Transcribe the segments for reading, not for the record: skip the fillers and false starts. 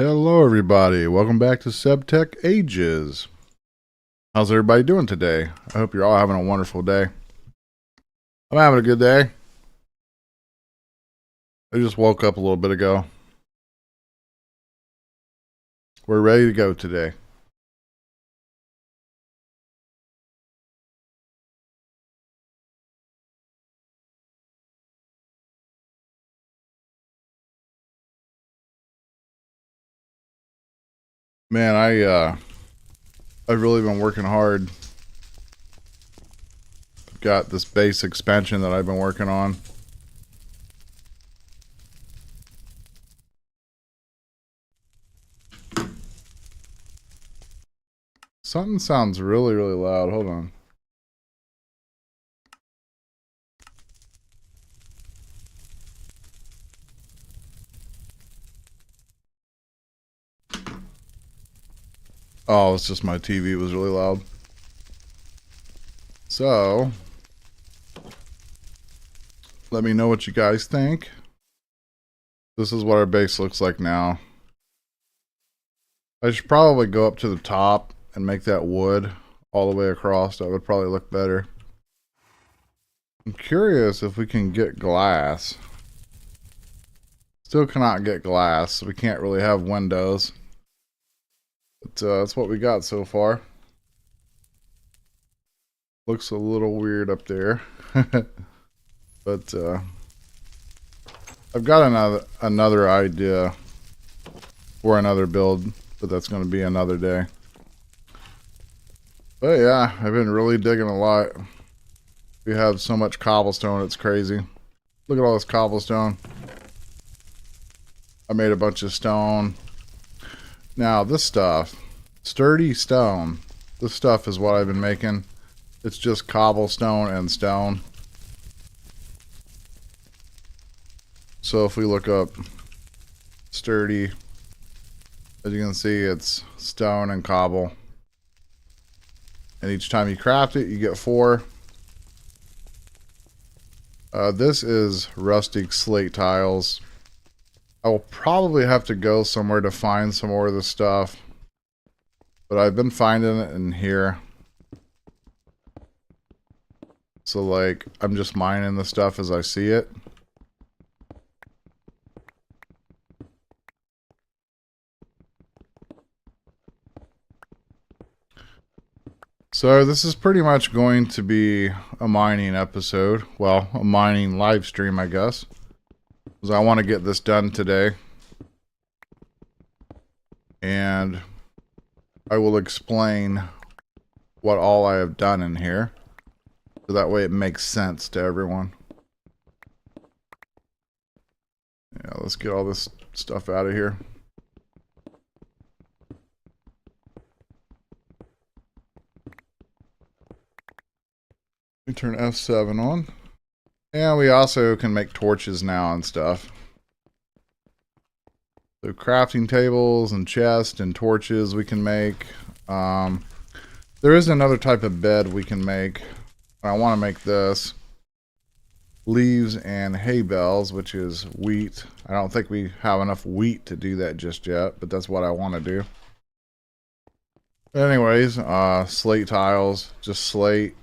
Hello, everybody. Welcome back to Sevtech Ages. How's everybody doing today? I hope you're all having a wonderful day. I'm having a good day. I just woke up a little bit ago. We're ready to go today. Man, I've really been working hard. I've got this base expansion that I've been working on. Something sounds really, really loud. Hold on. Oh, it's just my TV was really loud. So, let me know what you guys think. This is what our base looks like now. I should probably go up to the top and make that wood all the way across. That would probably look better. I'm curious if we can get glass. Still cannot get glass, so we can't really have windows. But that's what we got so far. Looks a little weird up there. But I've got another idea for another build, but that's going to be another day. But yeah, I've been really digging a lot. We have so much cobblestone, it's crazy. Look at all this cobblestone. I made a bunch of stone. Now this stuff, sturdy stone, this stuff is what I've been making. It's just cobblestone and stone. So if we look up sturdy, as you can see, it's stone and cobble. And each time you craft it, you get 4. This is rustic slate tiles. I will probably have to go somewhere to find some more of this stuff. But I've been finding it in here. So like, I'm just mining the stuff as I see it. So this is pretty much going to be a mining episode. Well, a mining live stream, I guess. Because I want to get this done today. And I will explain what all I have done in here. So that way it makes sense to everyone. Yeah, let's get all this stuff out of here. We turn F7 on. And we also can make torches now and stuff. So crafting tables and chests and torches we can make. There is another type of bed we can make. I want to make this. Leaves and hay bales, which is wheat. I don't think we have enough wheat to do that just yet, but that's what I want to do. Anyways, slate tiles, just slate.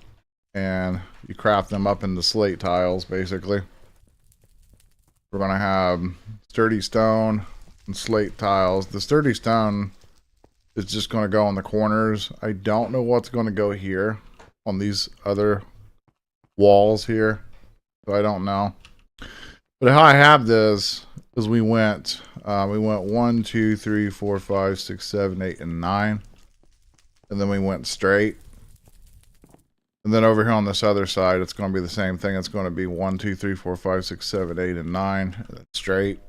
And you craft them up into slate tiles, basically. We're going to have sturdy stone and slate tiles. The sturdy stone is just going to go on the corners. I don't know what's going to go here on these other walls here. So I don't know. But how I have this is we went 1, 2, 3, 4, 5, 6, 7, 8, and 9. And then we went straight. And then over here on this other side, it's going to be the same thing. It's going to be 1, 2, 3, 4, 5, 6, 7, 8, and 9. Straight.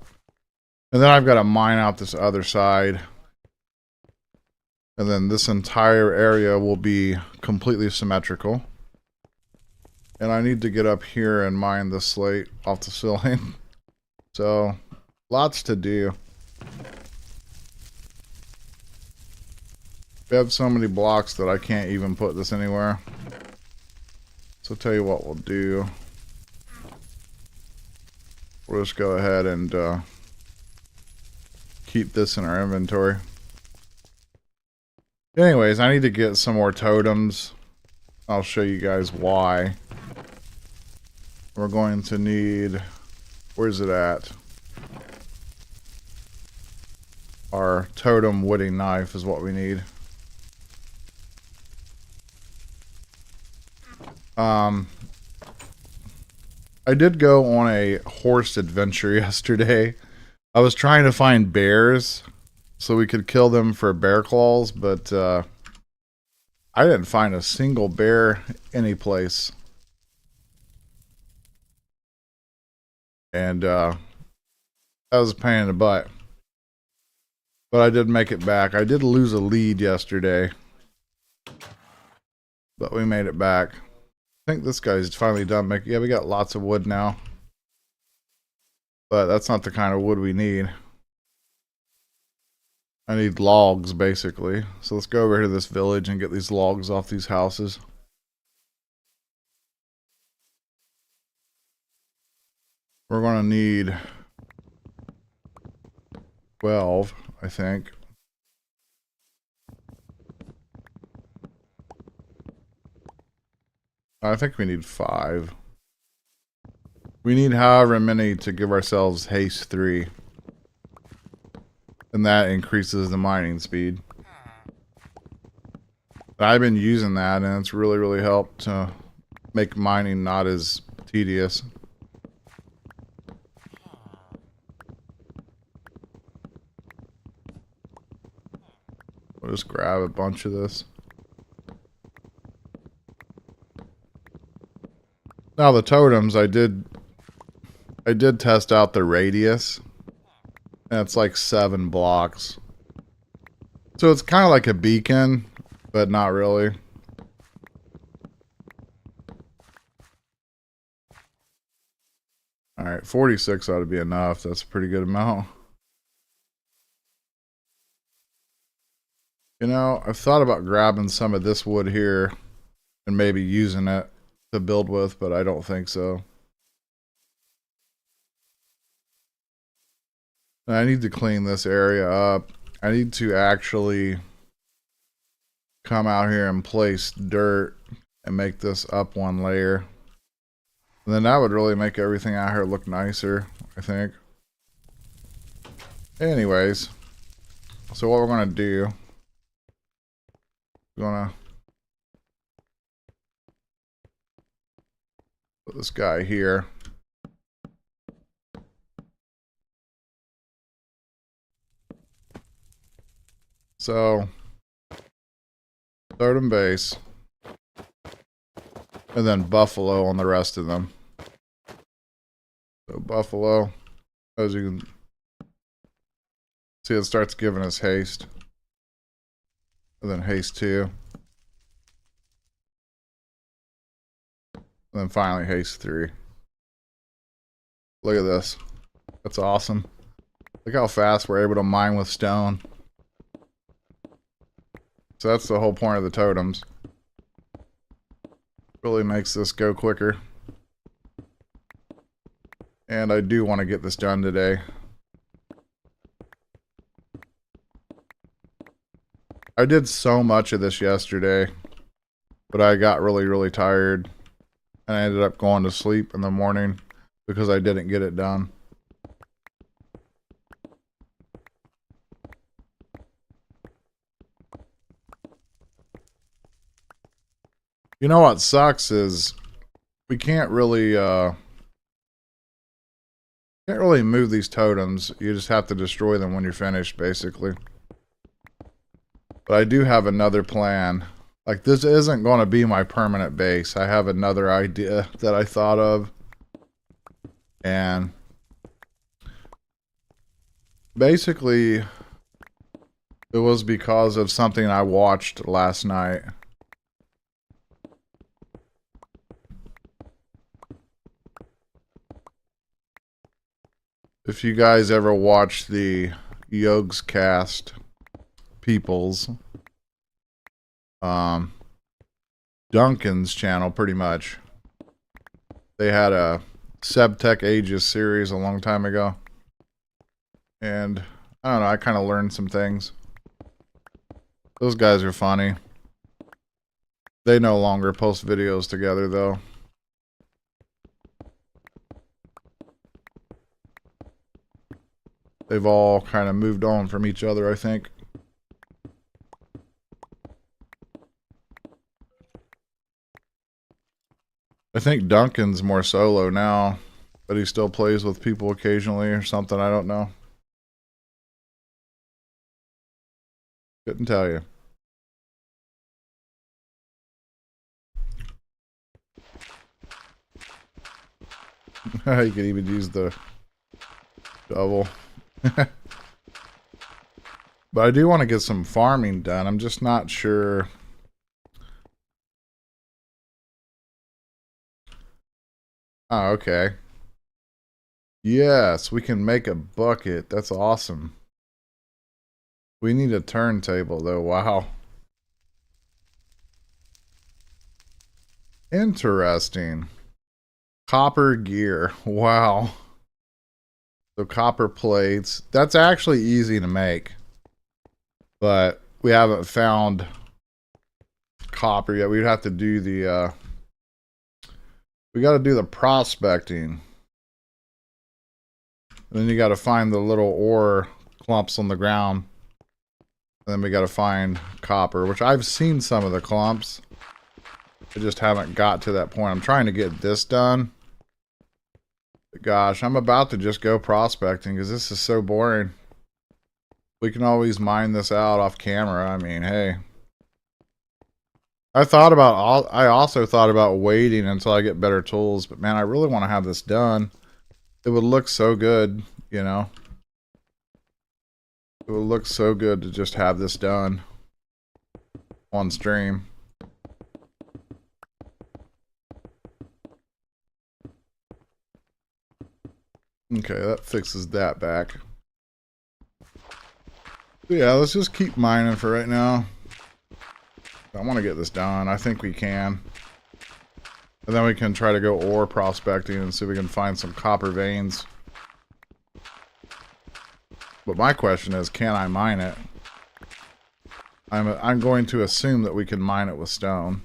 And then I've got to mine out this other side. And then this entire area will be completely symmetrical. And I need to get up here and mine the slate off the ceiling. So, lots to do. We have so many blocks that I can't even put this anywhere. So I'll tell you what we'll do. We'll just go ahead and keep this in our inventory. Anyways, I need to get some more totems. I'll show you guys why. We're going to need... Where's it at? Our totem wooding knife is what we need. I did go on a horse adventure yesterday. I was trying to find bears so we could kill them for bear claws, but I didn't find a single bear any place. And that was a pain in the butt. But I did make it back. I did lose a lead yesterday, but we made it back. I think this guy's finally done making... Yeah, we got lots of wood now. But that's not the kind of wood we need. I need logs, basically. So let's go over here to this village and get these logs off these houses. We're going to need 12, I think. I think we need 5. We need however many to give ourselves haste 3. And that increases the mining speed. I've been using that and it's really, really helped to make mining not as tedious. We'll just grab a bunch of this. Now the totems, I did test out the radius. And it's like 7 blocks. So it's kind of like a beacon, but not really. Alright, 46 ought to be enough. That's a pretty good amount. You know, I've thought about grabbing some of this wood here and maybe using it to build with, but I don't think so. I need to clean this area up. I need to actually come out here and place dirt and make this up 1 layer. And then that would really make everything out here look nicer, I think. Anyways, so what we're going to do, we're going to put this guy here. So, totem base, and then buffalo on the rest of them. So buffalo, as you can see, it starts giving us haste, and then haste 2, and then finally haste 3. Look at this. That's awesome. Look how fast we're able to mine with stone. So that's the whole point of the totems. Really makes this go quicker. And I do want to get this done today. I did so much of this yesterday, but I got really, really tired. And I ended up going to sleep in the morning because I didn't get it done. You know what sucks is we can't really move these totems. You just have to destroy them when you're finished, basically. But I do have another plan. Like, this isn't going to be my permanent base. I have another idea that I thought of. And basically, it was because of something I watched last night. If you guys ever watch the Yogs Cast peoples, Duncan's channel, pretty much, they had a Sevtech Ages series a long time ago. And I don't know, I kind of learned some things. Those guys are funny. They no longer post videos together, though. They've all kind of moved on from each other, I think. I think Duncan's more solo now, but he still plays with people occasionally or something. I don't know. Couldn't tell you. You could even use the shovel. But I do want to get some farming done. I'm just not sure. Oh, okay. Yes, we can make a bucket. That's awesome. We need a turntable, though. Wow. Interesting. Copper gear. Wow. So copper plates. That's actually easy to make. But we haven't found copper yet. We'd have to do the we got to do the prospecting. And then you got to find the little ore clumps on the ground. And then we got to find copper, which I've seen some of the clumps. I just haven't got to that point. I'm trying to get this done. But gosh, I'm about to just go prospecting because this is so boring. We can always mine this out off camera. I mean, hey. I also thought about waiting until I get better tools, but man, I really want to have this done. It would look so good, you know. It would look so good to just have this done on stream. Okay, that fixes that back. But yeah, let's just keep mining for right now. I want to get this done. I think we can. And then we can try to go ore prospecting and see if we can find some copper veins. But my question is, can I mine it? I'm going to assume that we can mine it with stone.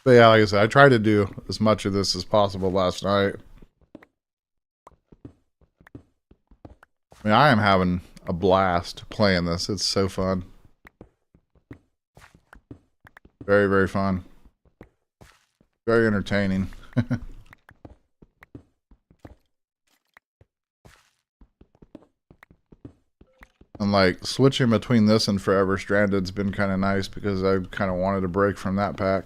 But yeah, like I said, I tried to do as much of this as possible last night. I mean, I am having a blast playing this. It's so fun. Very, very fun. Very entertaining. And like switching between this and Forever Stranded's been kind of nice because I kind of wanted a break from that pack.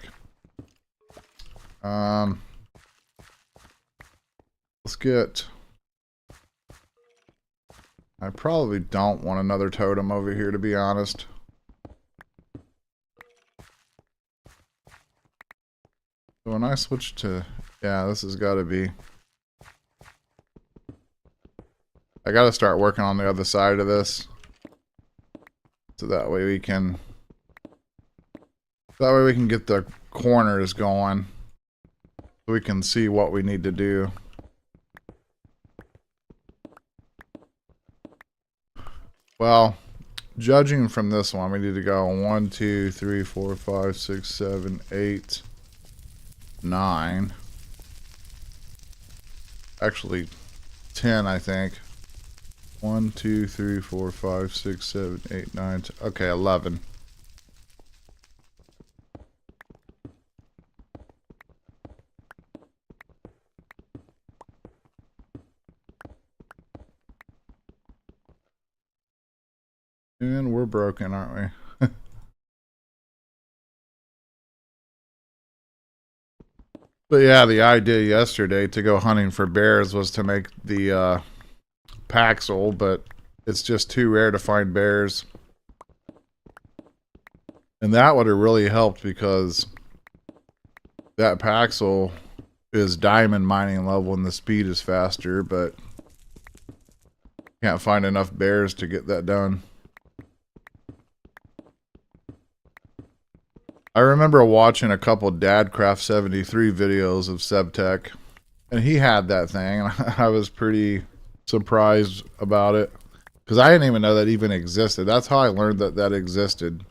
Let's get... I probably don't want another totem over here, to be honest. So when I switch to... Yeah, this has got to be... I got to start working on the other side of this. So that way we can... That way we can get the corners going. So we can see what we need to do. Well, judging from this one, we need to go 1, 2, 3, 4, 5, 6, 7, 8, 9. Actually, 10, I think. 1, 2, 3, 4, 5, 6, 7, 8, 9, 10. Okay, 11. And we're broken, aren't we? But yeah, the idea yesterday to go hunting for bears was to make the Paxel, but it's just too rare to find bears. And that would have really helped because that Paxel is diamond mining level and the speed is faster, but can't find enough bears to get that done. I remember watching a couple Dadcraft 73 videos of Sevtech, and he had that thing, and I was pretty surprised about it because I didn't even know that even existed. That's how I learned that that existed.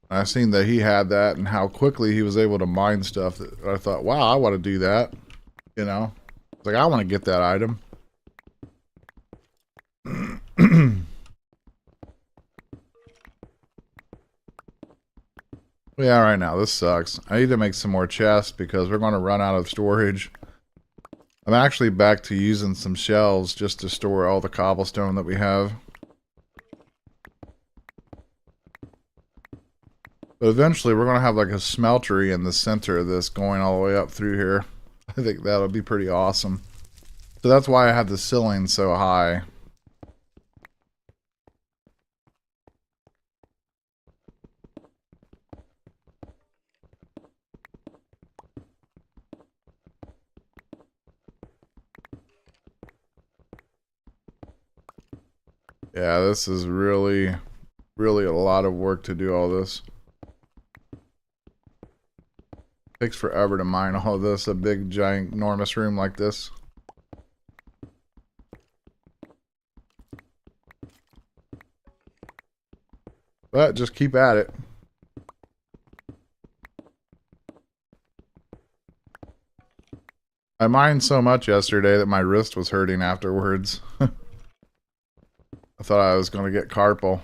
I seen that he had that and how quickly he was able to mine stuff that I thought, wow, I want to do that. You know, it's like I want to get that item. Yeah, right now this sucks. I need to make some more chests because we're going to run out of storage. I'm actually back to using some shelves just to store all the cobblestone that we have. But eventually we're going to have like a smeltery in the center of this going all the way up through here. I think that'll be pretty awesome. So that's why I have the ceiling so high. Yeah, this is really, really a lot of work to do all this. Takes forever to mine all of this, a big, giant, enormous room like this. But just keep at it. I mined so much yesterday that my wrist was hurting afterwards. I thought I was going to get carpal.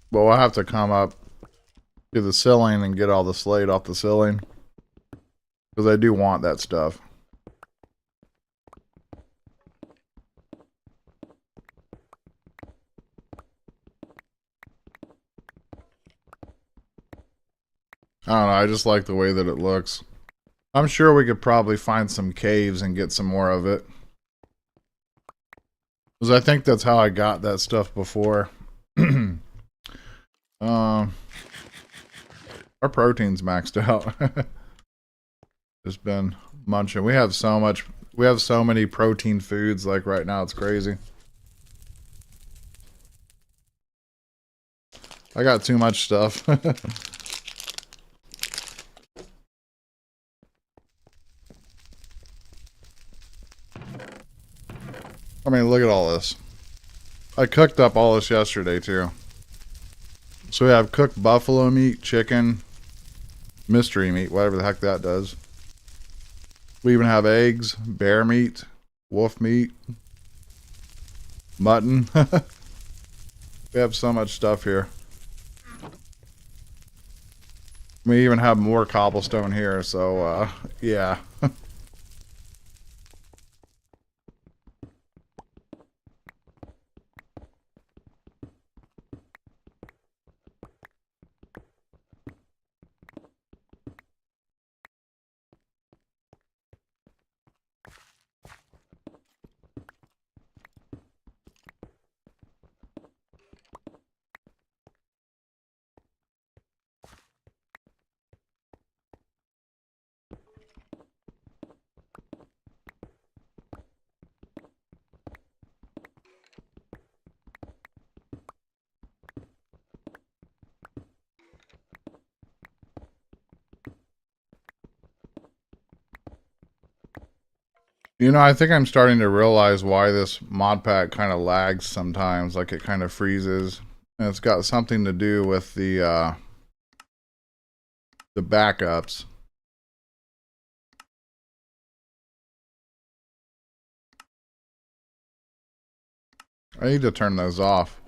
But we'll have to come up to the ceiling and get all the slate off the ceiling. Because I do want that stuff. I don't know, I just like the way that it looks. I'm sure we could probably find some caves and get some more of it. Because I think that's how I got that stuff before. Our protein's maxed out. Just been munching. We have so many protein foods like right now, it's crazy. I got too much stuff. I mean, look at all this. I cooked up all this yesterday too. So we have cooked buffalo meat, chicken, mystery meat, whatever the heck that does. We even have eggs, bear meat, wolf meat, mutton. We have so much stuff here. We even have more cobblestone here, so yeah. You know, I think I'm starting to realize why this mod pack kind of lags sometimes, like it kind of freezes. And it's got something to do with the backups. I need to turn those off.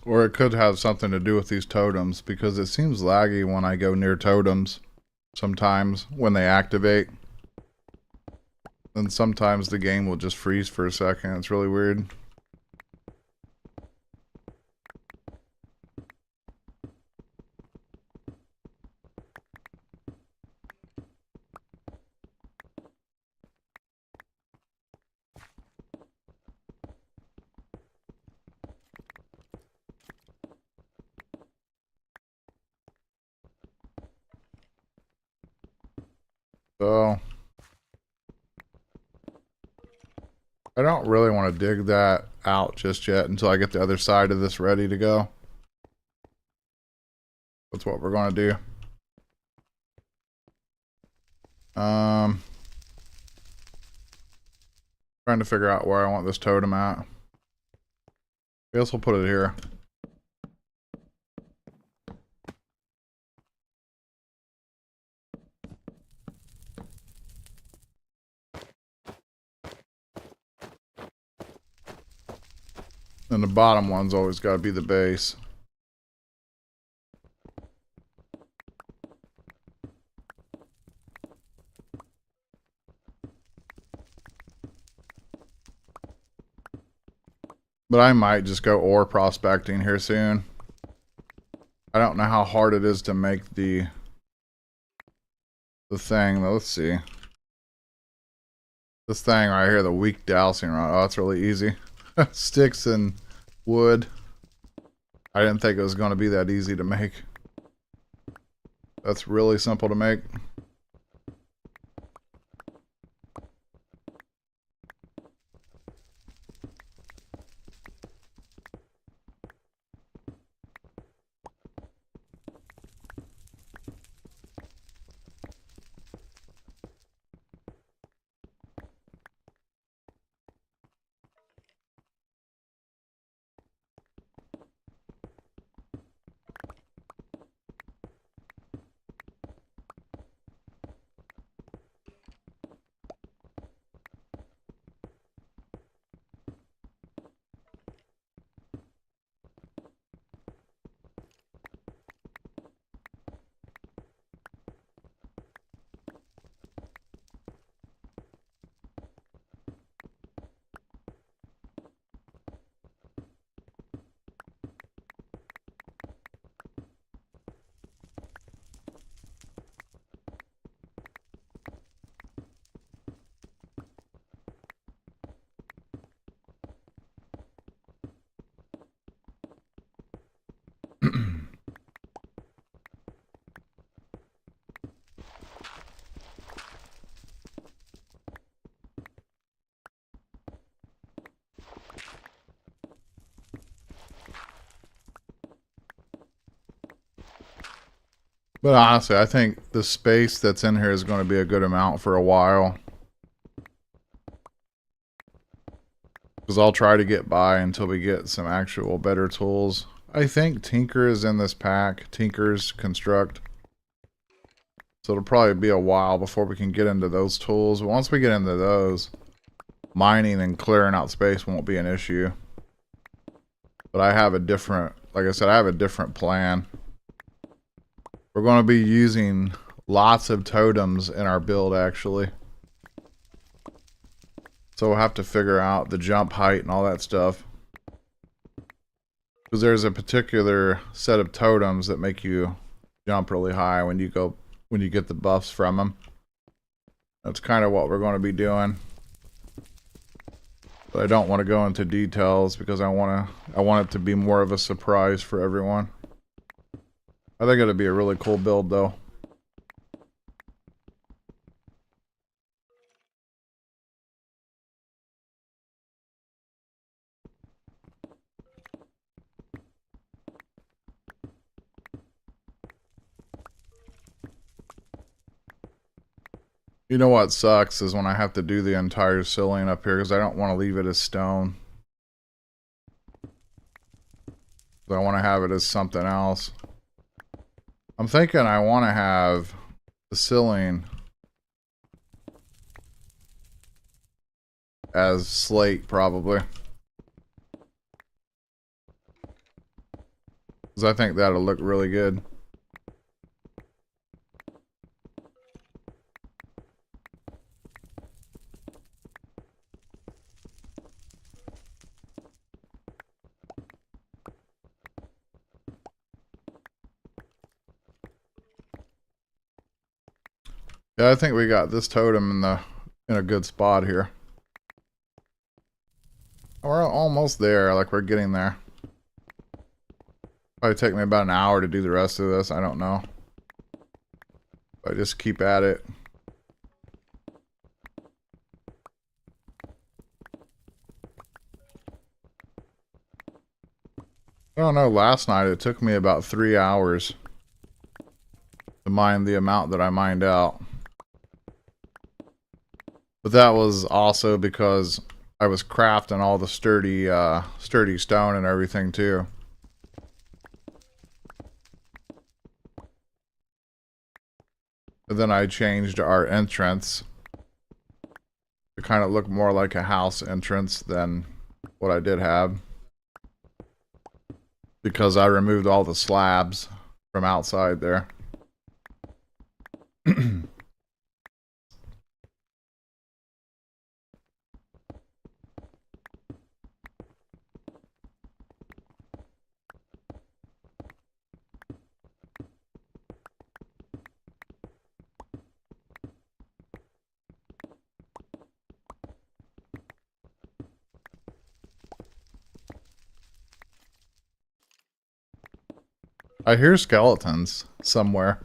Or it could have something to do with these totems, because it seems laggy when I go near totems sometimes when they activate. And sometimes the game will just freeze for a second. It's really weird. So I don't really want to dig that out just yet until I get the other side of this ready to go. That's what we're going to do. Trying to figure out where I want this totem at. I guess we'll put it here. And the bottom one's always got to be the base. But I might just go ore prospecting here soon. I don't know how hard it is to make the thing. Let's see. This thing right here, the weak dowsing rod. Oh, that's really easy. Sticks and wood. I didn't think it was going to be that easy to make. That's really simple to make. But honestly, I think the space that's in here is going to be a good amount for a while. Because I'll try to get by until we get some actual better tools. I think Tinker is in this pack. Tinker's Construct. So it'll probably be a while before we can get into those tools. But once we get into those, mining and clearing out space won't be an issue. But I have a different, like I said, I have a different plan. We're going to be using lots of totems in our build, actually. So we'll have to figure out the jump height and all that stuff. Because there's a particular set of totems that make you jump really high when you get the buffs from them. That's kind of what we're going to be doing. But I don't want to go into details because I want it to be more of a surprise for everyone. I think it'll be a really cool build, though. You know what sucks is when I have to do the entire ceiling up here because I don't want to leave it as stone. I want to have it as something else. I'm thinking I want to have the ceiling as slate, probably. Because I think that'll look really good. Yeah, I think we got this totem in a good spot here. We're almost there, like we're getting there. Probably take me about an hour to do the rest of this, I don't know. But I just keep at it. don't know, last night it took me about 3 hours to mine the amount that I mined out. But that was also because I was crafting all the sturdy stone and everything too. And then I changed our entrance to kind of look more like a house entrance than what I did have. Because I removed all the slabs from outside there. I hear skeletons somewhere.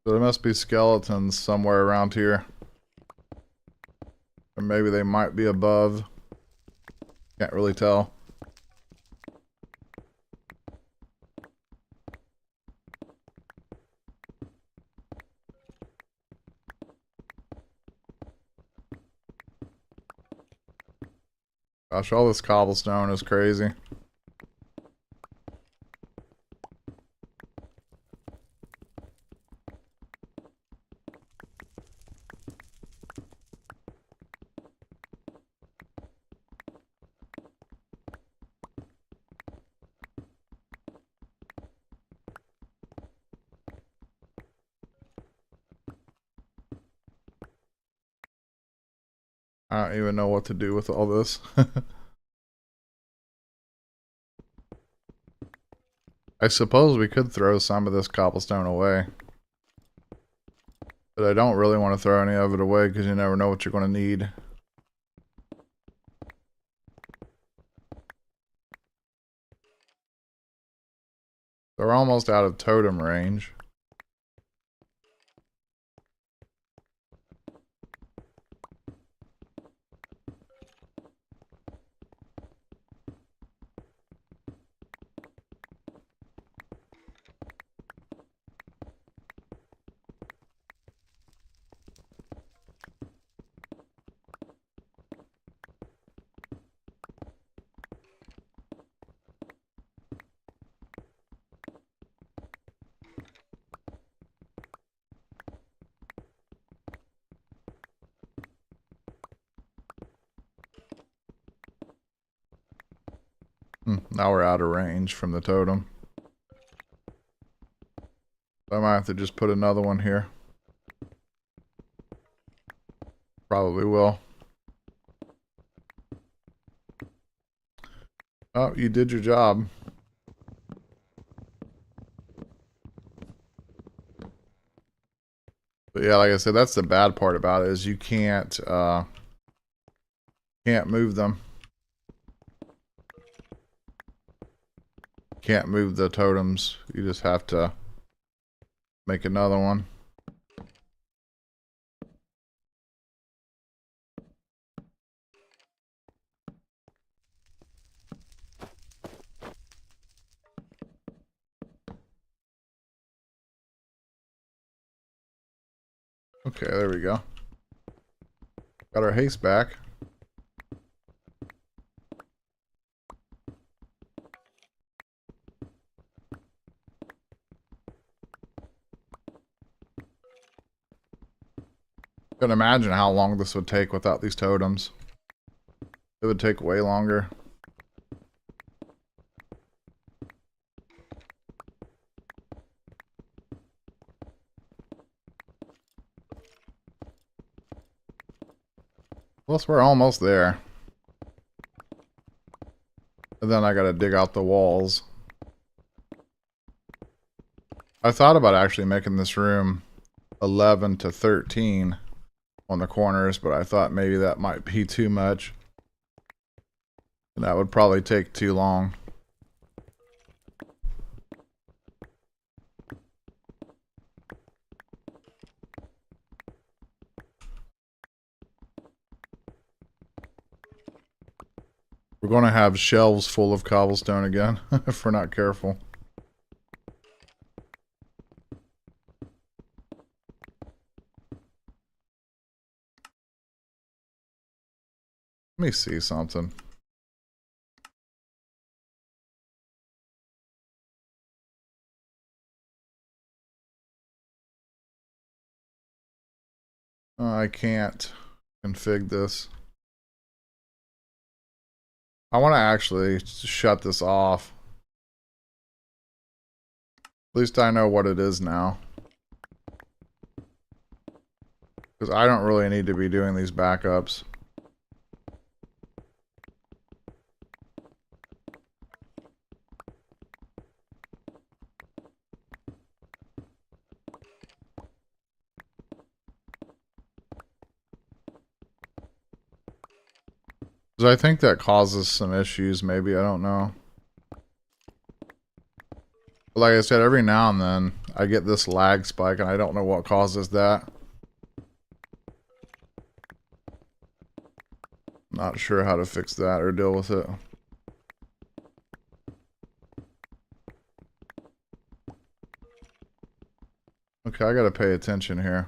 So there must be skeletons somewhere around here. Or maybe they might be above. Can't really tell. Gosh, all this cobblestone is crazy. I don't even know what to do with all this. I suppose we could throw some of this cobblestone away. But I don't really want to throw any of it away because you never know what you're going to need. They're almost out of totem range. Now we're out of range from the totem. I might have to just put another one here. Probably will. Oh, you did your job. But yeah, like I said, that's the bad part about it is you can't move them. Can't move the totems. You just have to make another one. Okay, there we go. Got our haste back. Can imagine how long this would take without these totems. It would take way longer. Plus, we're almost there. And then I gotta dig out the walls. I thought about actually making this room 11 to 13 on the corners, but I thought maybe that might be too much. And that would probably take too long. We're going to have shelves full of cobblestone again if we're not careful. Let me see something. I can't config this. I want to actually shut this off. At least I know what it is now. Because I don't really need to be doing these backups. Because I think that causes some issues, maybe, I don't know. Like I said, every now and then I get this lag spike and I don't know what causes that. Not sure how to fix that or deal with it. Okay, I gotta pay attention here.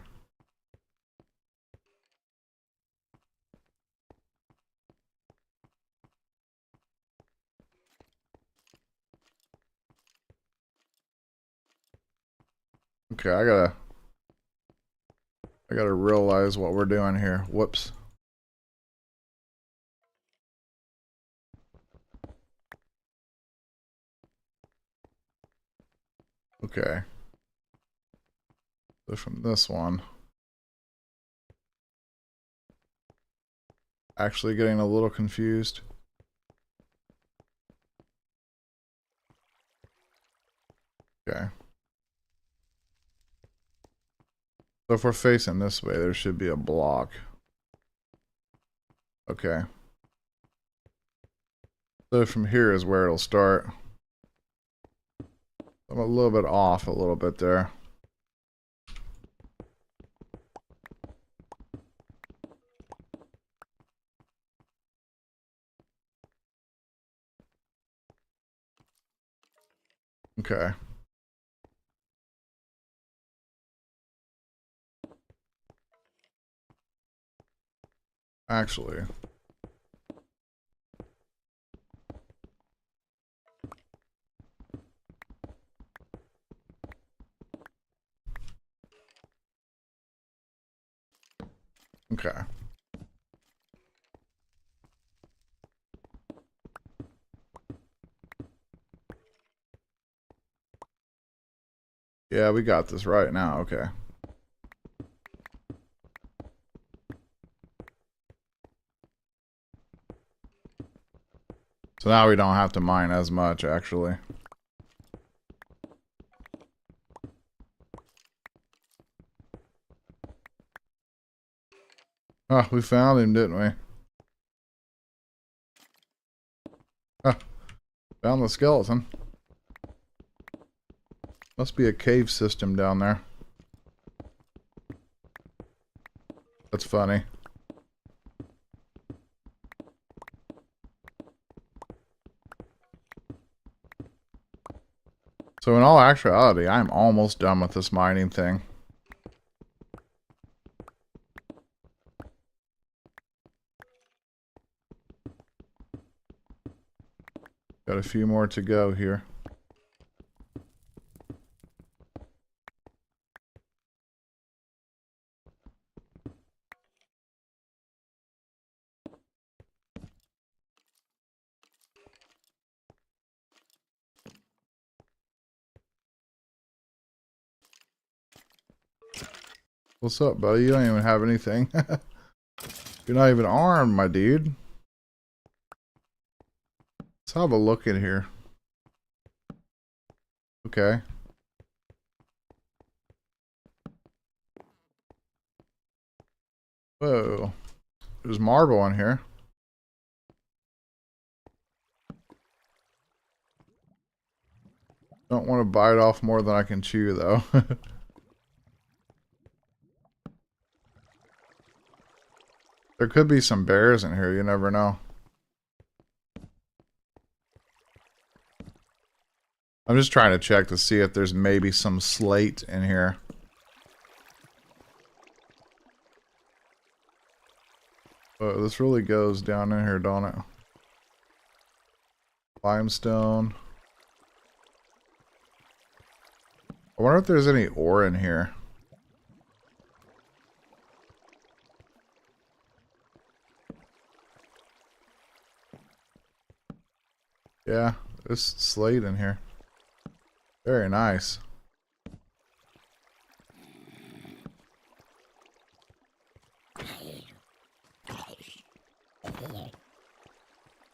Okay, I gotta realize what we're doing here. Whoops. Okay. So from this one. Actually getting a little confused. Okay. So if we're facing this way, there should be a block. Okay. So from here is where it'll start. I'm a little bit off a little bit there. Okay. Actually. Okay. Yeah, we got this right now. Okay. So now we don't have to mine as much, actually. Oh, we found him, didn't we? Oh, found the skeleton. Must be a cave system down there. That's funny. So in all actuality, I'm almost done with this mining thing. Got a few more to go here. What's up, buddy? You don't even have anything. You're not even armed, my dude. Let's have a look in here. Okay. Whoa. There's marble in here. Don't want to bite off more than I can chew, though. There could be some bears in here. You never know. I'm just trying to check to see if there's maybe some slate in here. But this really goes down in here, don't it? Limestone. I wonder if there's any ore in here. Yeah, there's slate in here. Very nice.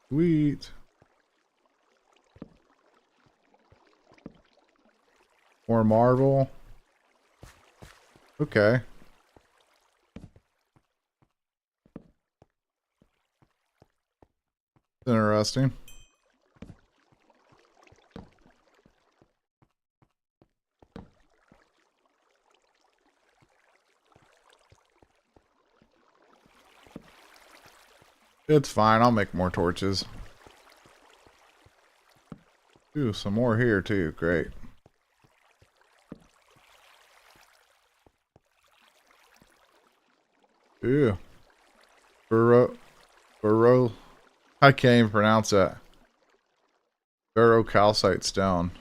Sweet. More marble. Okay. Interesting. It's fine. I'll make more torches. Ooh, some more here too. Great. Ooh. Burrow. I can't even pronounce that. Calcite stone.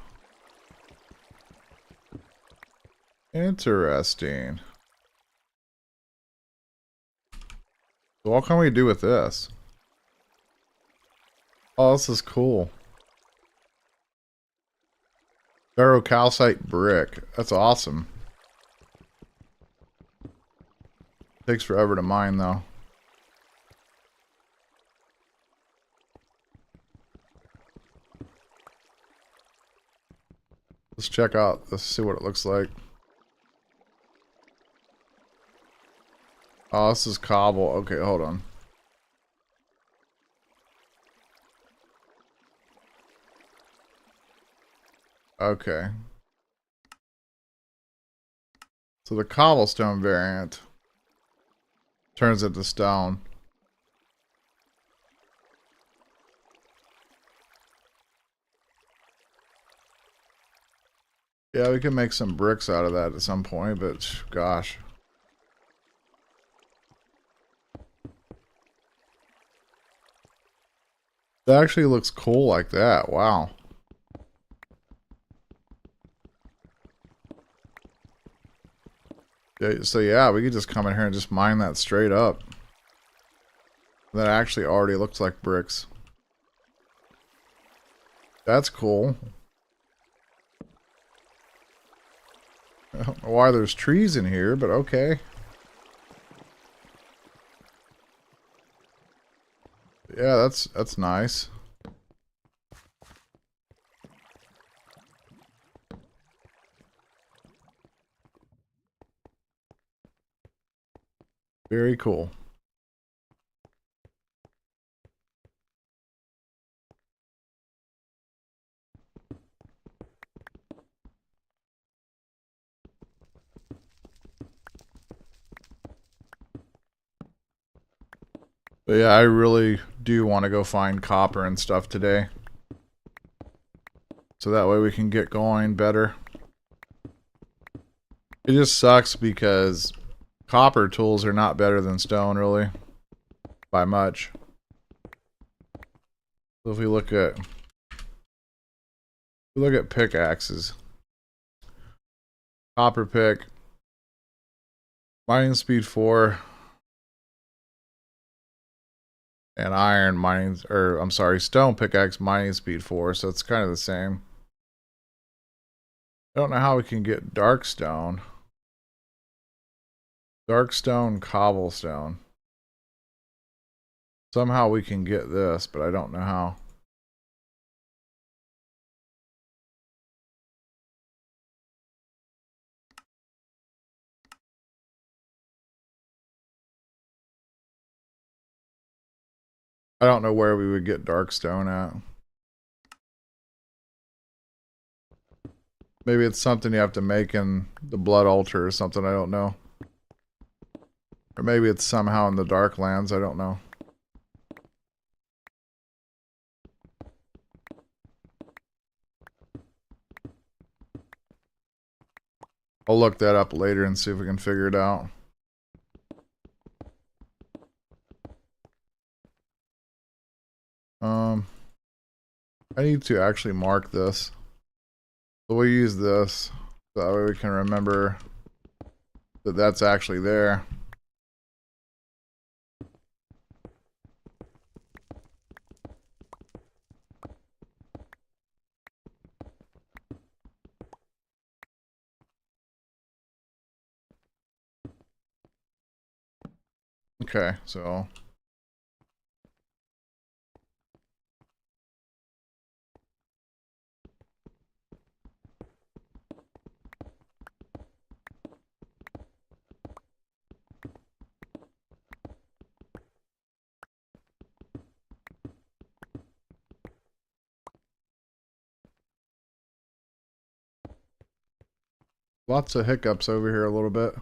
Interesting. So what can we do with this? Oh, this is cool. Calcite brick. That's awesome. Takes forever to mine though. Let's check out. Let's see what it looks like. Oh, this is cobble. Okay, hold on. Okay. So the cobblestone variant turns into stone. Yeah, we can make some bricks out of that at some point, but gosh. That actually looks cool like that. Wow. Yeah, so yeah, we could just come in here and just mine that straight up. That actually already looks like bricks. That's cool. I don't know why there's trees in here, but okay. Yeah, that's nice. Very cool. But yeah, I really do want to go find copper and stuff today. So that way we can get going better. It just sucks because copper tools are not better than stone, really. By much. So if we look at pickaxes. Copper pick. Mining speed 4. And iron mining, or I'm sorry, stone pickaxe mining speed 4, so it's kind of the same. I don't know how we can get dark stone. Dark stone, cobblestone. Somehow we can get this, but I don't know how. I don't know where we would get dark stone at. Maybe it's something you have to make in the blood altar or something, I don't know. Or maybe it's somehow in the dark lands, I don't know. I'll look that up later and see if we can figure it out. I need to actually mark this. So we'll use this so that way we can remember that that's actually there. Okay, so lots of hiccups over here a little bit.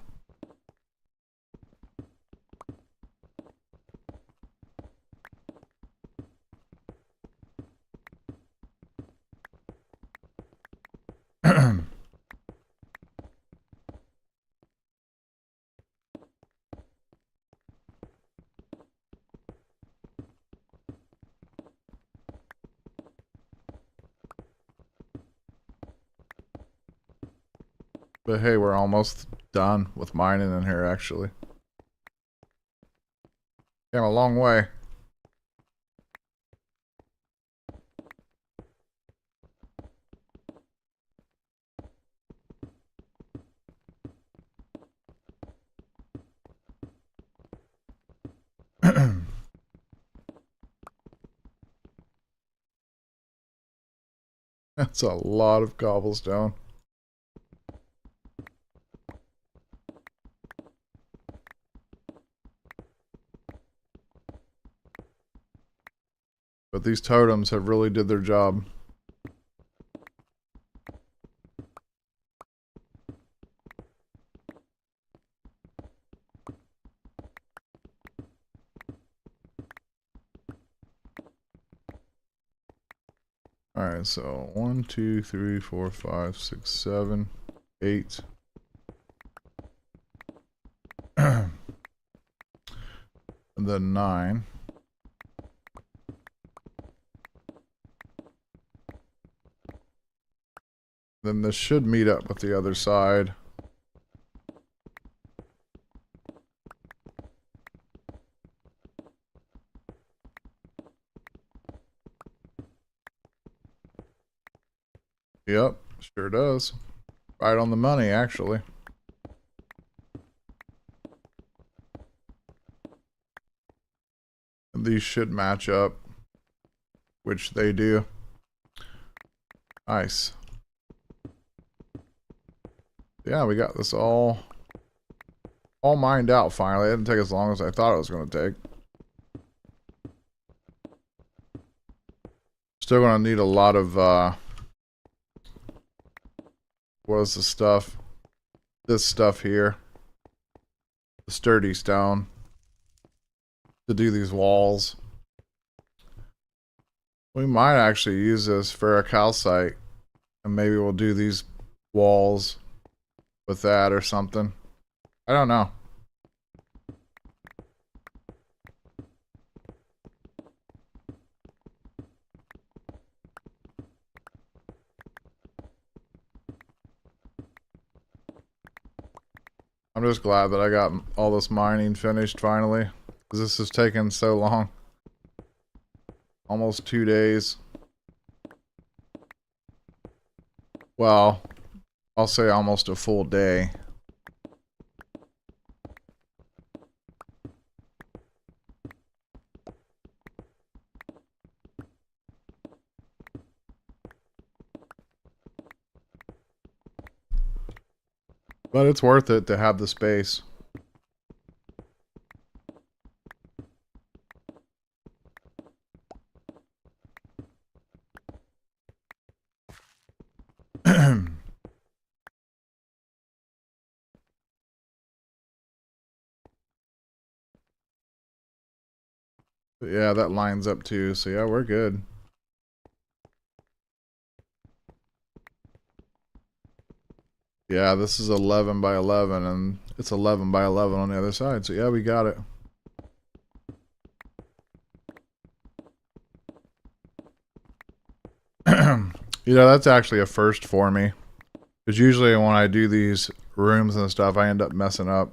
But hey, we're almost done with mining in here actually. Came a long way. That's a lot of cobblestone. But these totems have really did their job. Alright, so 1, 2, 3, 4, 5, 6, 7, 8. And then 9. Then this should meet up with the other side. Yep, sure does. Right on the money, actually. And these should match up, which they do. Nice. Yeah, we got this all mined out finally. It didn't take as long as I thought it was going to take. Still going to need a lot of, what is the stuff? This stuff here. The sturdy stone. To do these walls. We might actually use this for a calcite. And maybe we'll do these walls with that or something. I don't know. I'm just glad that I got all this mining finished finally. Because this has taken so long. Almost 2 days. Well, I'll say almost a full day. But it's worth it to have the space. But yeah, that lines up too, so yeah, we're good. Yeah, this is 11 by 11, and it's 11 by 11 on the other side. So yeah, we got it. You know, that's actually a first for me. Because usually when I do these rooms and stuff, I end up messing up.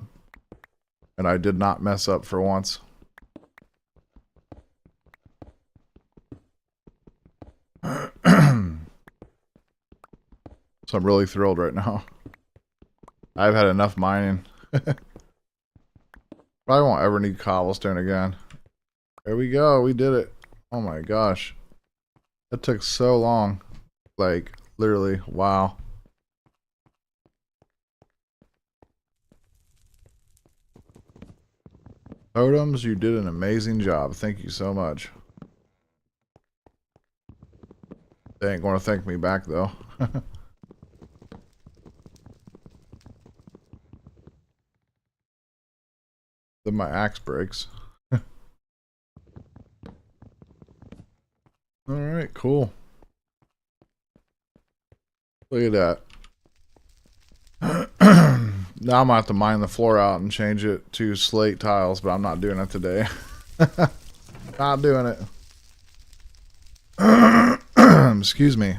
And I did not mess up for once. So I'm really thrilled right now. I've had enough mining. Probably won't ever need cobblestone again. There we go. We did it. Oh my gosh. That took so long. Like, literally. Wow. Totems, you did an amazing job. Thank you so much. They ain't going to thank me back, though. Then my axe breaks. Alright, cool. Look at that. Now I'm going to have to mine the floor out and change it to slate tiles, but I'm not doing it today. Not doing it. Excuse me.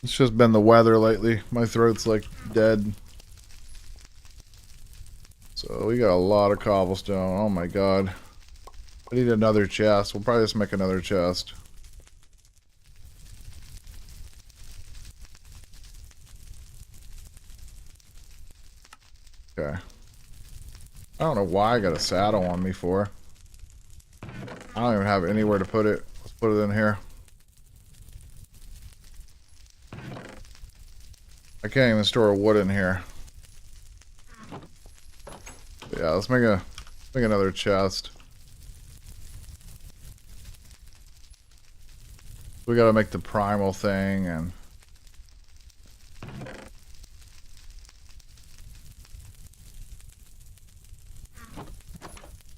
It's just been the weather lately. My throat's like dead. So we got a lot of cobblestone. Oh my god. I need another chest. We'll probably just make another chest. Okay. I don't know why I got a saddle on me for. I don't even have anywhere to put it. Let's put it in here. I can't even store wood in here. But yeah, let's make another chest. We gotta make the primal thing and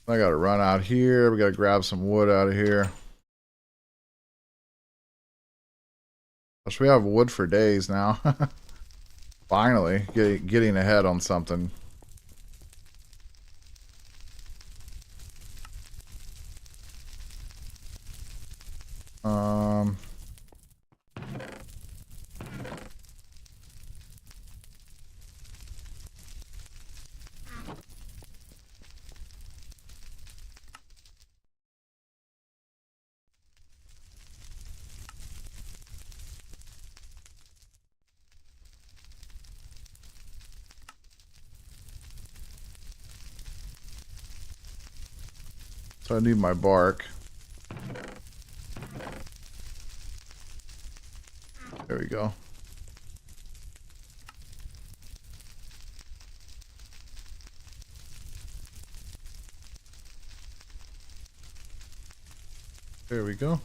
I gotta run out here. We gotta grab some wood out of here. Gosh, we have wood for days now. Finally, getting ahead on something. So I need my bark. There we go. There we go.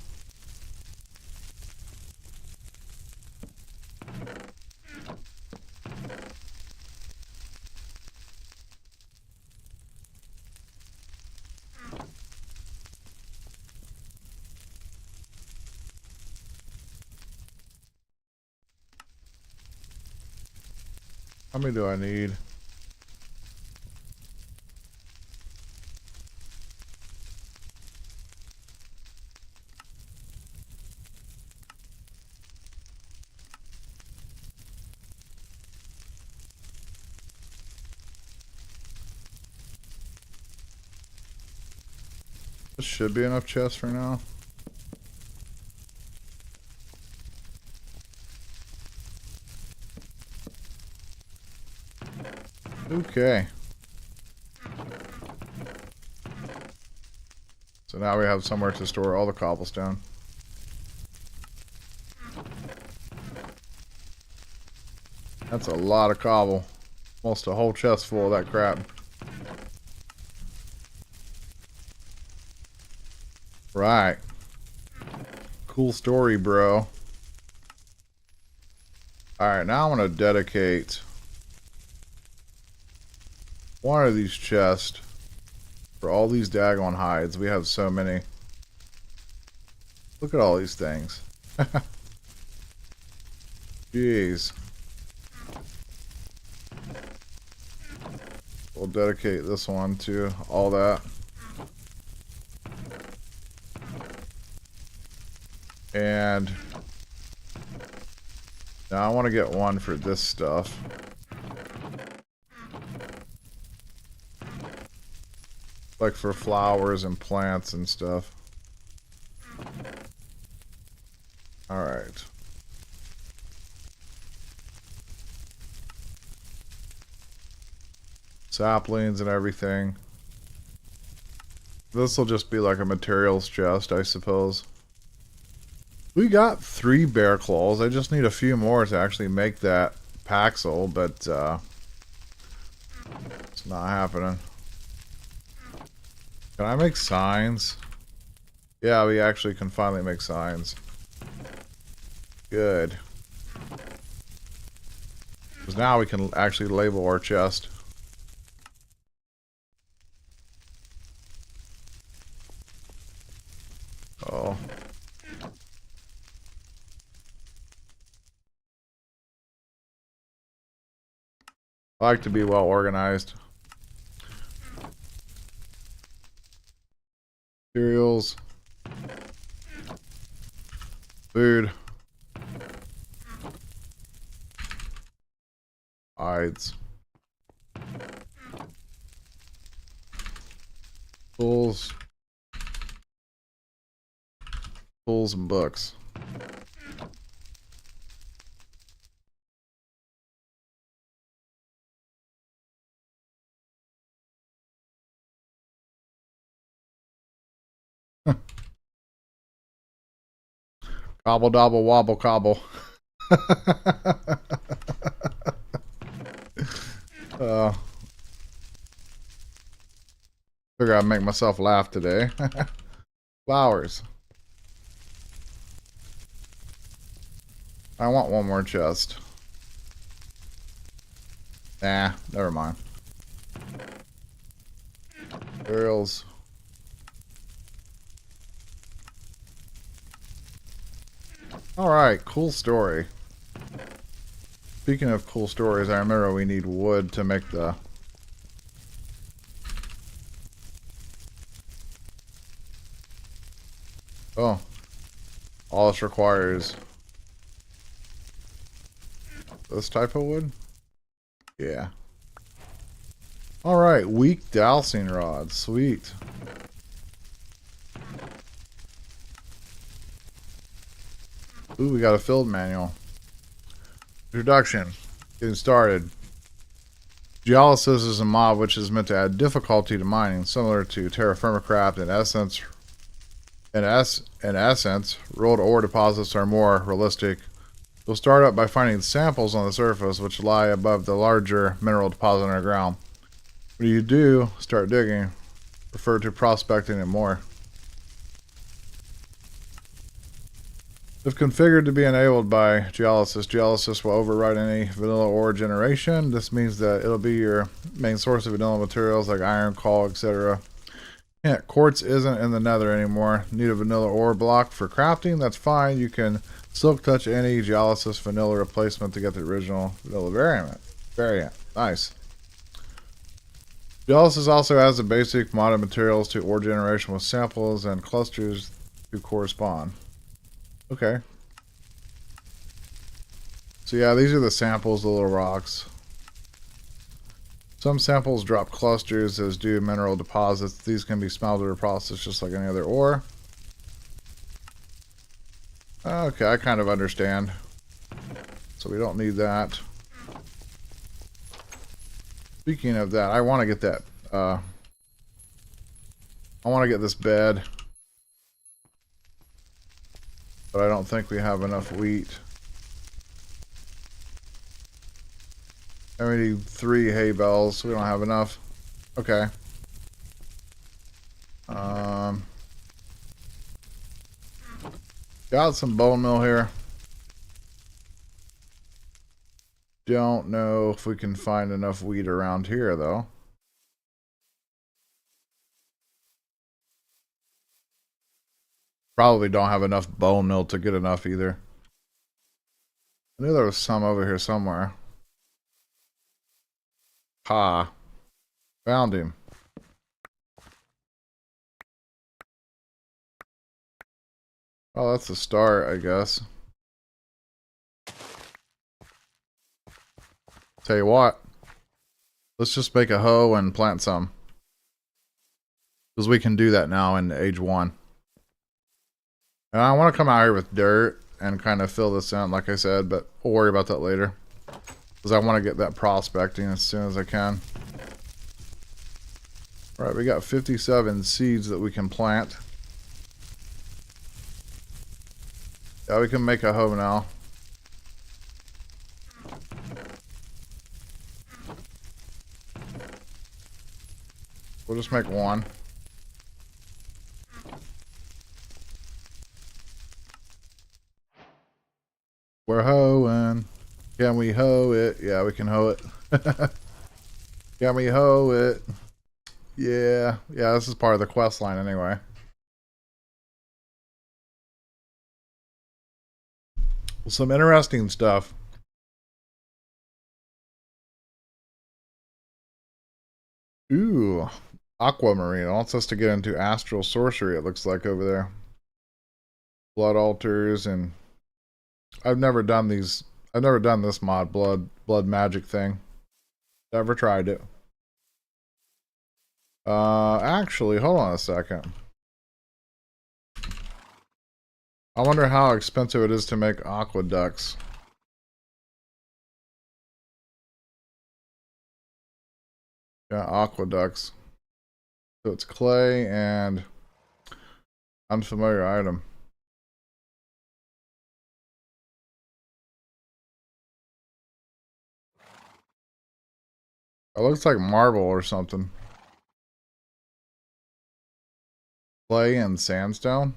How many do I need? This should be enough chests for now. Okay. So now we have somewhere to store all the cobblestone. That's a lot of cobble. Almost a whole chest full of that crap. Right. Cool story, bro. Alright, now I'm going to dedicate one of these chests For all these daggone hides. We have so many. Look at all these things. Jeez. We'll dedicate this one to all that. And now I want to get one for this stuff. Like for flowers and plants and stuff. Alright. Saplings and everything. This will just be like a materials chest, I suppose. We got 3 bear claws. I just need a few more to actually make that Paxel, but it's not happening. Can I make signs? Yeah, we actually can finally make signs. Good. Because now we can actually label our chest. Oh. I like to be well organized. Cereals. Food. Hides. Tools. Tools and books. Gobble dobble wobble cobble. Figure I'd make myself laugh today. Flowers. I want one more chest. Nah, never mind. Burials. Alright, cool story. Speaking of cool stories, I remember we need wood to make the... Oh. All this requires... this type of wood? Yeah. Alright, weak dowsing rod. Sweet. Ooh, we got a field manual. Introduction. Getting started. Geolysis is a mod which is meant to add difficulty to mining, similar to terra firma craft. In essence, rolled ore deposits are more realistic. You'll start up by finding samples on the surface which lie above the larger mineral deposit underground. When you do start digging, refer to prospecting it more. If configured to be enabled by Geolysis, Geolysis will override any vanilla ore generation. This means that it'll be your main source of vanilla materials like iron, coal, etc. Yeah, quartz isn't in the nether anymore. Need a vanilla ore block for crafting? That's fine. You can silk touch any Geolysis vanilla replacement to get the original vanilla variant. Nice. Geolysis also has the basic modded materials to ore generation with samples and clusters to correspond. Okay. So yeah, these are the samples, the little rocks. Some samples drop clusters as do mineral deposits. These can be smelted or processed just like any other ore. Okay, I kind of understand. So we don't need that. Speaking of that, I want to get that. I want to get this bed. But I don't think we have enough wheat. And we need 3 hay bales, so we don't have enough. Okay. Got some bone meal here. Don't know if we can find enough wheat around here, though. Probably don't have enough bone meal to get enough either. I knew there was some over here somewhere. Ha. Found him. Oh, that's the start, I guess. Tell you what. Let's just make a hoe and plant some. Because we can do that now in age 1. And I want to come out here with dirt and kind of fill this in, like I said, but we'll worry about that later. Because I want to get that prospecting as soon as I can. Alright, we got 57 seeds that we can plant. Yeah, we can make a hoe now. We'll just make one. We're hoeing. Can we hoe it? Yeah, we can hoe it. Can we hoe it? Yeah. Yeah, this is part of the quest line anyway. Some interesting stuff. Ooh. Aquamarine wants us to get into astral sorcery, it looks like over there. Blood altars, and I've never done these. I've never done this mod blood magic thing. Never tried it. Actually, hold on a second. I wonder how expensive it is to make aqueducts. Yeah, aqueducts. So it's clay and unfamiliar item. It looks like marble or something. Clay and sandstone.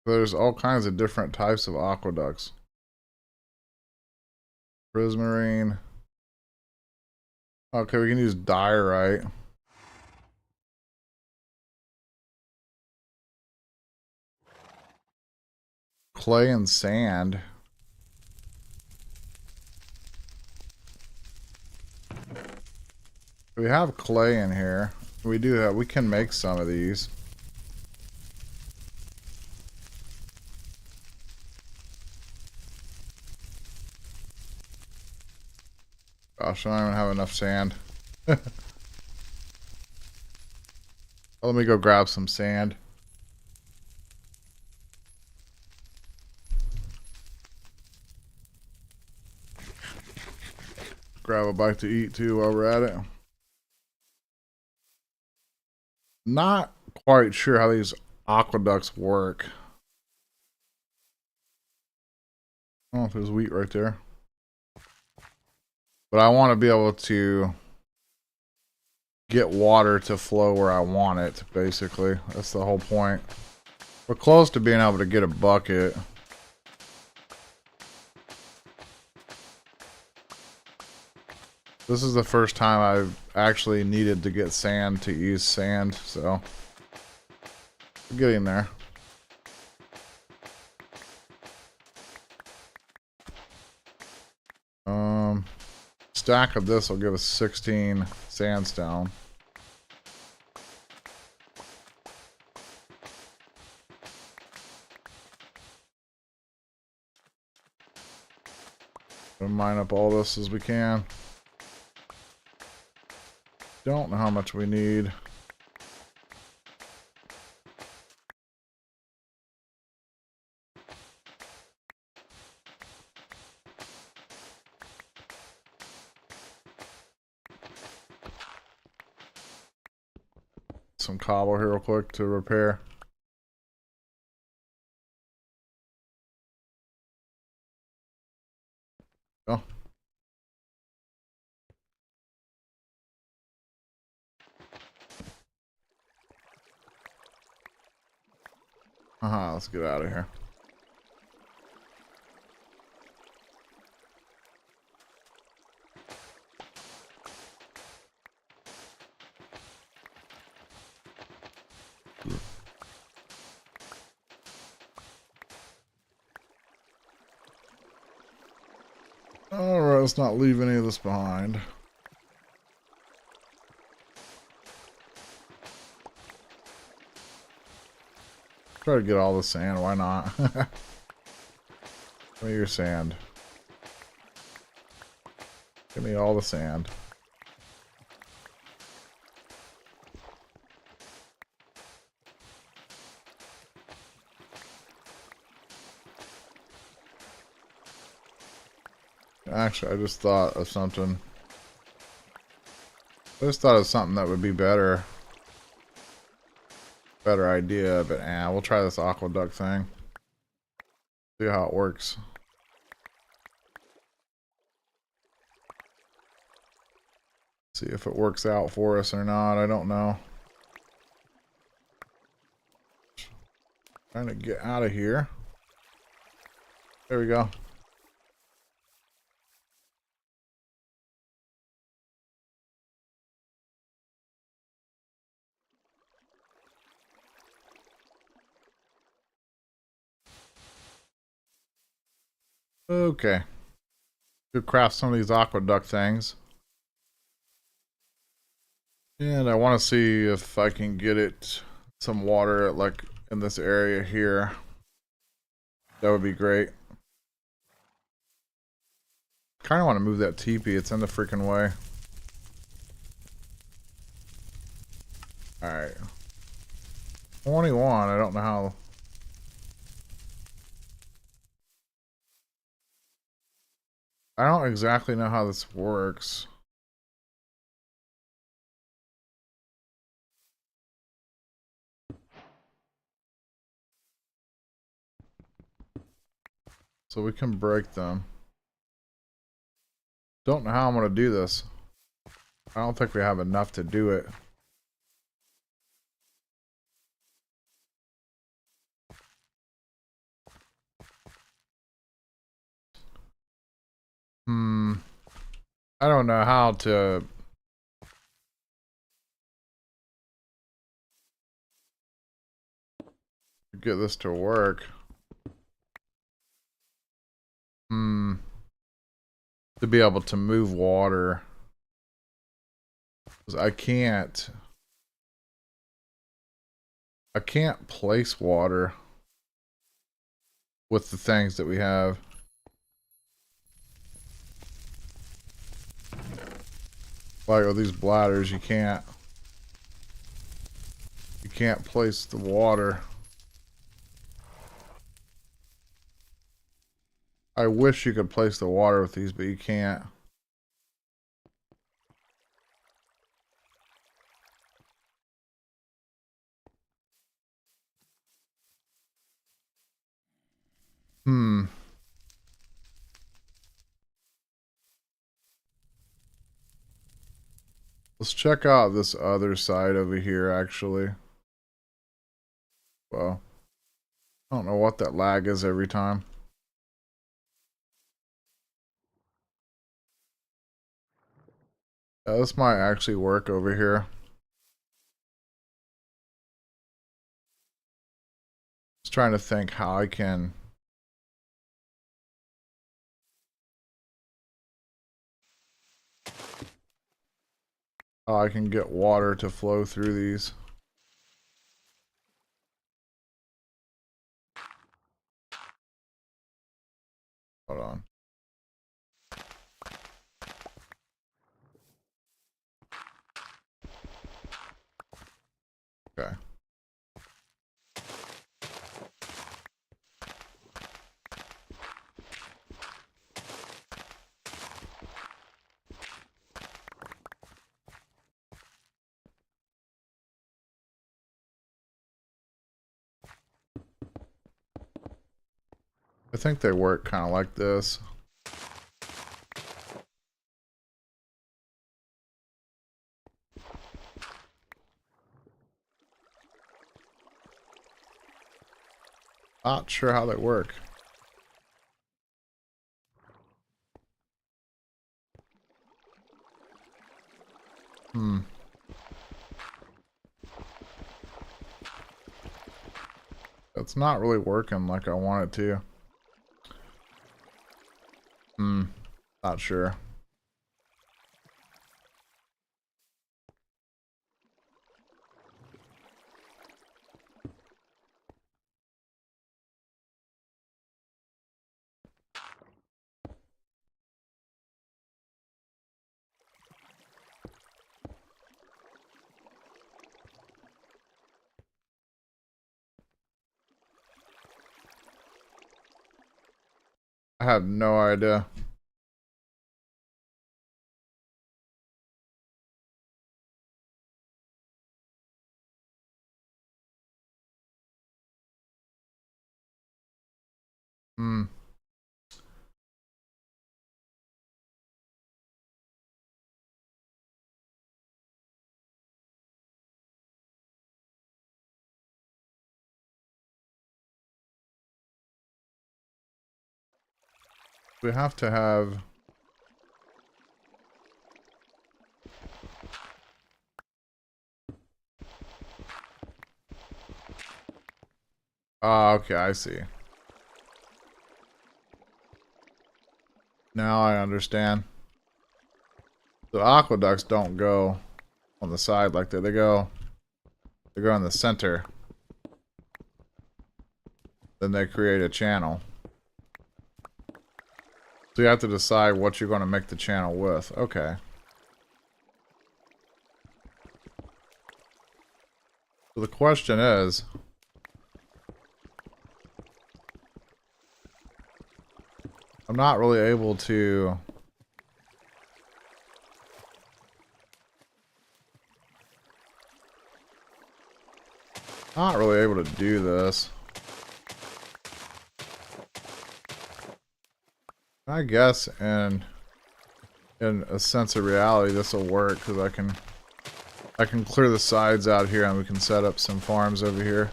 There's all kinds of different types of aqueducts. Prismarine. Okay, we can use diorite. Clay and sand. We have clay in here. We do have, we can make some of these. Gosh, I don't even have enough sand. Oh, let me go grab some sand. Grab a bite to eat too while we're at it. Not quite sure how these aqueducts work. Oh, there's wheat right there. But I want to be able to get water to flow where I want it, basically. That's the whole point. We're close to being able to get a bucket. This is the first time I've actually needed to get sand to use sand, so we're getting there. Stack of this will give us 16 sandstone. We'll mine up all this as we can. Don't know how much we need. Some cobble here real quick to repair. Oh. Let's get out of here. let's not leave any of this behind. Try to get all the sand, why not? Give me your sand. Give me all the sand. Actually, I just thought of something. I just thought of something that would be better. Better idea, but we'll try this aqueduct thing. See how it works. See if it works out for us or not. I don't know. Trying to get out of here. There we go. Okay. Go craft some of these aqueduct things. And I want to see if I can get it some water like in this area here. That would be great. Kind of want to move that teepee. It's in the freaking way. Alright. 21. I don't know how. I don't exactly know how this works. So we can break them. Don't know how I'm going to do this. I don't think we have enough to do it. I don't know how to get this to work. To be able to move water. 'Cause I can't place water with the things that we have. Like with these bladders, you can't place the water. I wish you could place the water with these, but you can't. Let's check out this other side over here, actually. Well, I don't know what that lag is every time. This might actually work over here. Just trying to think how I can. How I can get water to flow through these. Hold on. Okay. I think they work kind of like this. Not sure how they work. It's not really working like I want it to. Not sure. I have no idea. Hmm. We have to have... Ah, okay, I see. Now I understand. The aqueducts don't go on the side like that. They go in the center. Then they create a channel. So you have to decide what you're going to make the channel with. Okay. So the question is... I'm not really able to... Not really able to do this. I guess in a sense of reality this will work because I can clear the sides out here and we can set up some farms over here.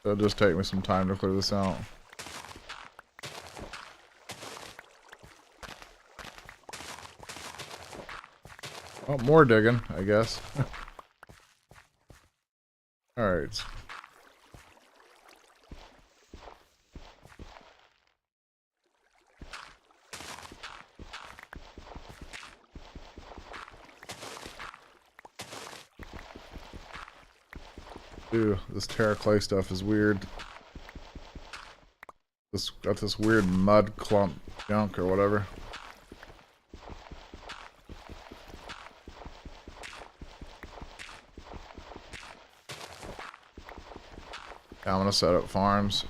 It'll just take me some time to clear this out. Oh, more digging, I guess. Alright. Ooh, this terra clay stuff is weird. This got this weird mud clump junk or whatever. Yeah, I'm gonna set up farms.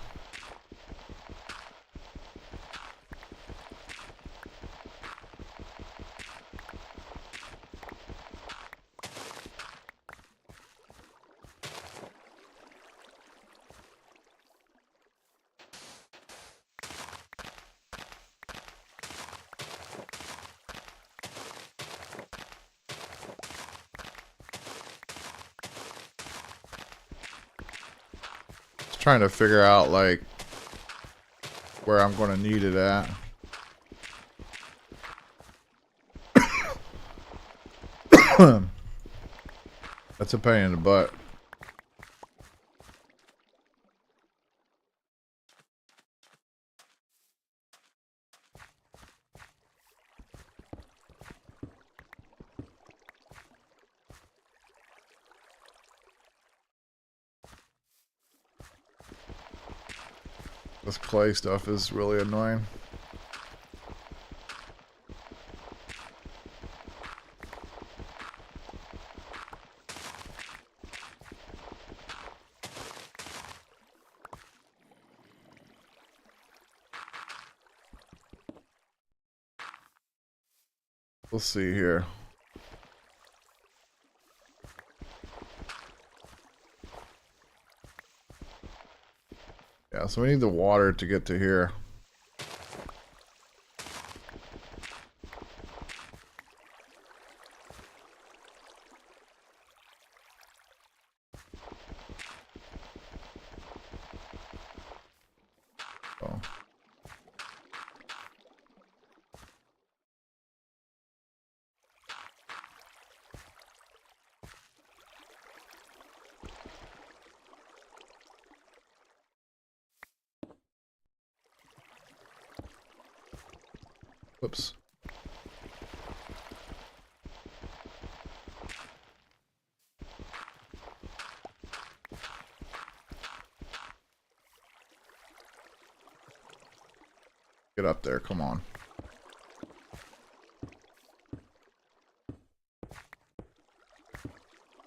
Trying to figure out like where I'm going to need it at. That's a pain in the butt. This clay stuff is really annoying. We'll see here. Yeah, so we need the water to get to here. Oh. Whoops. Get up there, come on.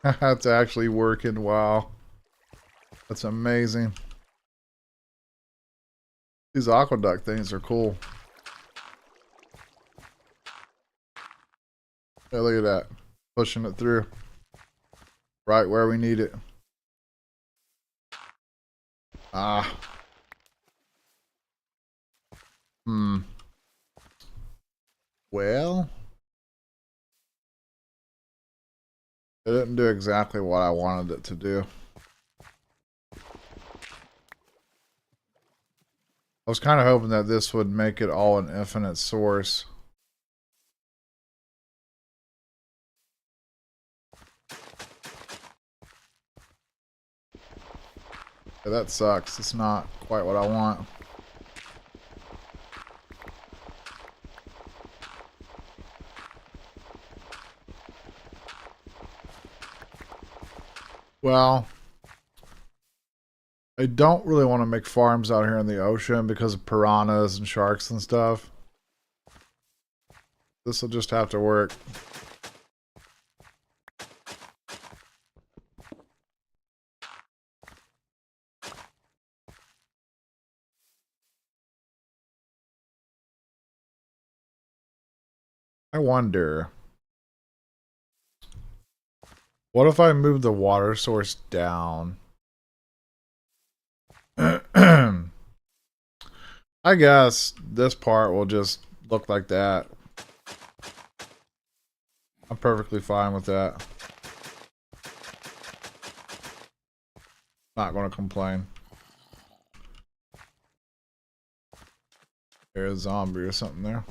That's actually working, wow. That's amazing. These aqueduct things are cool. Yeah, look at that. Pushing it through. Right where we need it. Ah. Well, it didn't do exactly what I wanted it to do. I was kind of hoping that this would make it all an infinite source. Yeah, that sucks. It's not quite what I want. Well, I don't really want to make farms out here in the ocean because of piranhas and sharks and stuff. This will just have to work. I wonder, what if I move the water source down? I guess this part will just look like that. I'm perfectly fine with that. Not going to complain. There's a zombie or something there.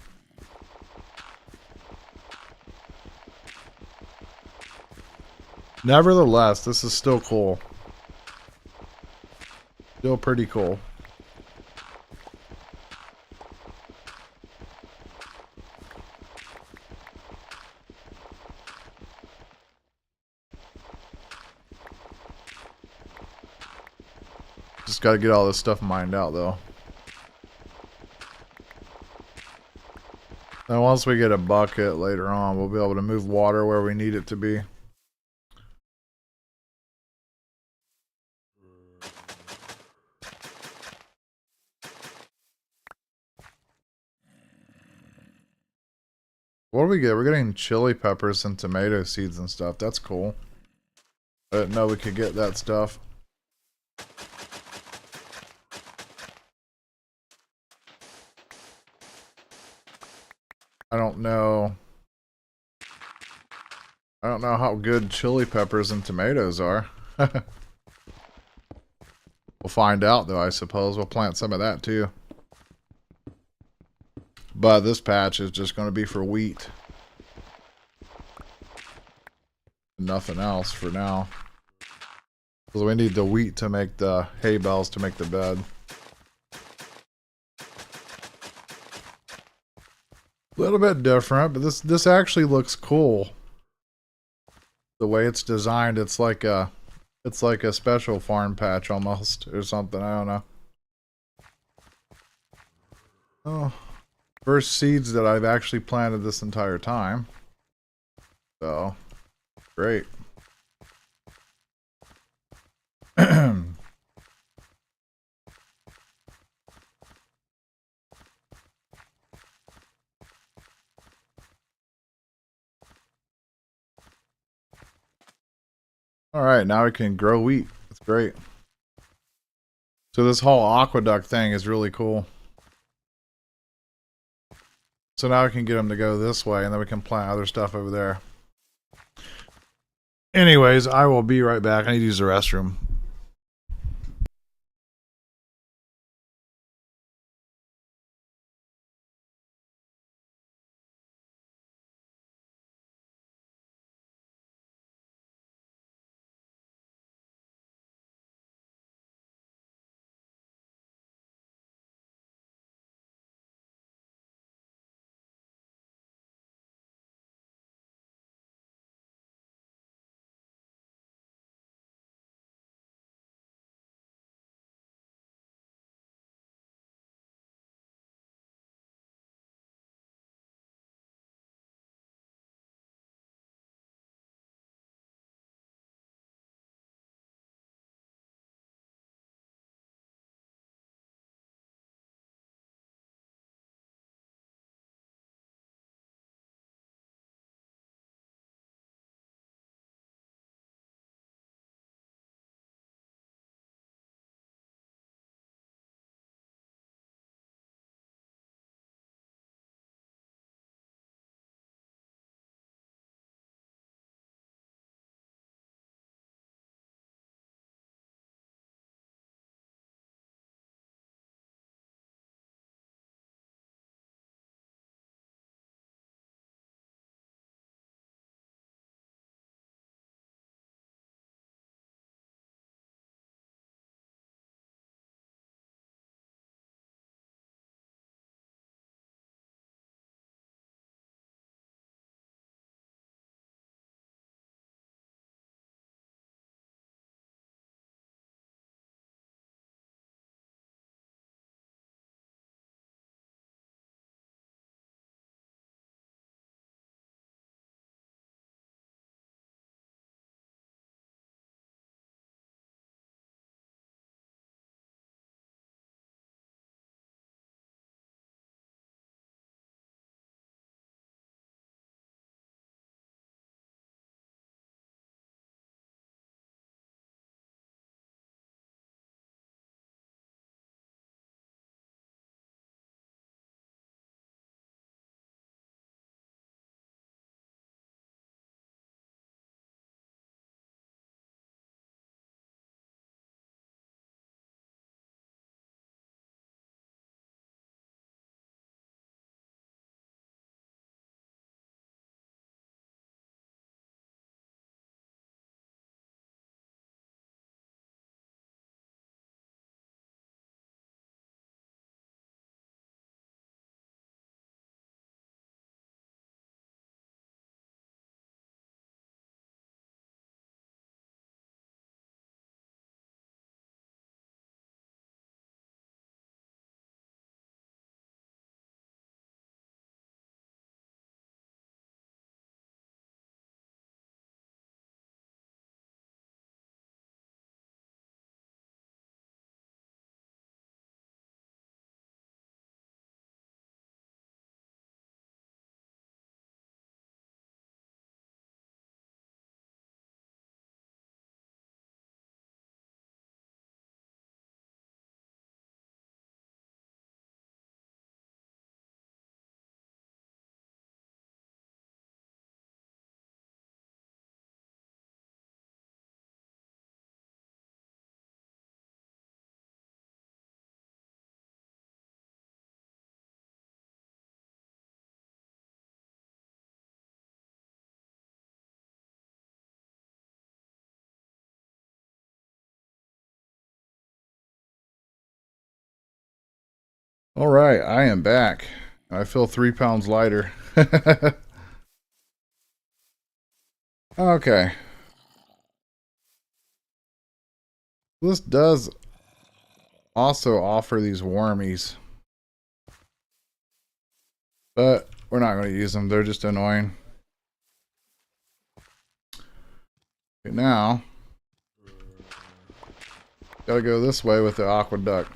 Nevertheless, this is still cool. Still pretty cool. Just got to get all this stuff mined out, though. Then once we get a bucket later on, we'll be able to move water where we need it to be. What do we get? We're getting chili peppers and tomato seeds and stuff. That's cool. I didn't know we could get that stuff. I don't know. I don't know how good chili peppers and tomatoes are. We'll find out, though, I suppose. We'll plant some of that, too. But this patch is just going to be for wheat. Nothing else for now. Because we need the wheat to make the hay bales to make the bed. A little bit different, but this actually looks cool. The way it's designed, it's like a special farm patch almost, or something. I don't know. Oh, first seeds that I've actually planted this entire time. So, great. Alright, now we can grow wheat. That's great. So this whole aqueduct thing is really cool. So now we can get them to go this way, and then we can plant other stuff over there. Anyways, I will be right back. I need to use the restroom. All right, I am back. I feel 3 pounds lighter. Okay. This does also offer these wormies, but we're not going to use them. They're just annoying. Okay, now, gotta go this way with the aqueduct.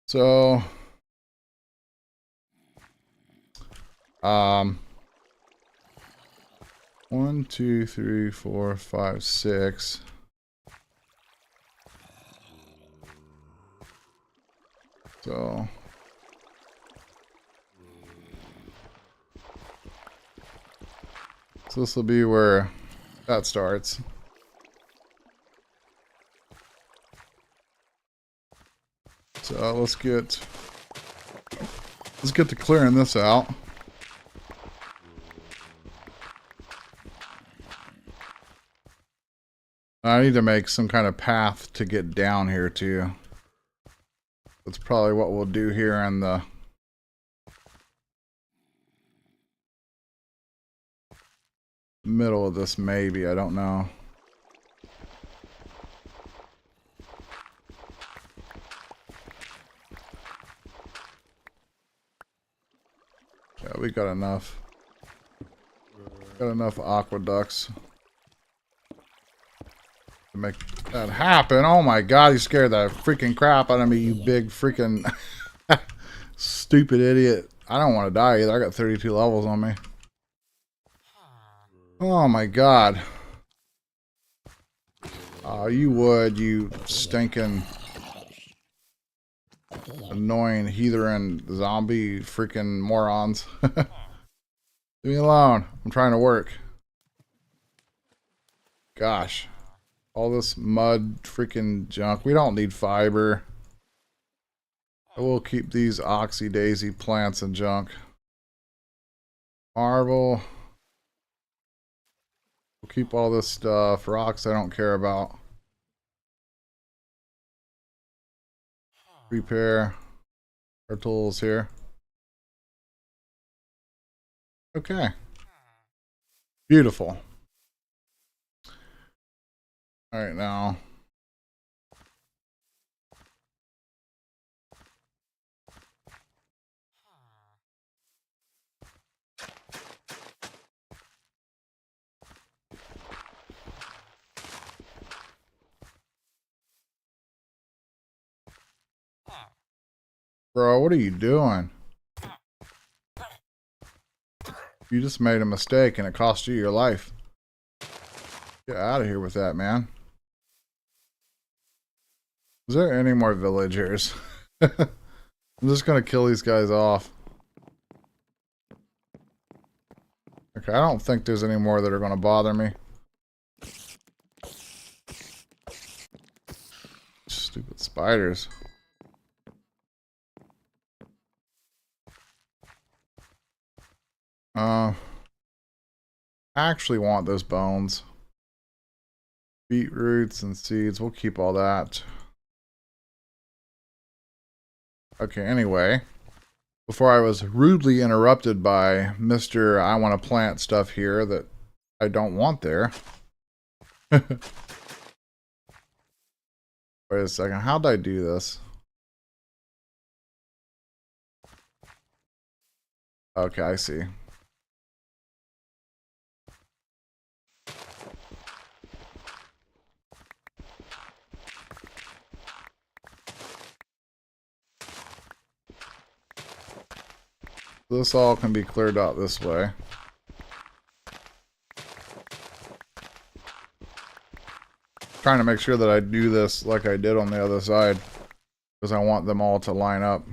So, 1, 2, 3, 4, 5, 6. So, this will be where that starts. So let's get to clearing this out. I need to make some kind of path to get down here too. That's probably what we'll do here in the middle of this, maybe. I don't know. Yeah, we got enough. Got enough aqueducts to make that happen. Oh my god, you scared the freaking crap out of me, you big freaking stupid idiot. I don't want to die either. I got 32 levels on me. Oh my god. Oh, you would, you stinking annoying heathen zombie freaking morons. Leave me alone. I'm trying to work. Gosh. All this mud freaking junk. We don't need fiber. I will keep these oxy daisy plants and junk. Marble. We'll keep all this stuff. Rocks I don't care about. Repair our tools here. Okay. Beautiful. Alright, now. Bro, what are you doing? You just made a mistake and it cost you your life. Get out of here with that, man. Is there any more villagers? I'm just gonna kill these guys off. Okay, I don't think there's any more that are gonna bother me. Stupid spiders. I actually want those bones. Beetroots and seeds. We'll keep all that. Okay, anyway. Before I was rudely interrupted by Mr. I want to plant stuff here that I don't want there. Wait a second. How'd I do this? Okay, I see. This all can be cleared out this way. Trying to make sure that I do this like I did on the other side, because I want them all to line up.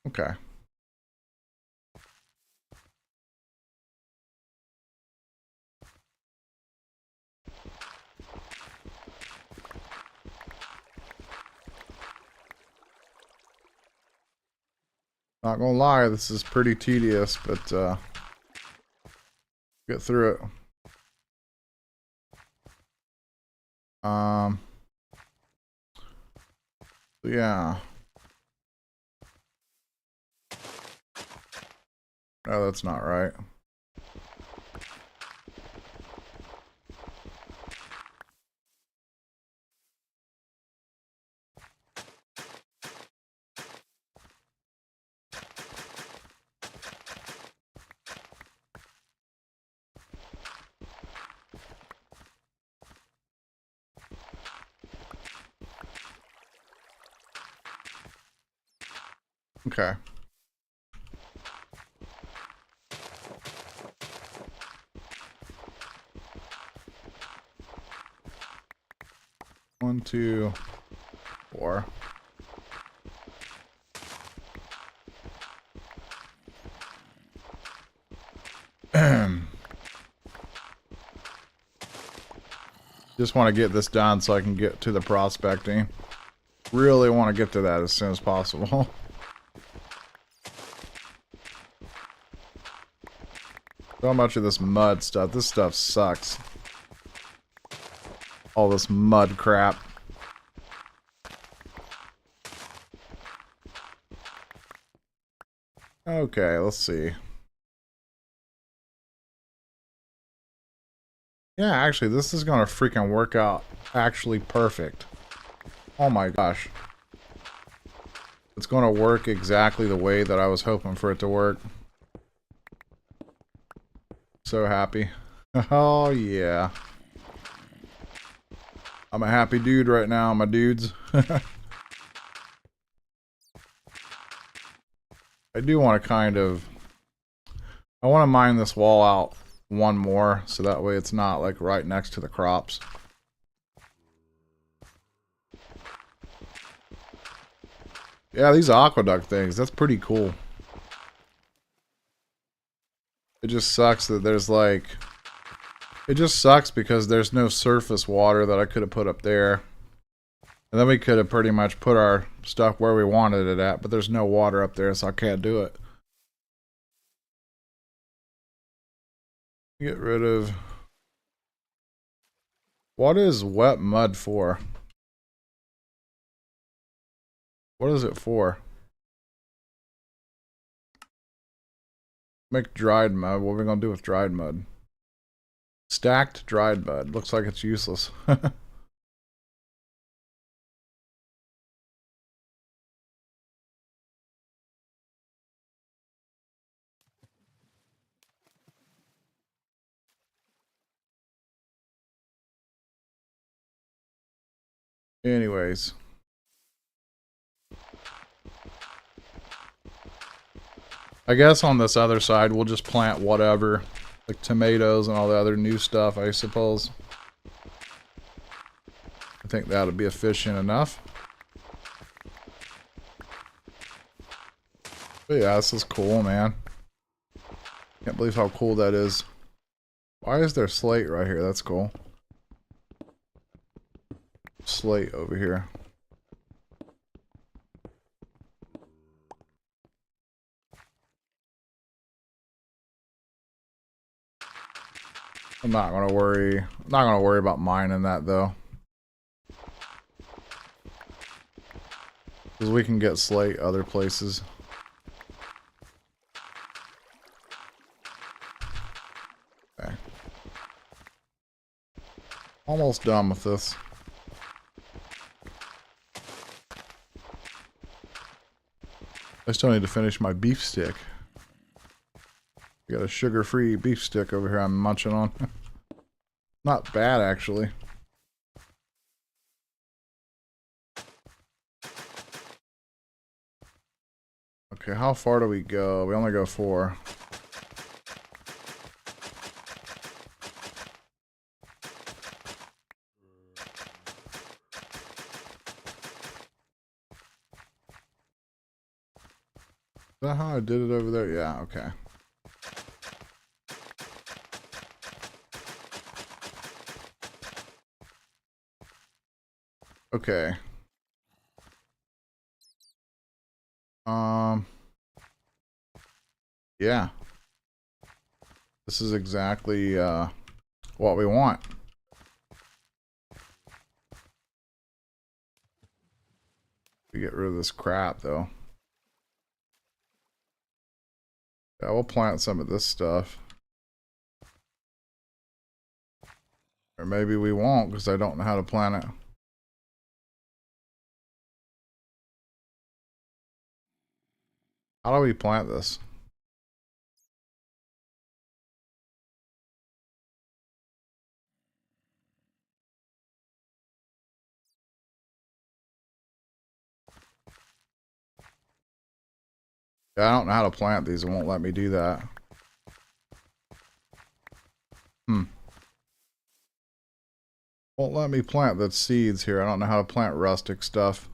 Okay. Not gonna lie, this is pretty tedious, but get through it. Um, yeah. No, that's not right. Okay. One, two, four. Just want to get this done so I can get to the prospecting. Really want to get to that as soon as possible. So much of this mud stuff. This stuff sucks. All this mud crap. Okay, let's see. Yeah, actually, this is gonna freaking work out actually perfect. Oh my gosh. It's gonna work exactly the way that I was hoping for it to work. So happy. Oh yeah. I'm a happy dude right now, my dudes. I do want to kind of... I want to mine this wall out one more, so that way it's not like right next to the crops. Yeah, these aqueduct things, that's pretty cool. It just sucks that there's like... It just sucks because there's no surface water that I could have put up there. And then we could have pretty much put our stuff where we wanted it at, but there's no water up there, so I can't do it. Get rid of... What is wet mud for? What is it for? Make dried mud. What are we gonna do with dried mud? Stacked dried mud. Looks like it's useless. Anyways. I guess on this other side, we'll just plant whatever. Like tomatoes and all the other new stuff, I suppose. I think that'll be efficient enough. But yeah, this is cool, man. Can't believe how cool that is. Why is there slate right here? That's cool. Slate over here. I'm not gonna worry. I'm not gonna worry about mining that though. Because we can get slate other places. Okay. Almost done with this. I still need to finish my beef stick. I got a sugar-free beef stick over here I'm munching on. Not bad, actually. Okay, how far do we go? We only go 4. Is that how I did it over there? Yeah, okay. Okay. Yeah. This is exactly what we want. We get rid of this crap though. Yeah, we'll plant some of this stuff. Or maybe we won't because I don't know how to plant it. How do we plant this? Yeah, I don't know how to plant these. It won't let me do that. Won't let me plant the seeds here. I don't know how to plant rustic stuff.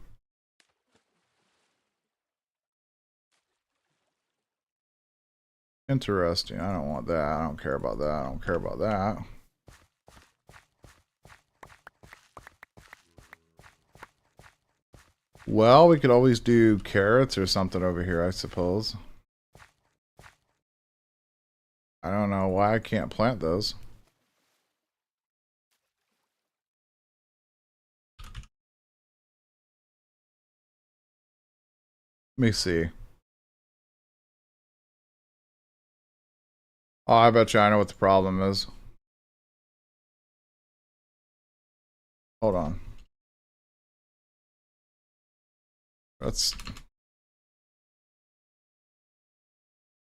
Interesting. I don't want that. I don't care about that. I don't care about that. Well, we could always do carrots or something over here, I suppose. I don't know why I can't plant those. Let me see. Oh, I bet you I know what the problem is. Hold on. That's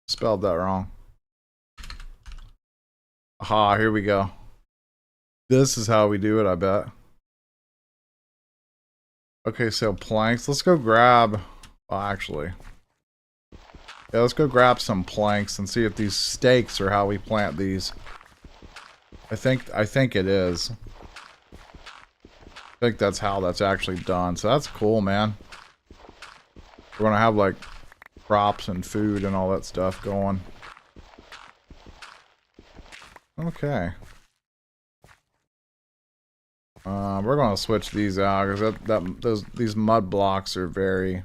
spelled that wrong. Aha, here we go. This is how we do it, I bet. Okay, so planks. Let's go grab... Well, actually... Yeah, let's go grab some planks and see if these stakes are how we plant these. I think it is. I think that's how that's actually done. So that's cool, man. We're gonna have like crops and food and all that stuff going. Okay. We're gonna switch these out because these mud blocks are very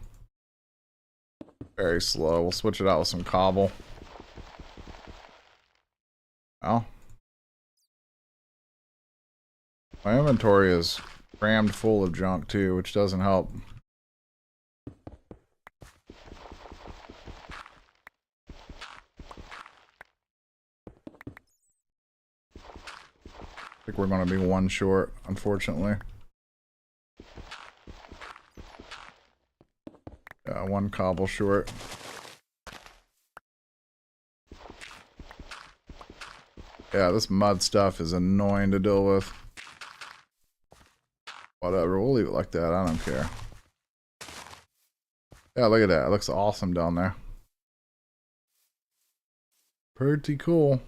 slow. We'll switch it out with some cobble. Well, my inventory is crammed full of junk too, which doesn't help. I think we're going to be one short, unfortunately. Yeah, one cobble short. Yeah, this mud stuff is annoying to deal with. Whatever, we'll leave it like that. I don't care. Yeah, look at that. It looks awesome down there. Pretty cool.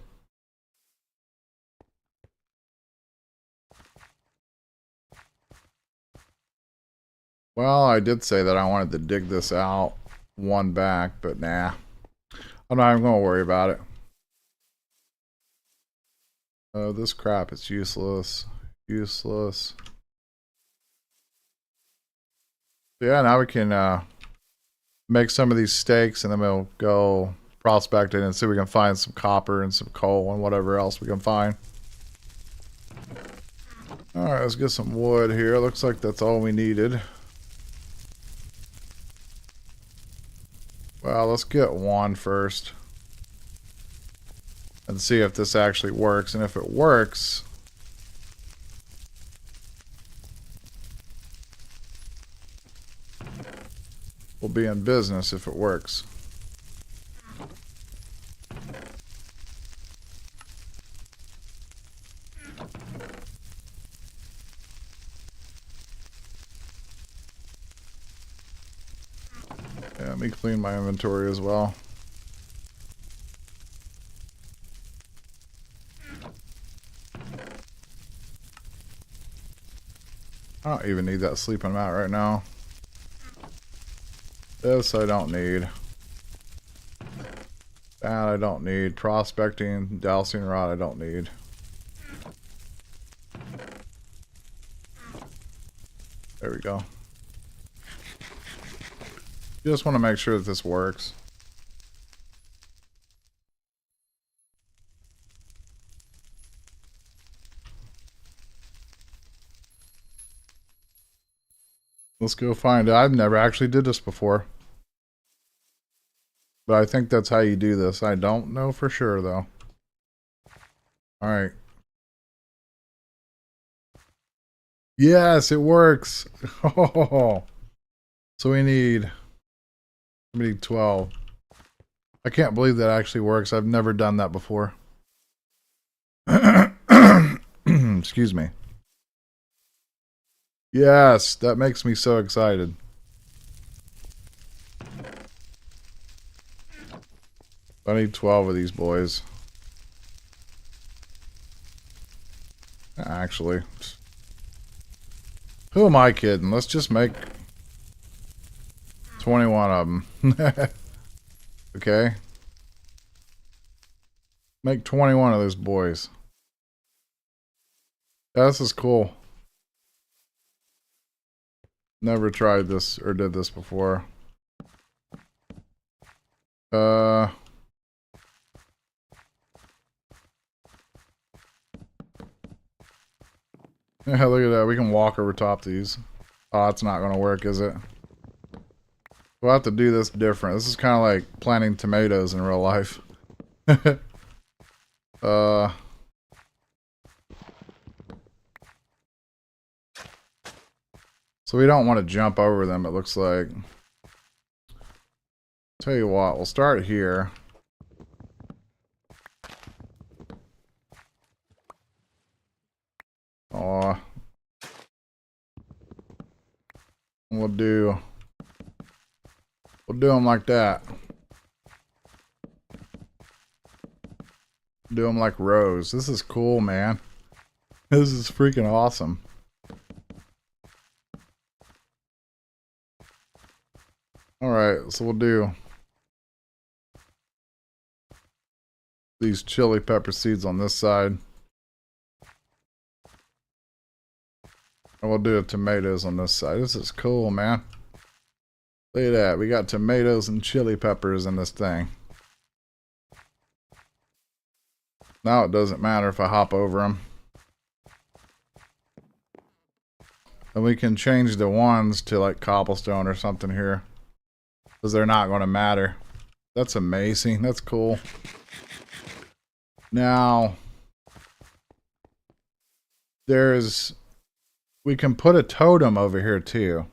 Well, I did say that I wanted to dig this out one back, but nah. I'm not even going to worry about it. Oh, this crap is useless. Useless. Yeah, now we can make some of these stakes and then we'll go prospecting and see if we can find some copper and some coal and whatever else we can find. Alright, let's get some wood here. Looks like that's all we needed. Well, let's get one first. And see if this actually works. And if it works... we'll be in business if it works. Yeah, let me clean my inventory as well. I don't even need that sleeping mat right now. This I don't need. That I don't need. Prospecting, dowsing rod I don't need. There we go. Just want to make sure that this works. Let's go find it. I've never actually did this before. But I think that's how you do this. I don't know for sure, though. Alright. Yes, it works. Oh. So we need 12. I can't believe that actually works. I've never done that before. Excuse me. Yes, that makes me so excited. I need 12 of these boys. Actually. Who am I kidding? Let's just make 21 of them. Okay. Make 21 of those boys. Yeah, this is cool. Never tried this or did this before. Yeah, look at that. We can walk over top these. Oh, it's not going to work, is it? We'll have to do this different. This is kind of like planting tomatoes in real life. So we don't want to jump over them, it looks like. Tell you what, we'll start here. Aw. We'll do them like that. Do them like rows. This is cool, man. This is freaking awesome. Alright, so we'll do these chili pepper seeds on this side. And we'll do the tomatoes on this side. This is cool, man. Look at that. We got tomatoes and chili peppers in this thing. Now it doesn't matter if I hop over them. And we can change the ones to like cobblestone or something here. Because they're not going to matter. That's amazing. That's cool. Now, we can put a totem over here too.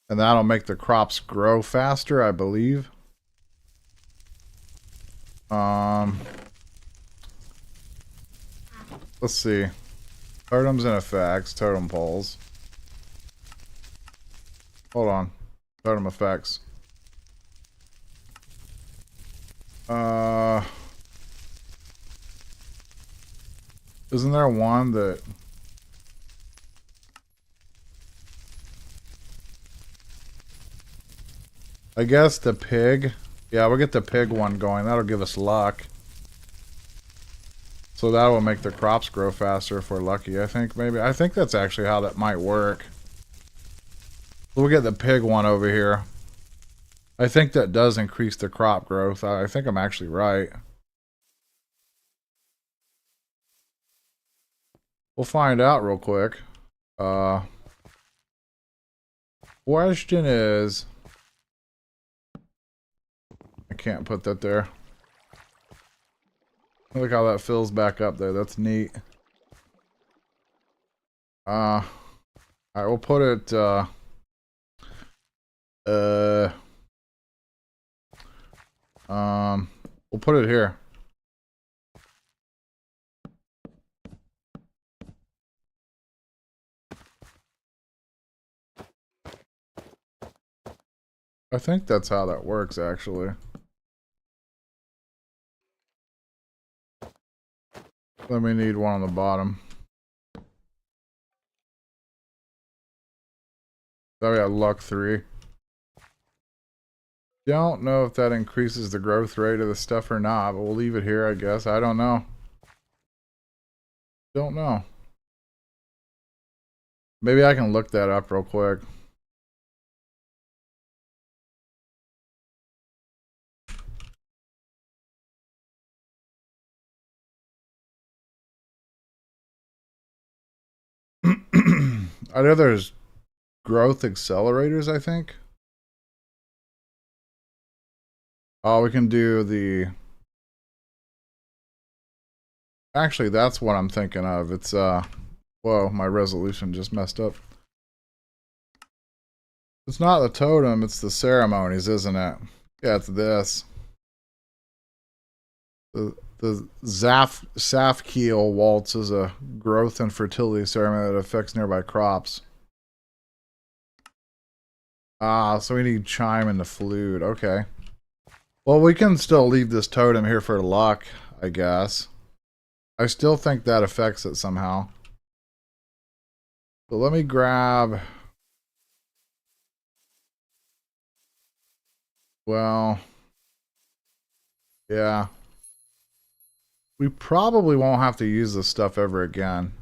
And that'll make the crops grow faster, I believe. Let's see. Totems and effects, totem poles. Hold on. Totem effects. Isn't there one that... I guess the pig. Yeah, we'll get the pig one going. That'll give us luck. So that will make the crops grow faster if we're lucky, I think, maybe. I think that's actually how that might work. We'll get the pig one over here. I think that does increase the crop growth. I think I'm actually right. We'll find out real quick. Question is... I can't put that there. Look how that fills back up there. That's neat. Alright, we'll put it, we'll put it here. I think that's how that works, actually. Then we need one on the bottom. So we got luck 3. Don't know if that increases the growth rate of the stuff or not, but we'll leave it here, I guess. I don't know. Don't know. Maybe I can look that up real quick. I know there's growth accelerators, I think. Oh, we can do the... Actually, that's what I'm thinking of. It's, whoa, my resolution just messed up. It's not the totem, it's the ceremonies, isn't it? Yeah, it's this. The Safkiel waltz is a growth and fertility ceremony that affects nearby crops. Ah, so we need chime and the flute. Okay. Well, we can still leave this totem here for luck, I guess. I still think that affects it somehow. So let me grab... Well... Yeah. We probably won't have to use this stuff ever again.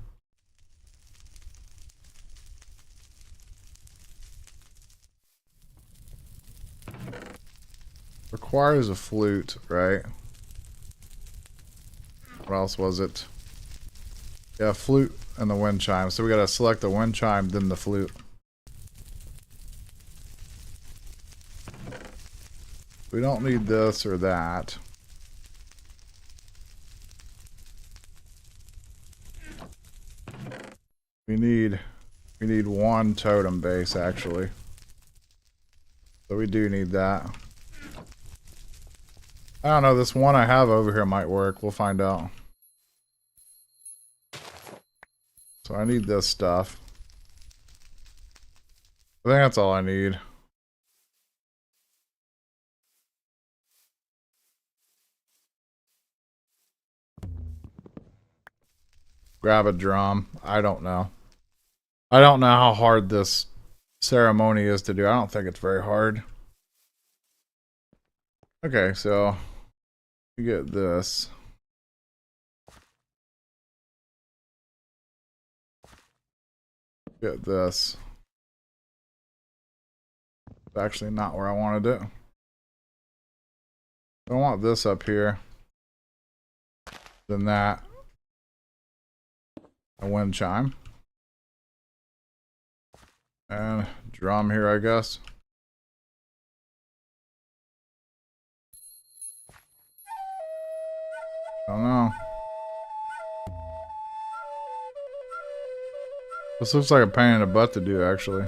Requires a flute, right? What else was it? Yeah, flute and the wind chime. So we gotta select the wind chime, then the flute. We don't need this or that. We need one totem base, actually. So we do need that. I don't know, this one I have over here might work. We'll find out. So I need this stuff. I think that's all I need. Grab a drum. I don't know. I don't know how hard this ceremony is to do. I don't think it's very hard. Okay, so we get this. Get this. It's actually not where I wanted it. I want this up here. Then that. A wind chime. And drum here, I guess. I don't know. This looks like a pain in the butt to do, actually.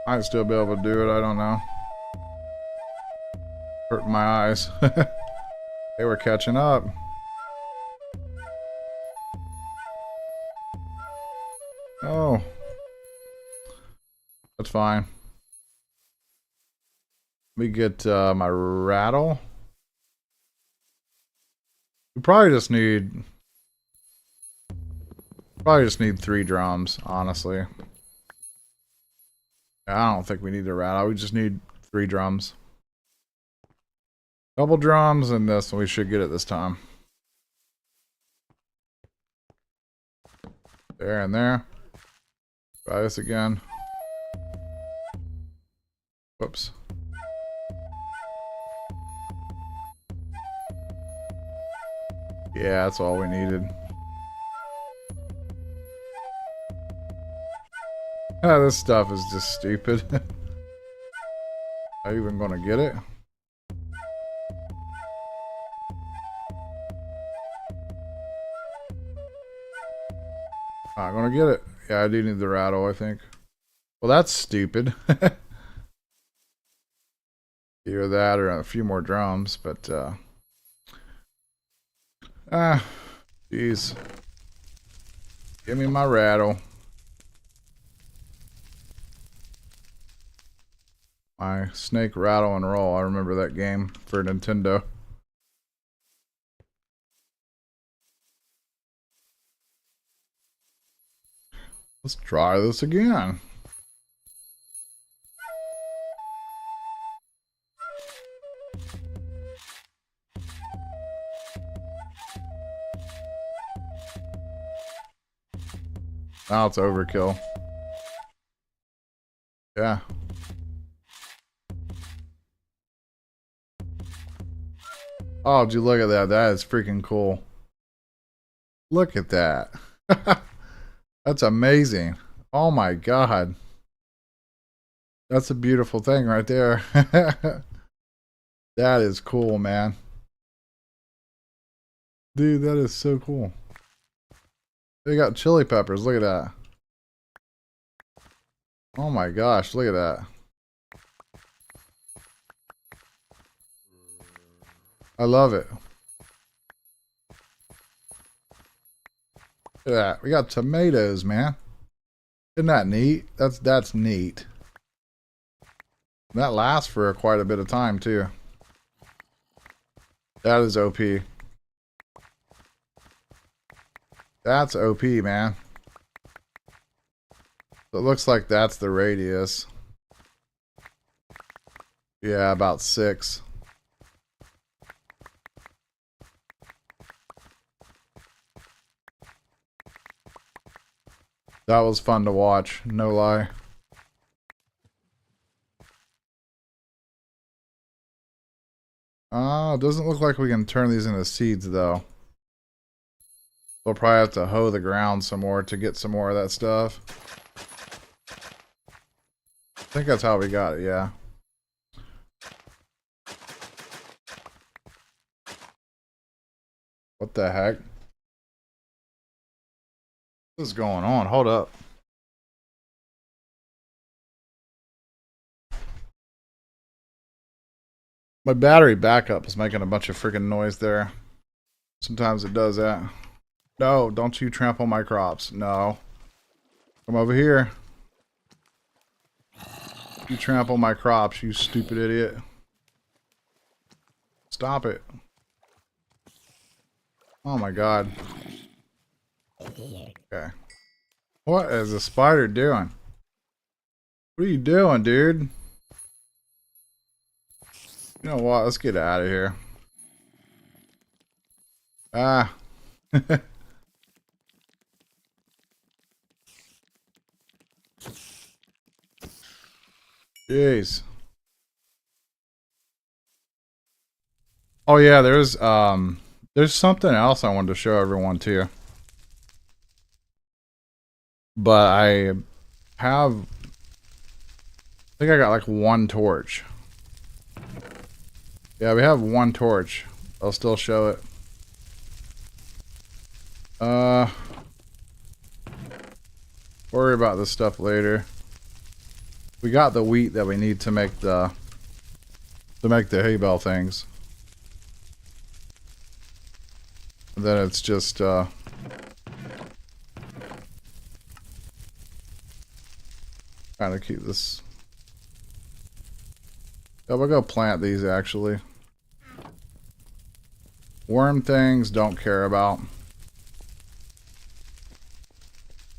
Might still be able to do it, I don't know. Hurting my eyes. They were catching up. Oh. That's fine. Let me get my rattle. We probably just need 3 drums, honestly. I don't think we need the rattle. We just need 3 drums. Double drums and this, and we should get it this time. There and there. Try this again. Whoops. Yeah, that's all we needed. This stuff is just stupid. Are you even gonna get it? Not gonna get it. Yeah, I do need the rattle, I think. Well, that's stupid. Either that or a few more drums, but jeez. Give me my rattle. My snake rattle and roll. I remember that game for Nintendo. Let's try this again. Now it's overkill. Yeah. Oh, did you look at that? That is freaking cool. Look at that. That's amazing. Oh my god. That's a beautiful thing right there. That is cool, man. Dude, that is so cool. They got chili peppers. Look at that. Oh my gosh, look at that. I love it. Look at that. We got tomatoes, man. Isn't that neat? That's neat. That lasts for quite a bit of time too. That is OP. That's OP, man. It looks like that's the radius. Yeah, about 6. That was fun to watch, no lie. It doesn't look like we can turn these into seeds though. We'll probably have to hoe the ground some more to get some more of that stuff. I think that's how we got it, yeah. What the heck? What is going on? Hold up. My battery backup is making a bunch of freaking noise there. Sometimes it does that. No, don't you trample my crops. No. Come over here. You trample my crops, you stupid idiot. Stop it. Oh my god. Okay. What is the spider doing? What are you doing, dude? You know what? Let's get out of here. Ah. Jeez. Oh yeah, there's something else I wanted to show everyone too. But I think I got like 1 torch. Yeah, we have 1 torch. I'll still show it. Worry about this stuff later. We got the wheat that we need to make the hay bale things. And then it's just kind of keep this. Yeah, we'll go plant these actually. Worm things, don't care about.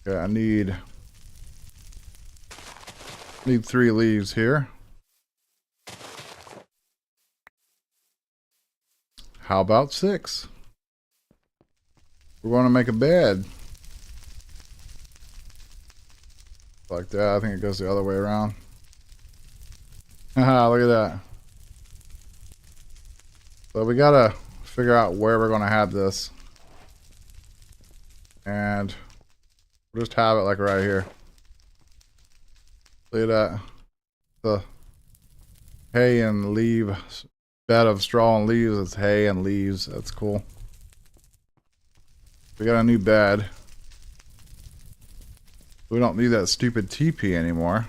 Okay, I need 3 leaves here. How about 6? We're going to make a bed. Like that. I think it goes the other way around. Haha, look at that. So we gotta figure out where we're gonna have this. And we'll just have it like right here. Look at that. The hay and leaf bed of straw and leaves. It's hay and leaves. That's cool. We got a new bed. We don't need that stupid TP anymore.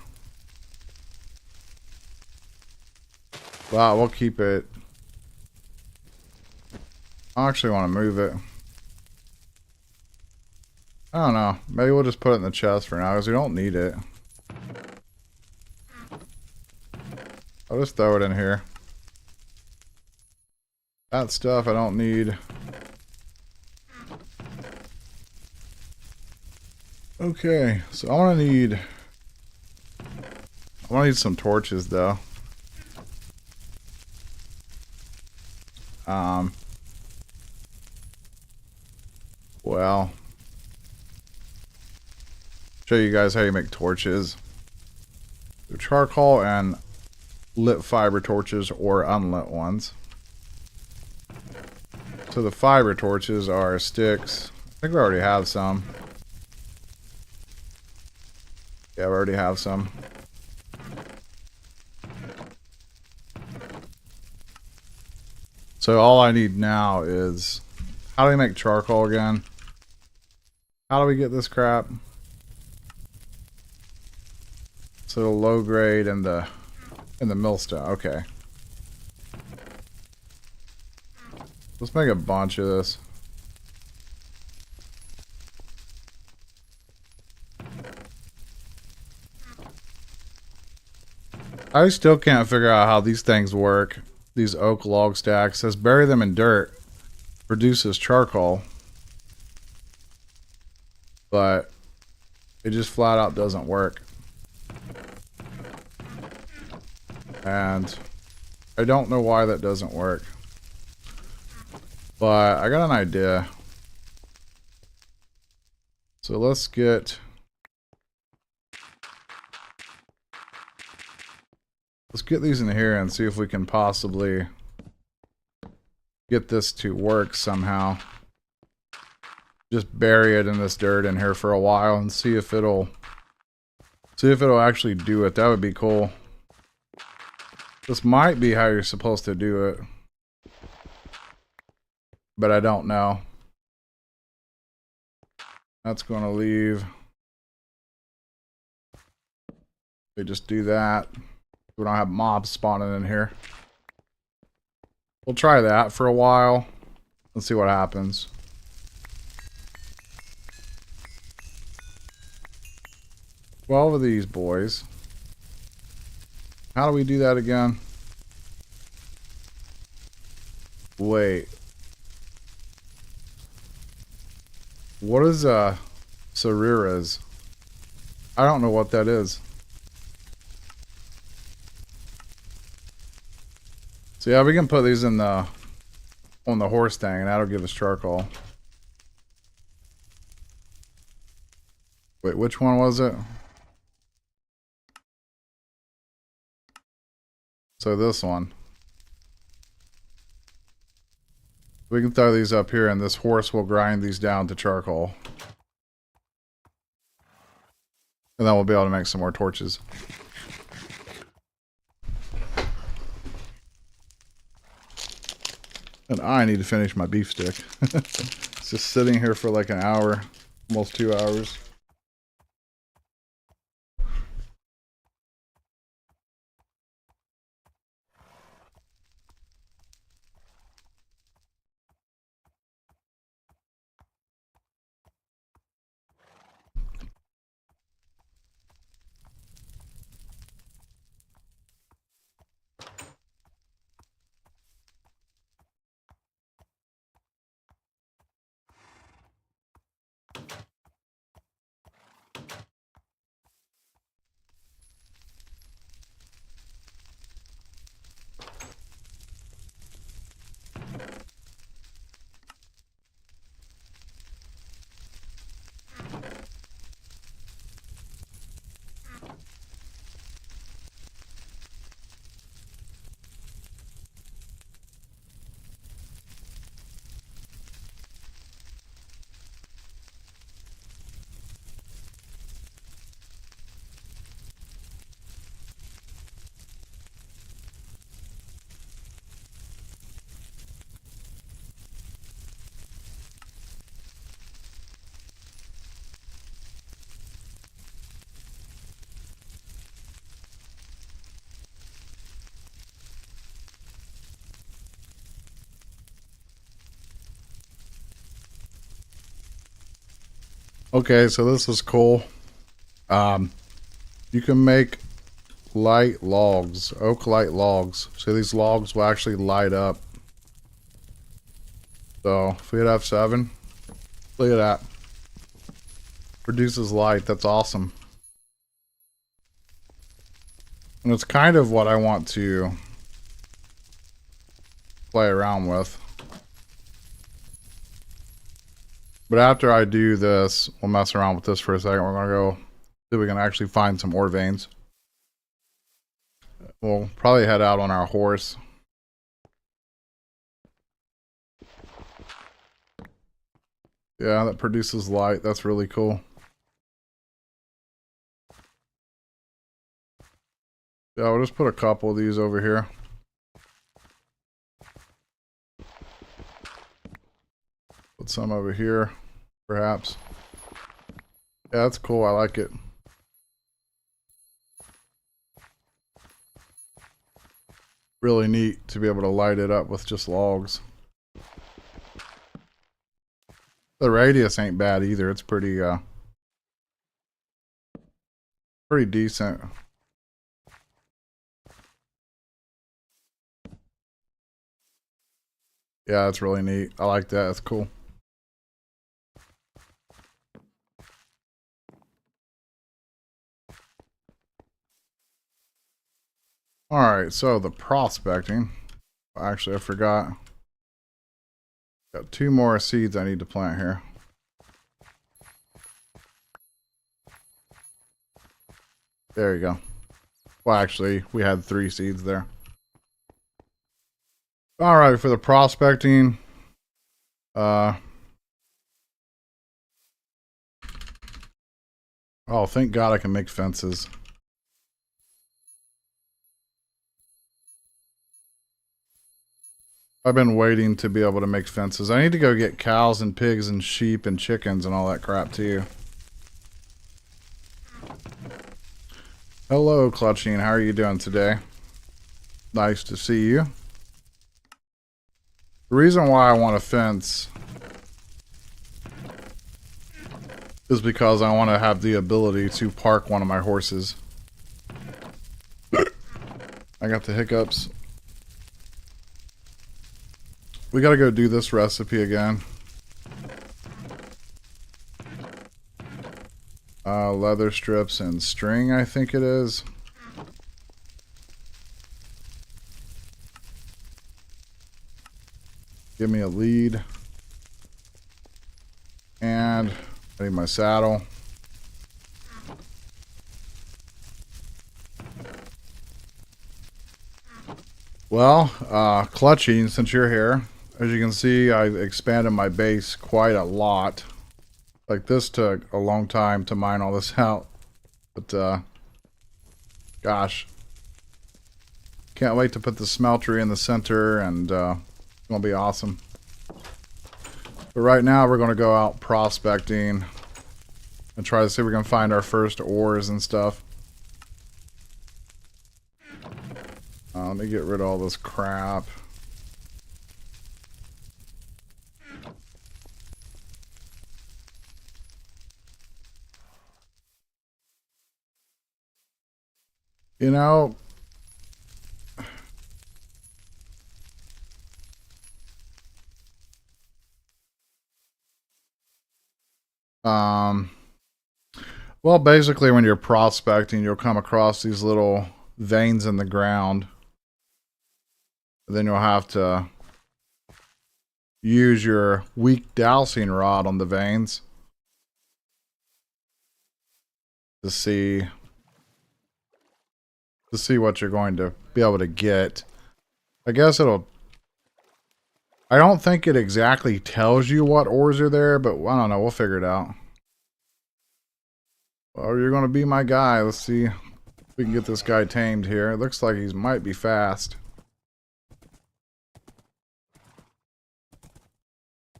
Wow, we'll keep it. I actually want to move it. I don't know. Maybe we'll just put it in the chest for now because we don't need it. I'll just throw it in here. That stuff I don't need. Okay, so I want to need some torches though. Well, show you guys how you make torches. The charcoal and lit fiber torches or unlit ones. So the fiber torches are sticks. I think we already have some. Yeah, we already have some. So all I need now is, how do we make charcoal again? How do we get this crap? So low grade and the millstone. Okay. Let's make a bunch of this. I still can't figure out how these things work. These oak log stacks. It says bury them in dirt. Produces charcoal. But it just flat out doesn't work. And I don't know why that doesn't work. But I got an idea. So let's get these in here and see if we can possibly get this to work somehow. Just bury it in this dirt in here for a while and see if it'll actually do it. That would be cool. This might be how you're supposed to do it, but I don't know. That's going to leave. They just do that. We don't have mobs spawning in here. We'll try that for a while and see what happens. Twelve of these boys. How do we do that again? Wait. What is Sarira's? I don't know what that is. So yeah, we can put these in on the horse thing and that'll give us charcoal. Wait, which one was it? So this one. We can throw these up here and this horse will grind these down to charcoal. And then we'll be able to make some more torches. And I need to finish my beef stick. It's just sitting here for like an hour, almost 2 hours. Okay, so this is cool. You can make light logs, oak light logs. So these logs will actually light up. So if we hit F7, look at that. Produces light, that's awesome. And it's kind of what I want to play around with. But after I do this, we'll mess around with this for a second. We're going to go see if we can actually find some ore veins. We'll probably head out on our horse. Yeah, that produces light. That's really cool. Yeah, I'll just put a couple of these over here. Put some over here, perhaps. Yeah, that's cool. I like it. Really neat to be able to light it up with just logs. The radius ain't bad either. It's pretty decent. Yeah, that's really neat. I like that. That's cool. Alright, so the prospecting. Actually, I forgot. Got 2 more seeds I need to plant here. There you go. Well, actually, we had 3 seeds there. Alright, for the prospecting. Oh, thank God I can make fences. I've been waiting to be able to make fences. I need to go get cows and pigs and sheep and chickens and all that crap too. Hello, Clutching. How are you doing today? Nice to see you. The reason why I want a fence is because I want to have the ability to park one of my horses. I got the hiccups. We gotta go do this recipe again. Leather strips and string, I think it is. Give me a lead. And I need my saddle. Well, Clutching, since you're here, as you can see, I've expanded my base quite a lot. Like, this took a long time to mine all this out. But, gosh. Can't wait to put the smeltery in the center, and it's going to be awesome. But right now, we're going to go out prospecting and try to see if we can find our first ores and stuff. Let me get rid of all this crap. You know, well, basically when you're prospecting, you'll come across these little veins in the ground. Then you'll have to use your weak dowsing rod on the veins to see what you're going to be able to get. I guess it'll... I don't think it exactly tells you what ores are there, but I don't know. We'll figure it out. Well, you're going to be my guy. Let's see if we can get this guy tamed here. It looks like he might be fast.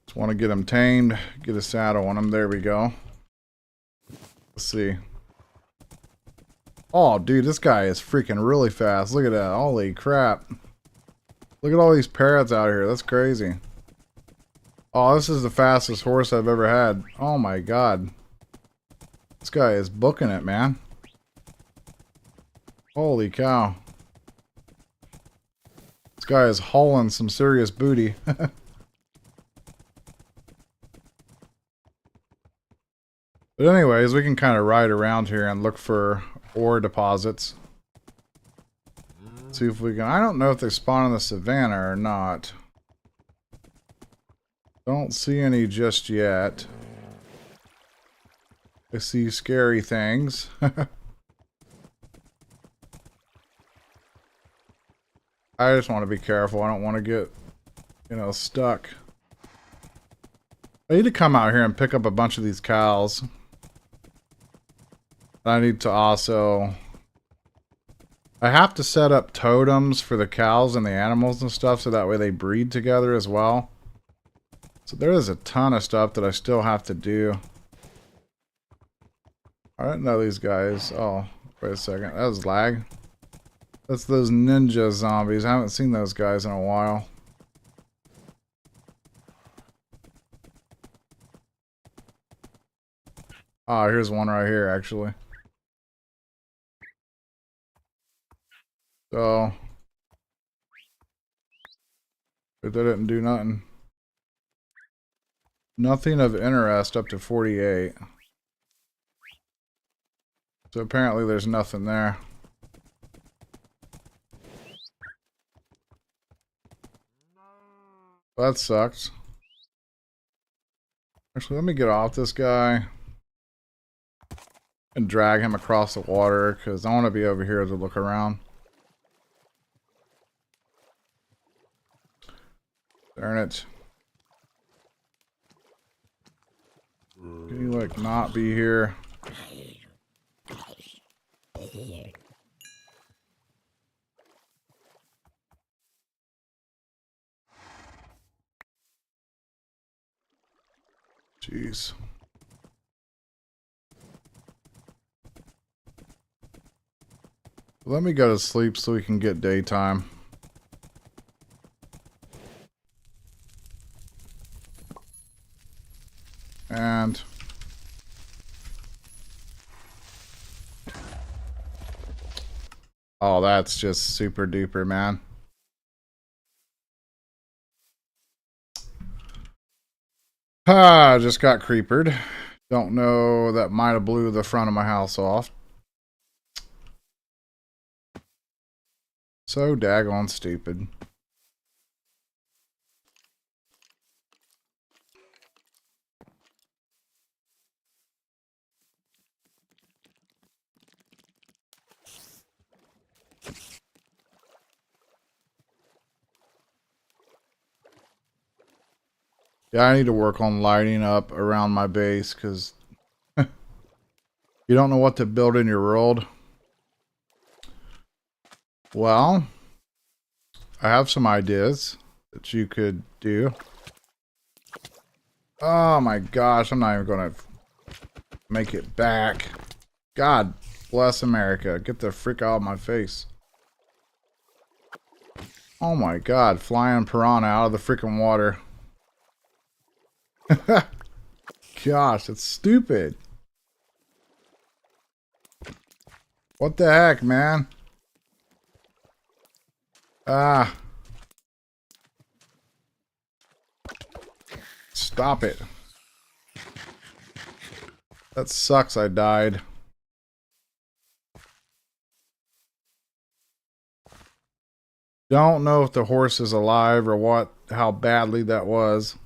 Just want to get him tamed. Get a saddle on him. There we go. Let's see. Oh, dude, this guy is freaking really fast. Look at that. Holy crap. Look at all these parrots out here. That's crazy. Oh, this is the fastest horse I've ever had. Oh my god. This guy is booking it, man. Holy cow. This guy is hauling some serious booty. But anyways, we can kind of ride around here and look for ore deposits. See if we can... I don't know if they spawn in the savannah or not. Don't see any just yet. I see scary things. I just want to be careful. I don't want to get, you know, stuck. I need to come out here and pick up a bunch of these cows. I need to also... I have to set up totems for the cows and the animals and stuff so that way they breed together as well. So there is a ton of stuff that I still have to do. I didn't know these guys. Oh, wait a second. That was lag. That's those ninja zombies. I haven't seen those guys in a while. Oh, here's one right here, actually. So, but they didn't do nothing. Nothing of interest up to 48. So apparently there's nothing there. That sucks. Actually, let me get off this guy and drag him across the water because I want to be over here to look around. Darn it. Can you, like, not be here? Jeez. Let me go to sleep so we can get daytime. And... oh, that's just super duper, man. Ah, just got creepered. Don't know, that might have blew the front of my house off. So daggone stupid. Yeah, I need to work on lighting up around my base because you don't know what to build in your world. Well, I have some ideas that you could do. Oh my gosh, I'm not even going to make it back. God bless America. Get the frick out of my face. Oh my god, flying piranha out of the freaking water. Gosh, it's stupid. What the heck, man? Ah. Stop it. That sucks, I died. Don't know if the horse is alive or what, how badly that was.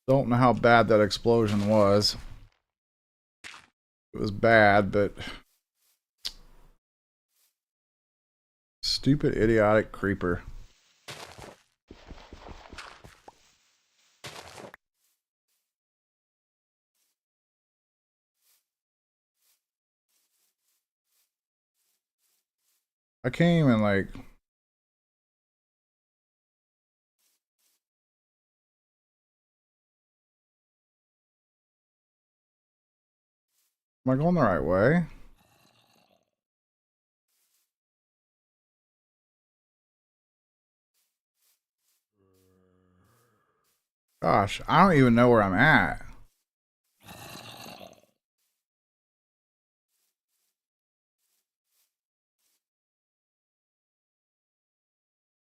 Don't know how bad that explosion was. It was bad, but... stupid, idiotic creeper. I can't even, like... am I going the right way? Gosh, I don't even know where I'm at.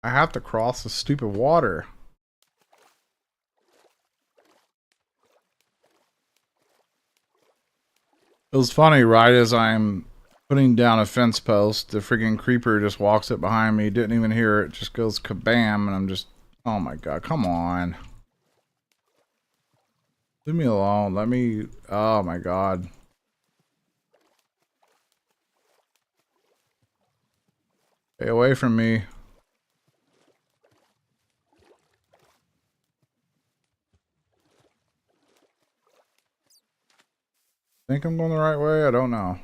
I have to cross the stupid water. It was funny, right as I'm putting down a fence post, the freaking creeper just walks up behind me, didn't even hear it, just goes kabam, and I'm just, oh my god, come on. Leave me alone, let me, oh my god. Stay away from me. Think I'm going the right way? I don't know.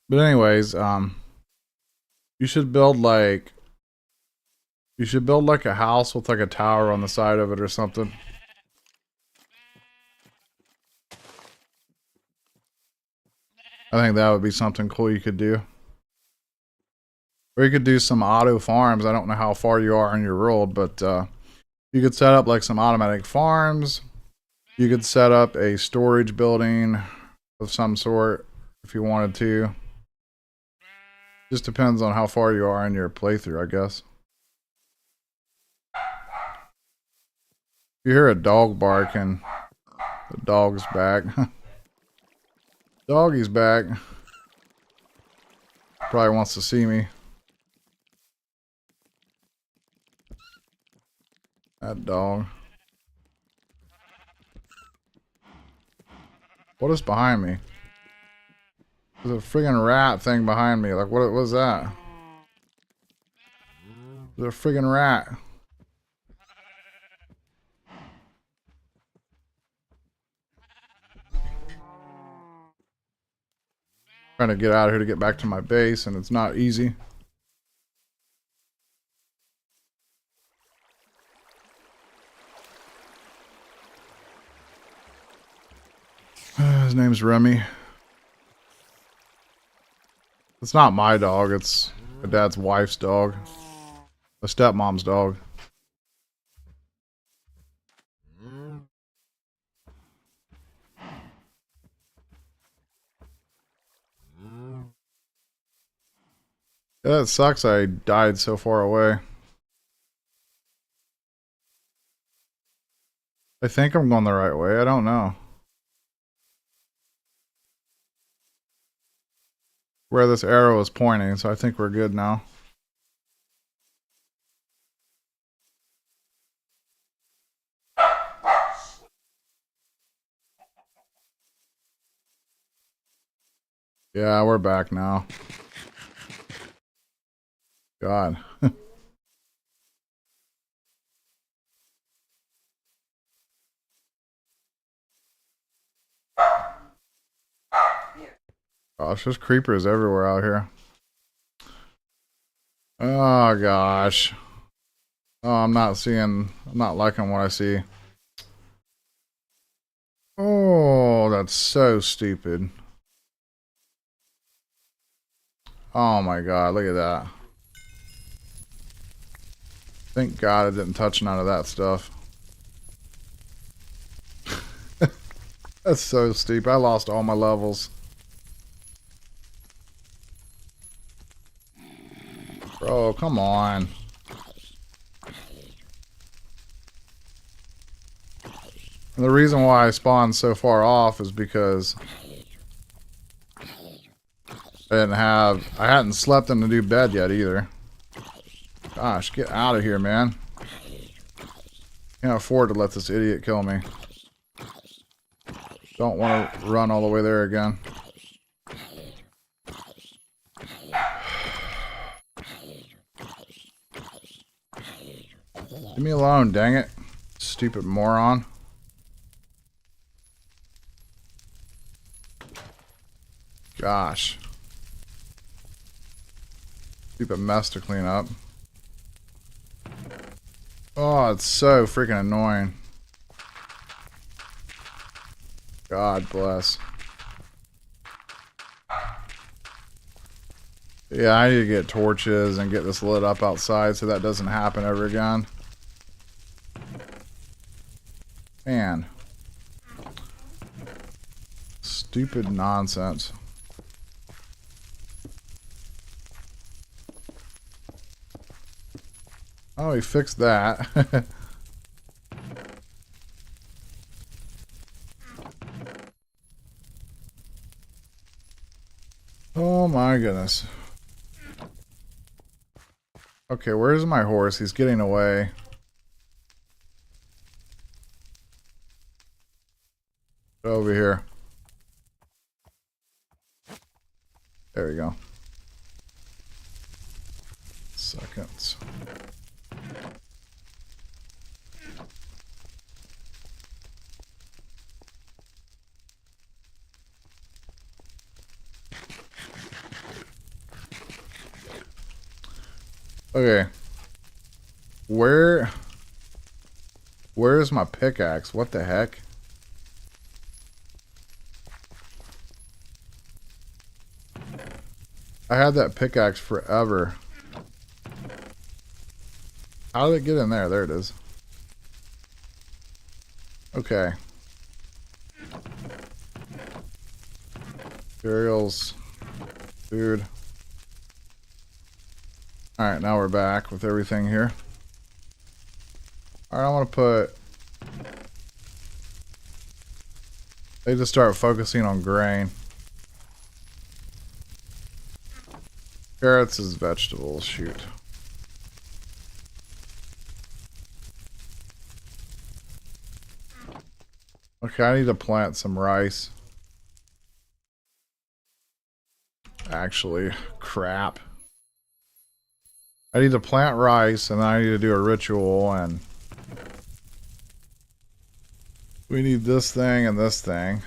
But anyways, you should build like a house with like a tower on the side of it or something. I think that would be something cool you could do. Or you could do some auto farms. I don't know how far you are in your world, but you could set up like some automatic farms. You could set up a storage building of some sort if you wanted to. Just depends on how far you are in your playthrough, I guess. If you hear a dog barking, the dog's back. Doggy's back. Probably wants to see me. That dog. What is behind me? There's a friggin' rat thing behind me. Like, what was that? There's a friggin' rat. Trying to get out of here to get back to my base, and it's not easy. His name's Remy. It's not my dog, it's my dad's wife's dog. My stepmom's dog. Yeah, it sucks I died so far away. I think I'm going the right way, I don't know. Where this arrow is pointing, so I think we're good now. Yeah, we're back now. God. Gosh, there's creepers everywhere out here. Oh, gosh. Oh, I'm not liking what I see. Oh, that's so stupid. Oh my God, look at that. Thank God I didn't touch none of that stuff. That's so steep. I lost all my levels. Bro, come on. And the reason why I spawned so far off is because I hadn't slept in the new bed yet either. Gosh, get out of here, man. Can't afford to let this idiot kill me. Don't want to run all the way there again. Leave me alone, dang it. Stupid moron. Gosh. Stupid mess to clean up. Oh, it's so freaking annoying. God bless. Yeah, I need to get torches and get this lit up outside so that doesn't happen ever again. Man. Stupid nonsense. Oh, he fixed that. Oh my goodness. Okay, where's my horse? He's getting away. Over here. There we go. Seconds. Okay. Where's my pickaxe? What the heck? I had that pickaxe forever. How did it get in there? There it is. Okay. Cereals. Food. Alright, now we're back with everything here. Alright, I want to put... They just start focusing on grain. Carrots is vegetables, shoot. Okay, I need to plant some rice. Actually, crap. I need to plant rice, and then I need to do a ritual, and... We need this thing and this thing.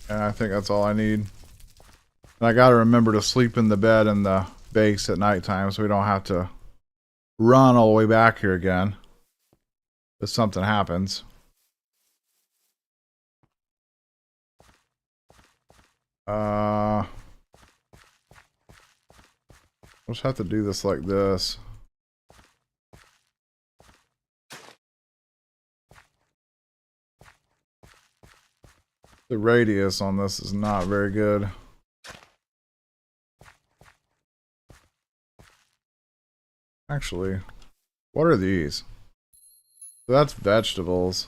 And I think that's all I need. And I gotta remember to sleep in the bed in the base at nighttime so we don't have to run all the way back here again if something happens. I'll just have to do this like this. The radius on this is not very good. Actually, what are these? So that's vegetables.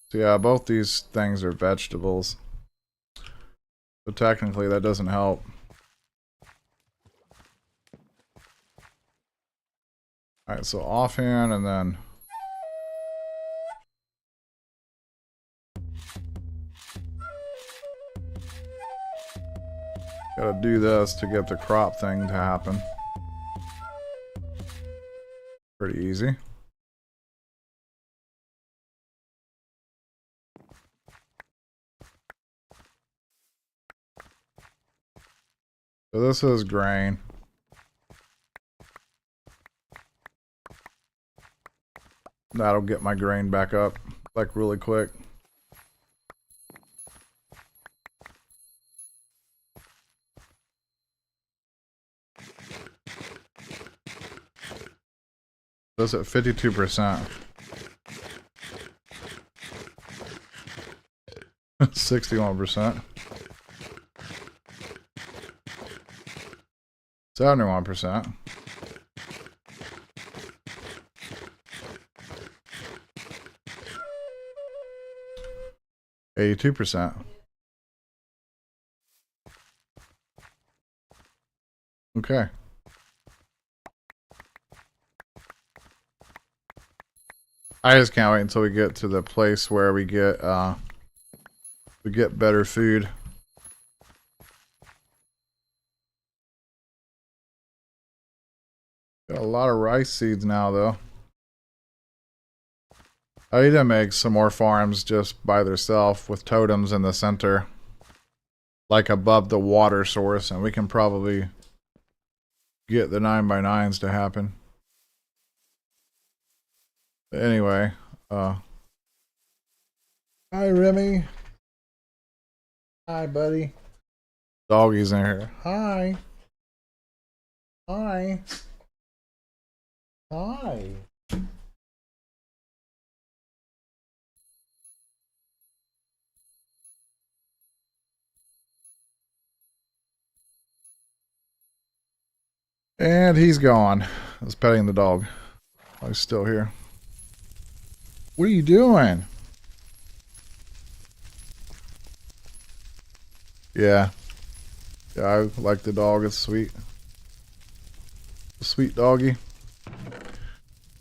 So yeah, both these things are vegetables. So technically that doesn't help. Alright, so offhand and then... Gotta do this to get the crop thing to happen. Pretty easy. So this is grain. That'll get my grain back up, like, really quick. That's at 52%. 61%. 71%. 82%. Okay. I just can't wait until we get to the place where we get better food. Got a lot of rice seeds now, though. I need to make some more farms just by themselves with totems in the center, like above the water source, and we can probably get the 9x9s to happen. Anyway, hi Remy. Hi, buddy. Doggy's in here. Hi. Hi. Hi. And he's gone. I was petting the dog. Oh, he's still here. What are you doing? Yeah. Yeah, I like the dog. It's sweet. A sweet doggy.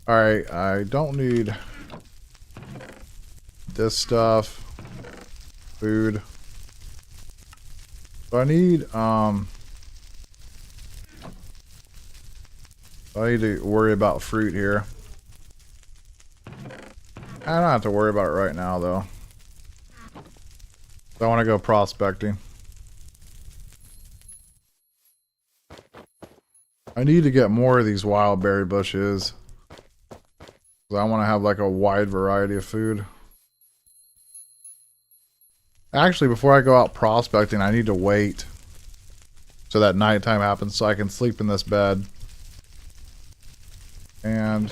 Alright, I don't need this stuff. Food. So I need to worry about fruit here. I don't have to worry about it right now, though. I want to go prospecting. I need to get more of these wild berry bushes. I want to have like a wide variety of food. Actually, before I go out prospecting, I need to wait so that nighttime happens so I can sleep in this bed. And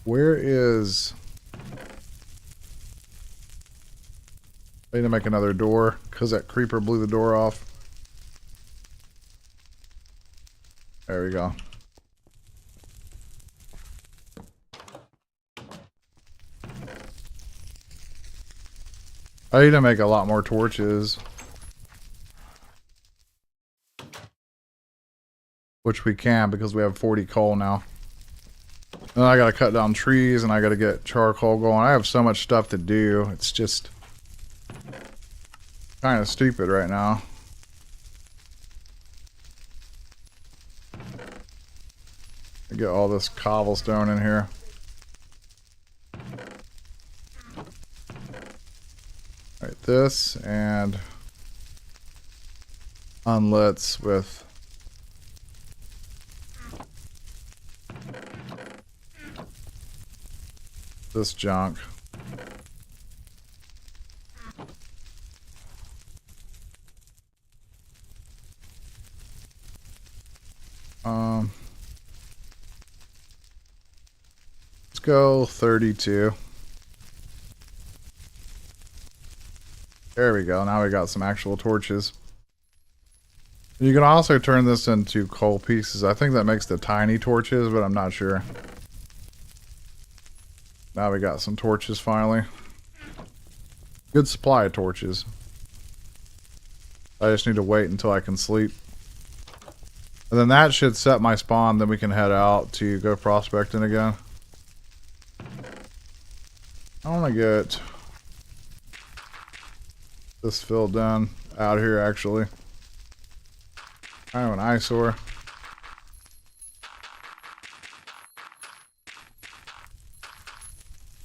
where is... I need to make another door because that creeper blew the door off. There we go. I need to make a lot more torches. Which we can because we have 40 coal now. Then I gotta cut down trees and I gotta get charcoal going. I have so much stuff to do. It's just kind of stupid right now. I get all this cobblestone in here. Alright, this and unlets with this junk. Let's go 32. There we go. Now we got some actual torches. You can also turn this into coal pieces. I think that makes the tiny torches, but I'm not sure. Now we got some torches finally. Good supply of torches. I just need to wait until I can sleep. And then that should set my spawn, then we can head out to go prospecting again. I want to get this filled in out here actually. Kind of an eyesore.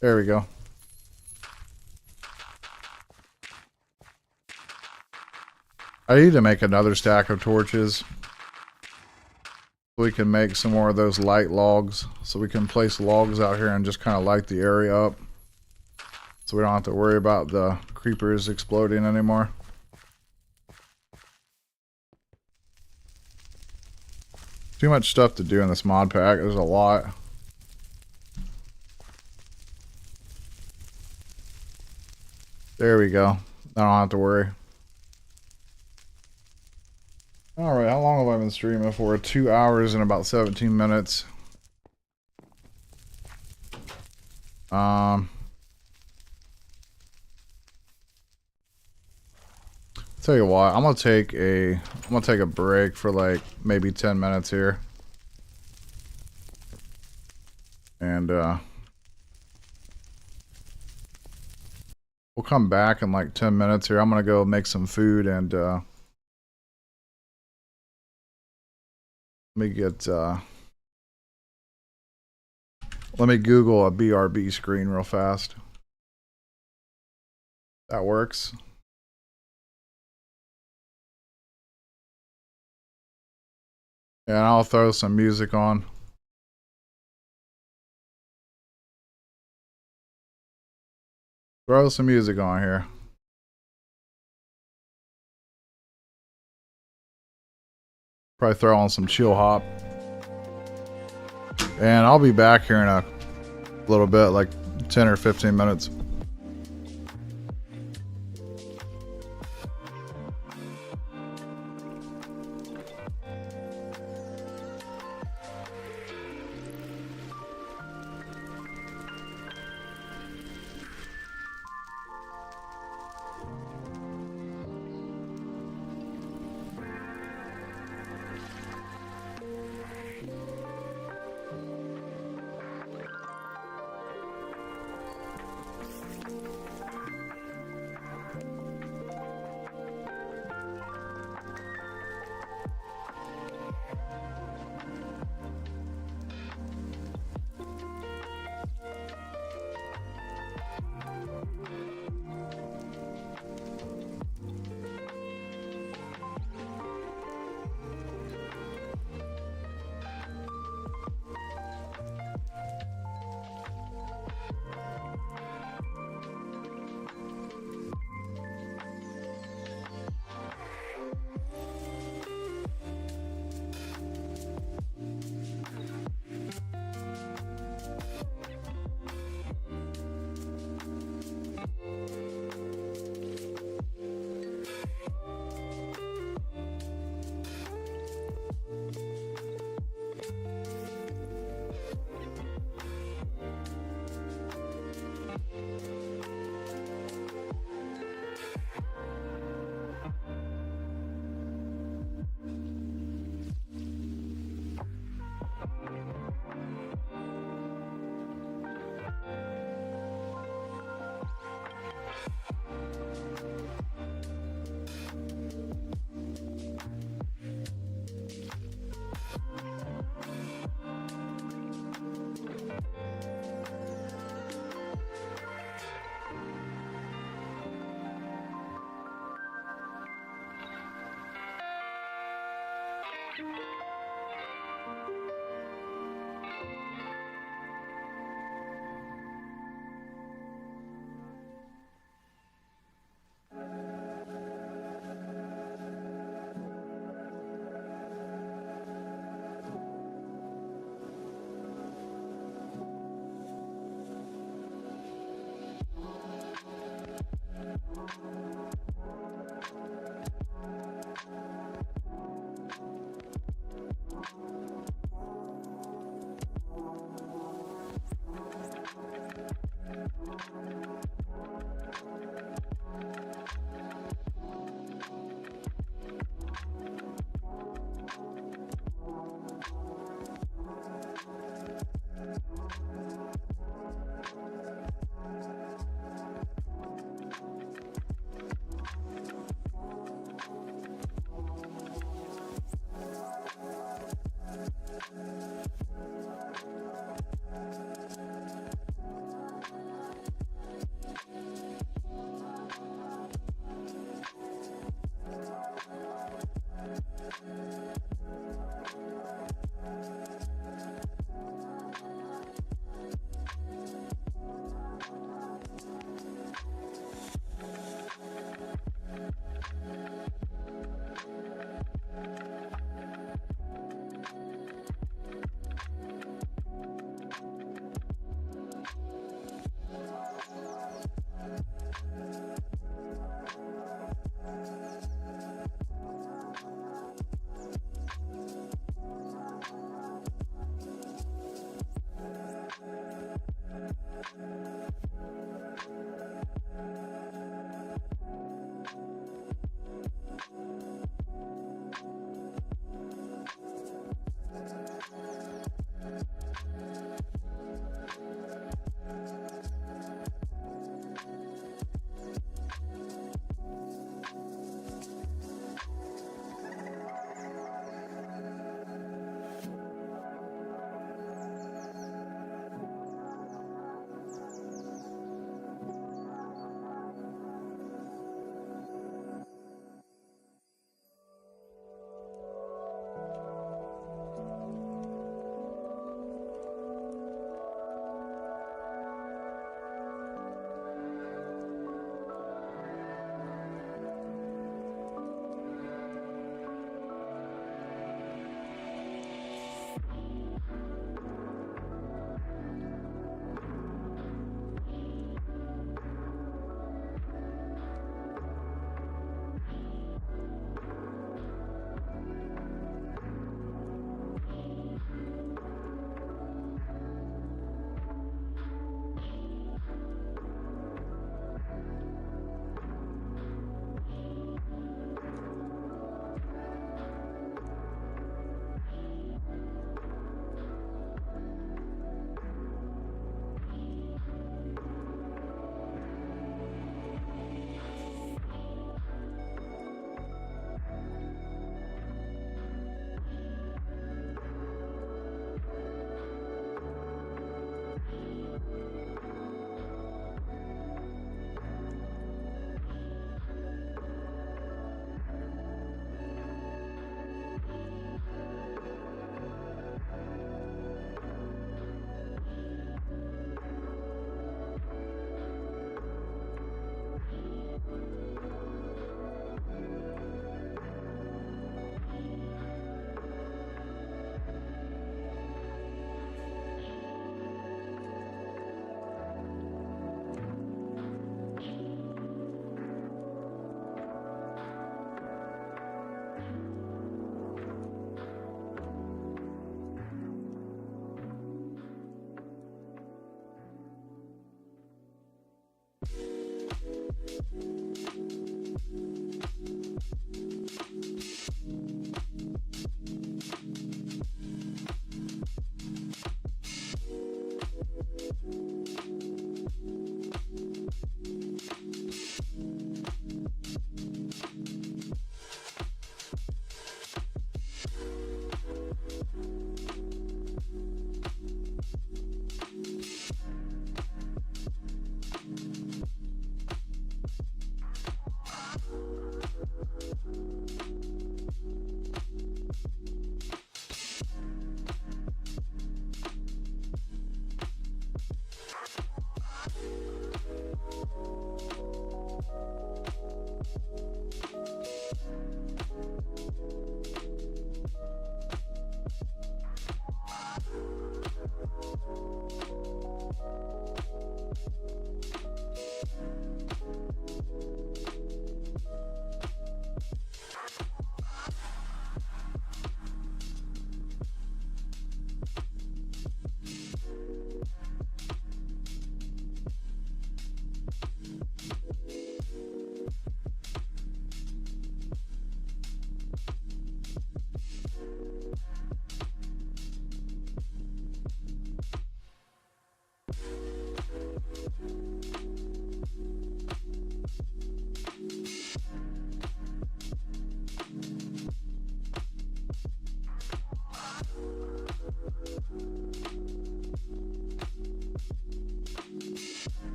There we go. I need to make another stack of torches. We can make some more of those light logs. So we can place logs out here and just kind of light the area up. So we don't have to worry about the creepers exploding anymore. Too much stuff to do in this mod pack. There's a lot. There we go. I don't have to worry. Alright, how long have I been streaming for? 2 hours and about 17 minutes. Tell you what, I'm gonna take a break for like maybe 10 minutes here. And we'll come back in like 10 minutes here. I'm gonna go make some food and let me Google a BRB screen real fast. That works. And I'll throw some music on. Throw some music on here. Probably throw on some chill hop. And I'll be back here in a little bit, like 10 or 15 minutes.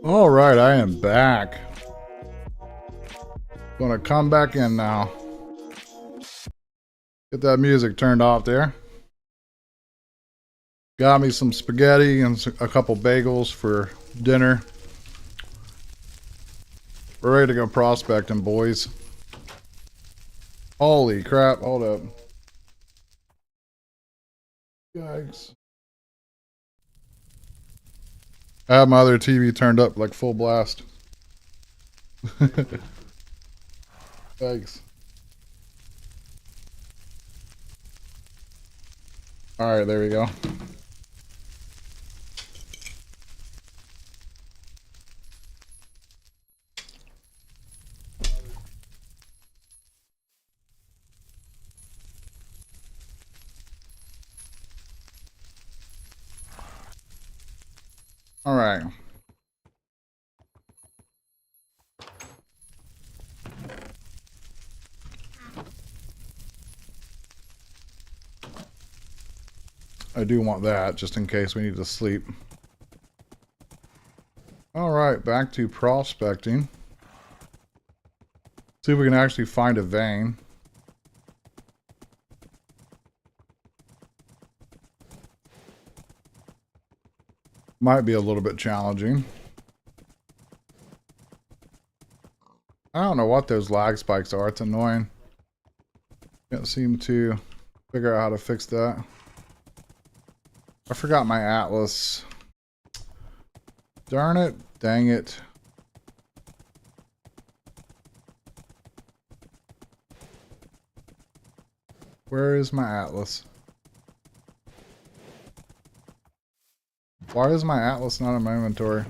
All right, I am back. Gonna come back in now. Get that music turned off there. Got me some spaghetti and a couple bagels for dinner. We're ready to go prospecting, boys. Holy crap, hold up. Yikes. I have my other TV turned up like full blast. Thanks. Alright, there we go. Alright. I do want that, just in case we need to sleep. Alright, back to prospecting. See if we can actually find a vein. Might be a little bit challenging. I don't know what those lag spikes are. It's annoying. Can't seem to figure out how to fix that. I forgot my atlas. Darn it. Dang it. Where is my atlas? Why is my atlas not in my inventory?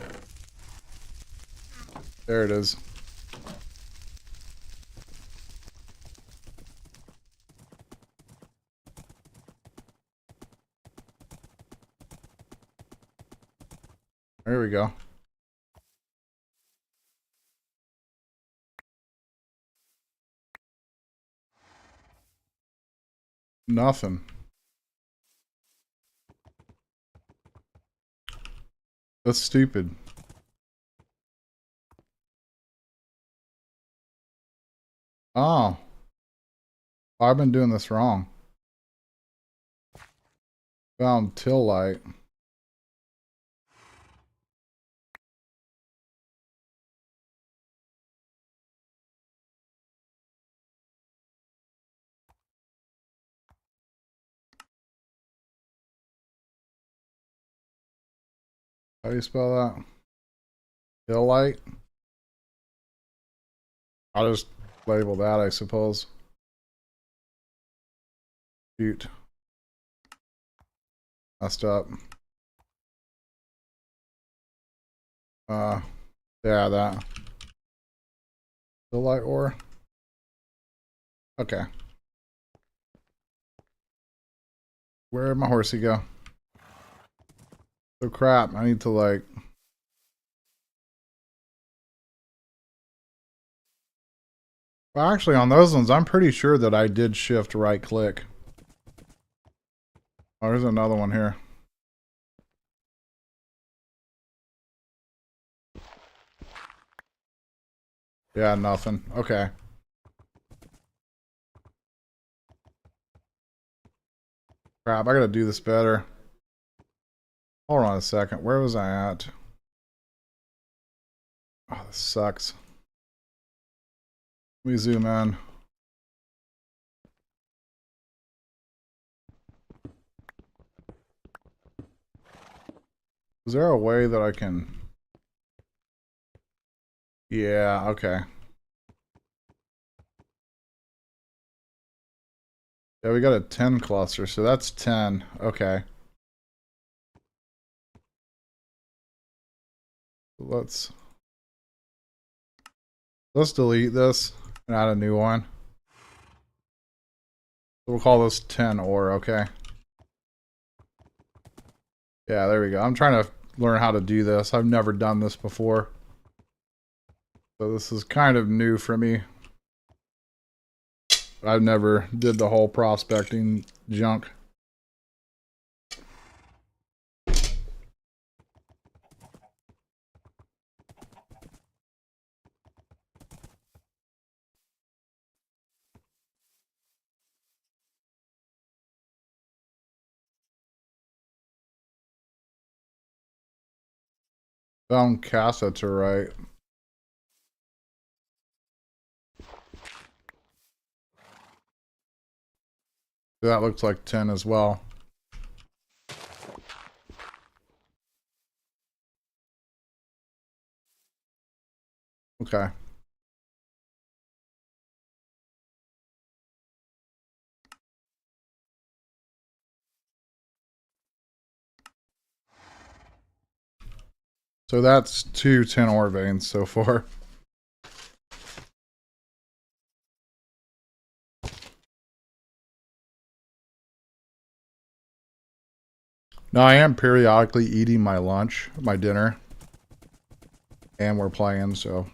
There it is. There we go. Nothing. That's stupid. Oh. I've been doing this wrong. Found till light. How do you spell that? Till light? I'll just label that, I suppose. Shoot. Messed up. Yeah, that. Till light ore. Okay. Where'd my horsey go? Oh crap, I need to like... Well, actually on those ones, I'm pretty sure that I did shift right click. Oh, there's another one here. Yeah, nothing. Okay. Crap, I gotta do this better. Hold on a second. Where was I at? Oh, this sucks. Let me zoom in. Is there a way that I can... Yeah, okay. Yeah, we got a 10 cluster, so that's 10. Okay. Let's delete this and add a new one. We'll call this 10 ore, okay? Yeah, there we go. I'm trying to learn how to do this. I've never done this before. So this is kind of new for me. I've never did the whole prospecting junk. Found Cassaturite. That looks like 10 as well. Okay. So that's 2 10 ore veins so far. Now I am periodically eating my lunch, my dinner. And we're playing, so...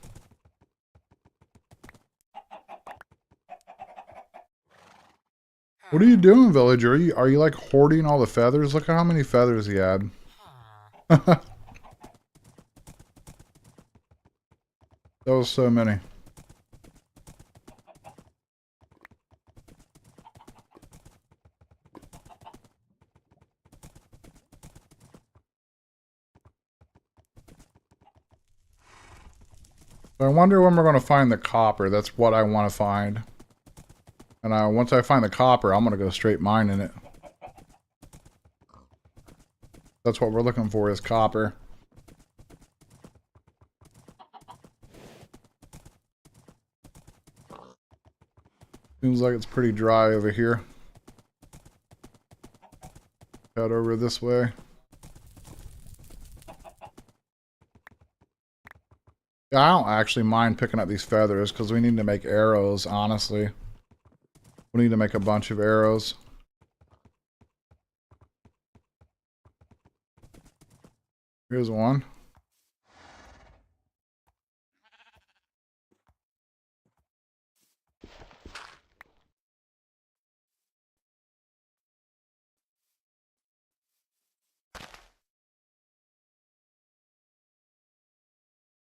What are you doing, villager? Are you like hoarding all the feathers? Look at how many feathers he had. That was so many. So I wonder when we're going to find the copper. That's what I want to find. And once I find the copper, I'm going to go straight mining it. That's what we're looking for, is copper. Seems like it's pretty dry over here. Head over this way. Yeah, I don't actually mind picking up these feathers because we need to make arrows, honestly. We need to make a bunch of arrows. Here's one.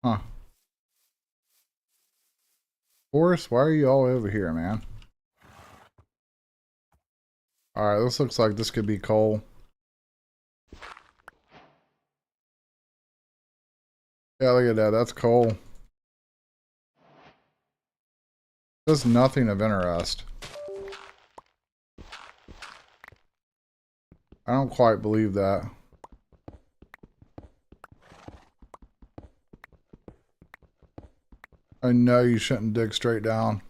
Huh. Forrest, why are you all over here, man? Alright, this looks like this could be coal. Yeah, look at that. That's coal. There's nothing of interest. I don't quite believe that. I know you shouldn't dig straight down.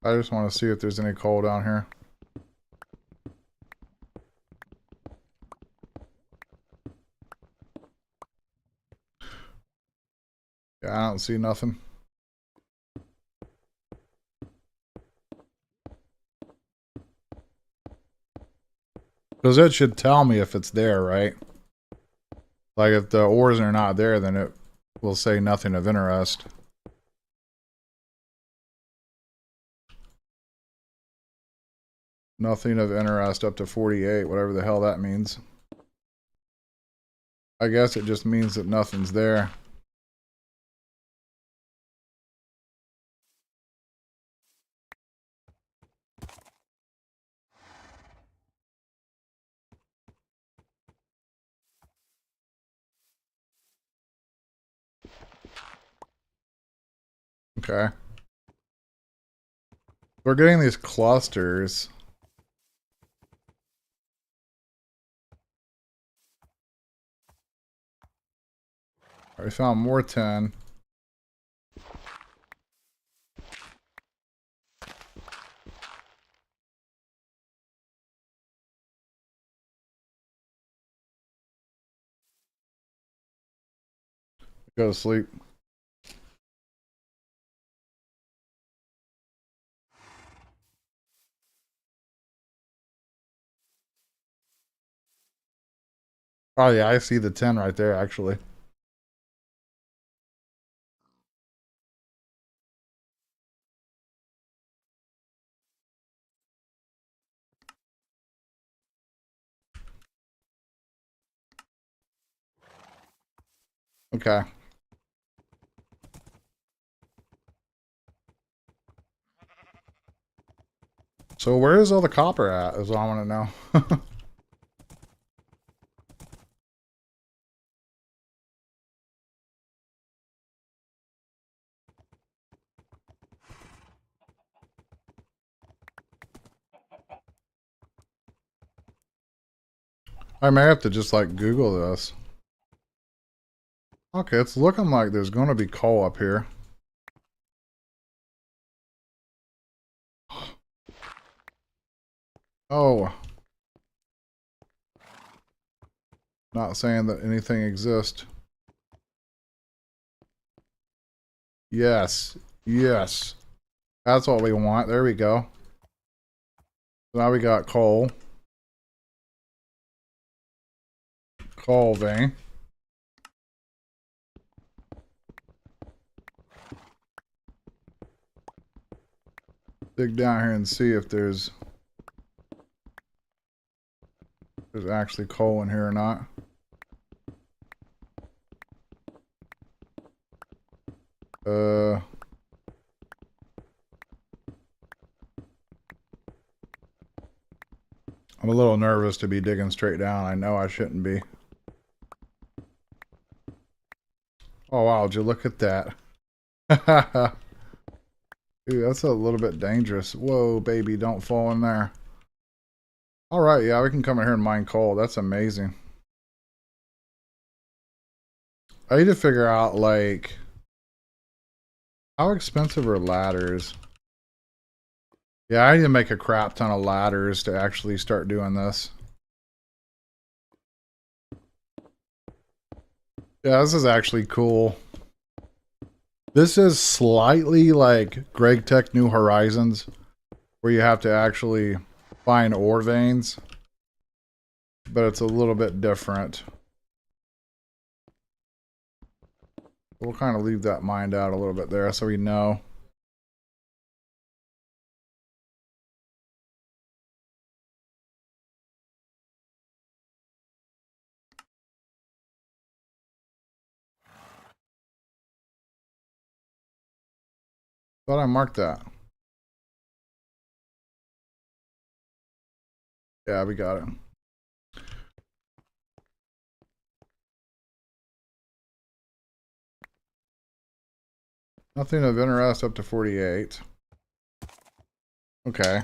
I just want to see if there's any coal down here. Yeah, I don't see nothing. Because it should tell me if it's there, right? Like if the ores are not there, then it will say nothing of interest. Nothing of interest up to 48, whatever the hell that means. I guess it just means that nothing's there. Okay. We're getting these clusters. We found more 10. Go to sleep. Oh yeah, I see the 10 right there, actually. Okay. So where is all the copper at, is what I want to know. I may have to just like Google this. Okay, it's looking like there's going to be coal up here. Oh. Not saying that anything exists. Yes. Yes. That's what we want. There we go. So now we got coal. Coal vein. Dig down here and see if there's actually coal in here or not. I'm a little nervous to be digging straight down. I know I shouldn't be. Oh wow, would you look at that? Dude, that's a little bit dangerous. Whoa, baby, don't fall in there. Alright, yeah, we can come in here and mine coal. That's amazing. I need to figure out, like, how expensive are ladders? Yeah, I need to make a crap ton of ladders to actually start doing this. Yeah, this is actually cool. This is slightly like Greg Tech New Horizons, where you have to actually find ore veins, but it's a little bit different. We'll kind of leave that mined out a little bit there so we know. Thought I marked that. Yeah, we got it. Nothing of interest up to 48. Okay.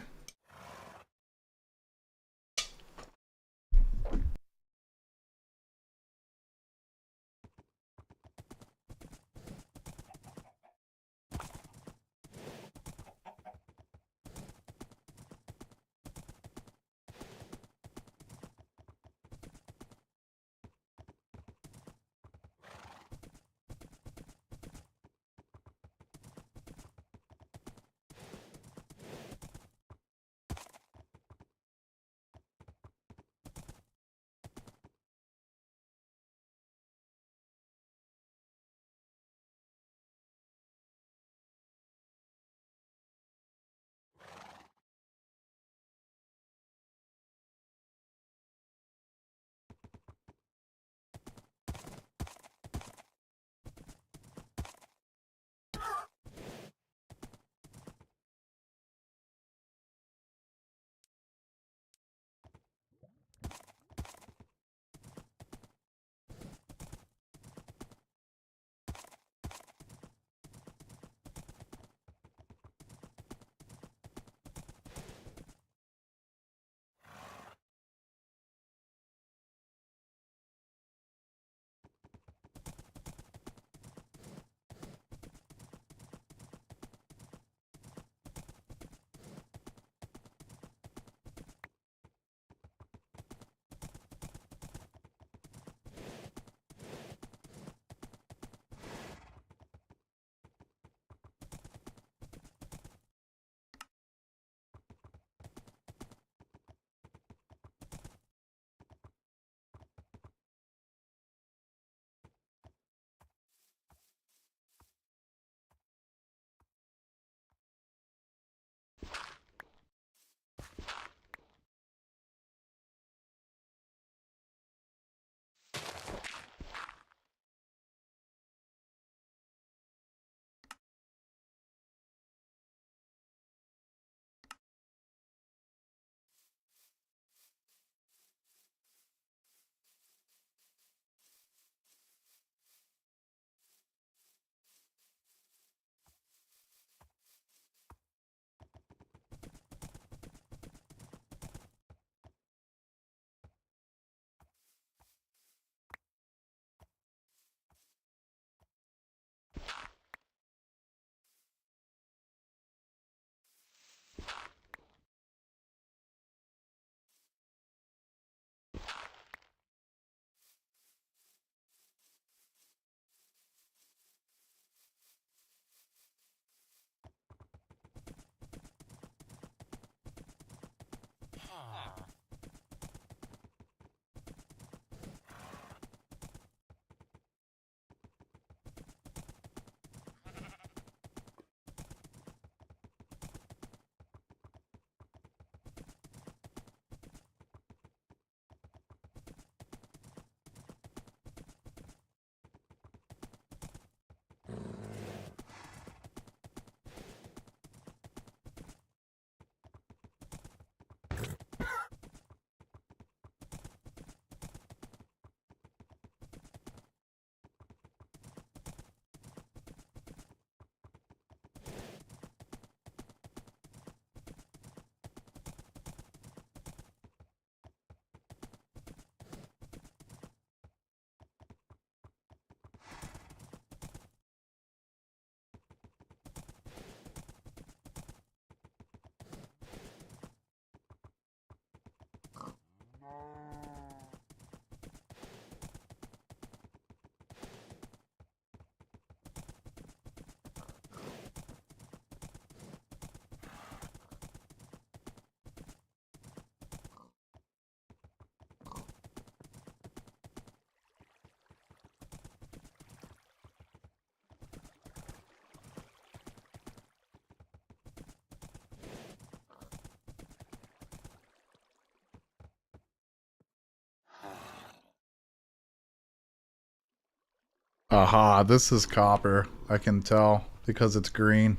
Aha, this is copper. I can tell because it's green.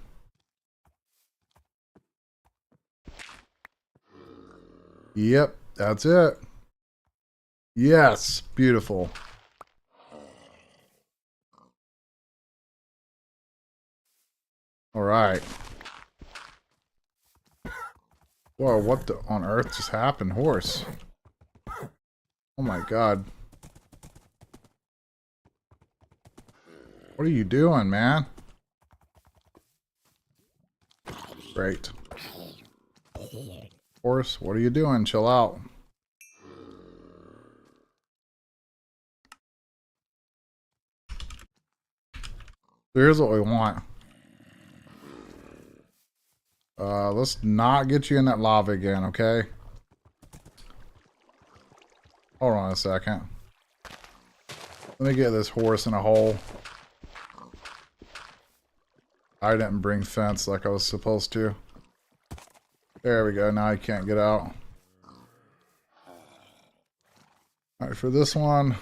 Yep, that's it. Yes, beautiful. All right. Whoa, what on earth just happened, horse? Oh my god. What are you doing, man? Great. Horse, what are you doing? Chill out. Here's what we want. Let's not get you in that lava again, okay? Hold on a second. Let me get this horse in a hole. I didn't bring fence like I was supposed to. There we go. Now I can't get out. Alright, for this one.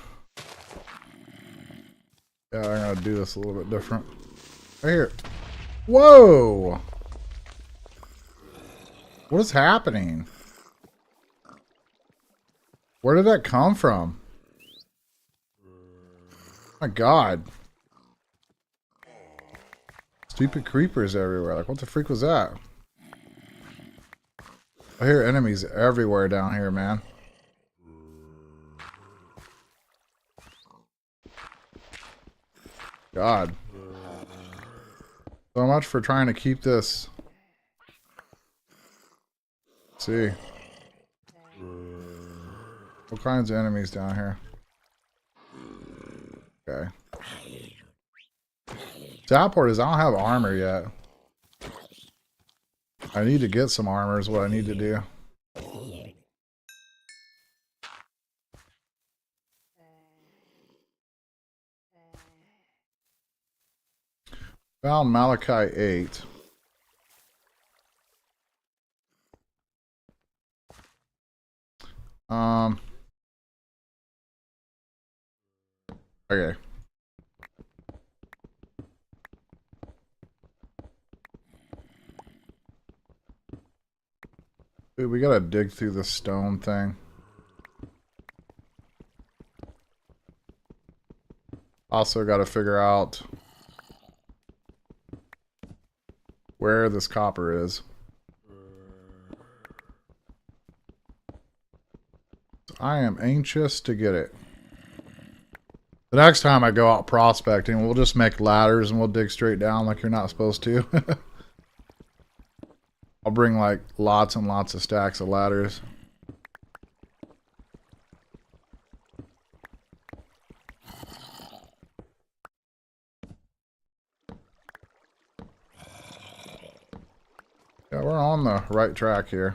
Yeah, I'm gonna do this a little bit different. Right here. Whoa! What is happening? Where did that come from? My god. Stupid creepers everywhere. Like, what the freak was that? I hear enemies everywhere down here, man. God. So much for trying to keep this. Let's see. What kinds of enemies down here? Okay. Sad part is I don't have armor yet. I need to get some armor is what I need to do. Found Malachi 8. Okay. Dude, we gotta dig through the stone thing. Also gotta figure out where this copper is. I am anxious to get it. The next time I go out prospecting, we'll just make ladders and we'll dig straight down like you're not supposed to. I'll bring like lots and lots of stacks of ladders. Yeah, we're on the right track here.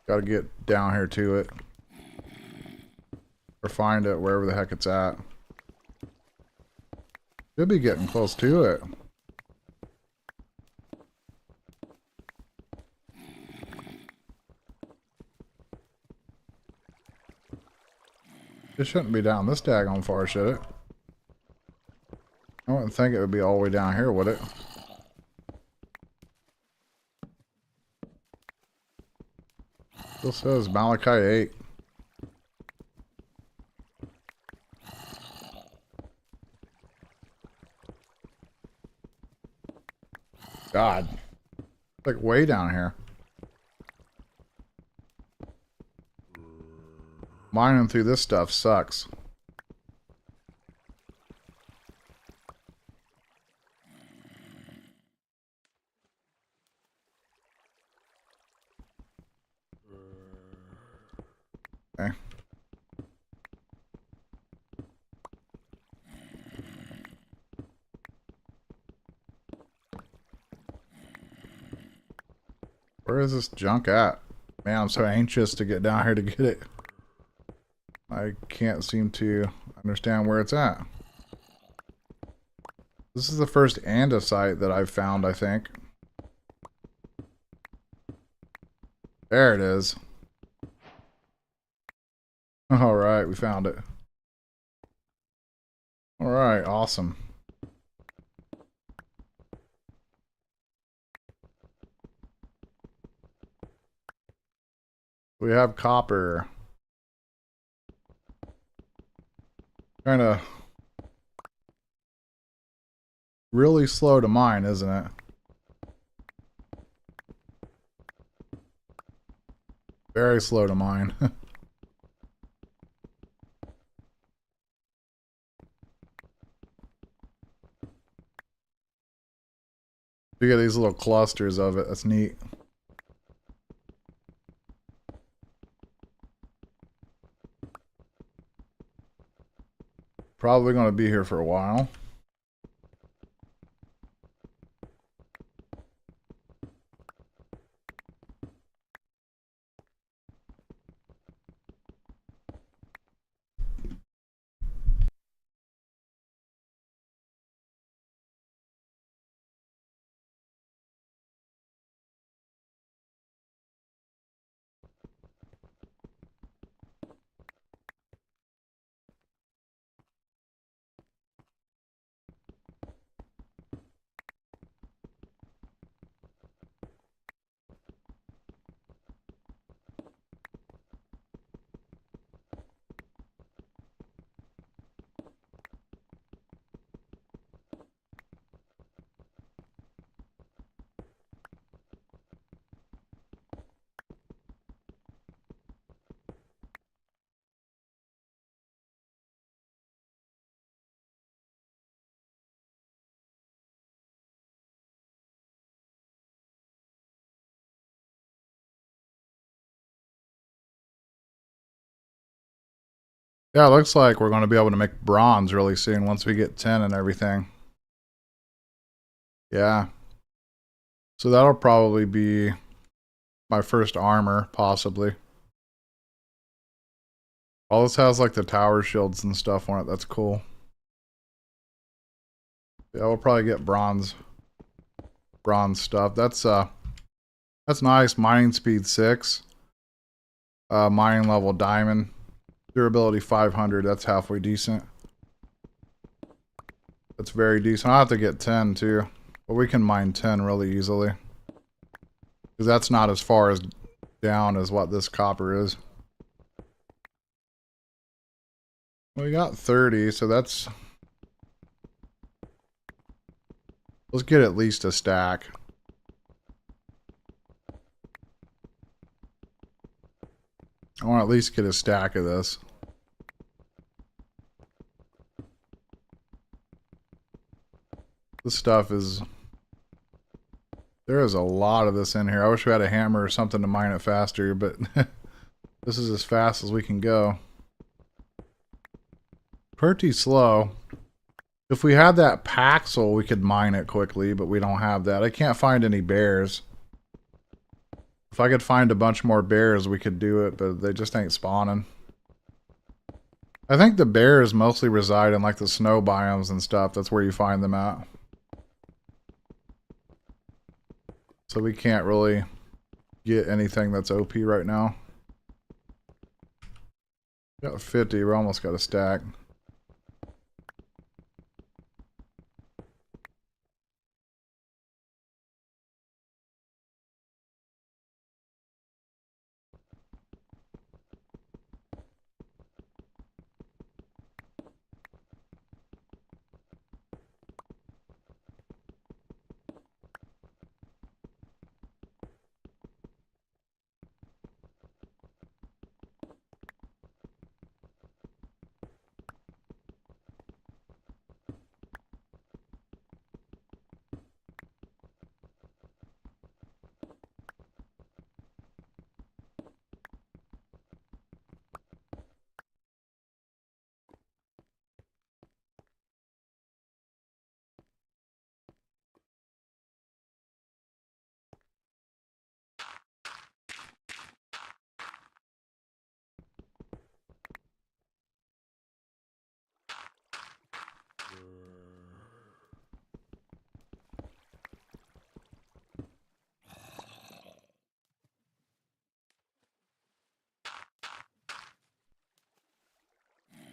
Gotta get down here to it. Or find it wherever the heck it's at. Should be getting close to it. It shouldn't be down this daggone far, should it? I wouldn't think it would be all the way down here, would it? Still says Malachi 8. God. Like way down here. Mining through this stuff sucks. Okay. Where is this junk at? Man, I'm so anxious to get down here to get it. I can't seem to understand where it's at. This is the first andesite that I've found, I think. There it is. All right, we found it. All right, awesome. We have copper. Kind of really slow to mine, isn't it? Very slow to mine. You get these little clusters of it. That's neat. Probably going to be here for a while. Yeah, it looks like we're going to be able to make bronze really soon once we get 10 and everything. Yeah. So that'll probably be my first armor, possibly. All this has like the tower shields and stuff on it. That's cool. Yeah, we'll probably get bronze stuff. That's nice. Mining speed 6. Mining level diamond. Durability 500. That's halfway decent. That's very decent. I'll have to get 10 too. But we can mine 10 really easily. Because that's not as far as down as what this copper is. We got 30, so that's... Let's get at least a stack. I want to at least get a stack of this. This stuff is... There is a lot of this in here. I wish we had a hammer or something to mine it faster, but this is as fast as we can go. Pretty slow. If we had that Paxel, we could mine it quickly, but we don't have that. I can't find any bears. If I could find a bunch more bears, we could do it, but they just ain't spawning. I think the bears mostly reside in like the snow biomes and stuff. That's where you find them at. So we can't really get anything that's OP right now. Got 50, we're almost got a stack.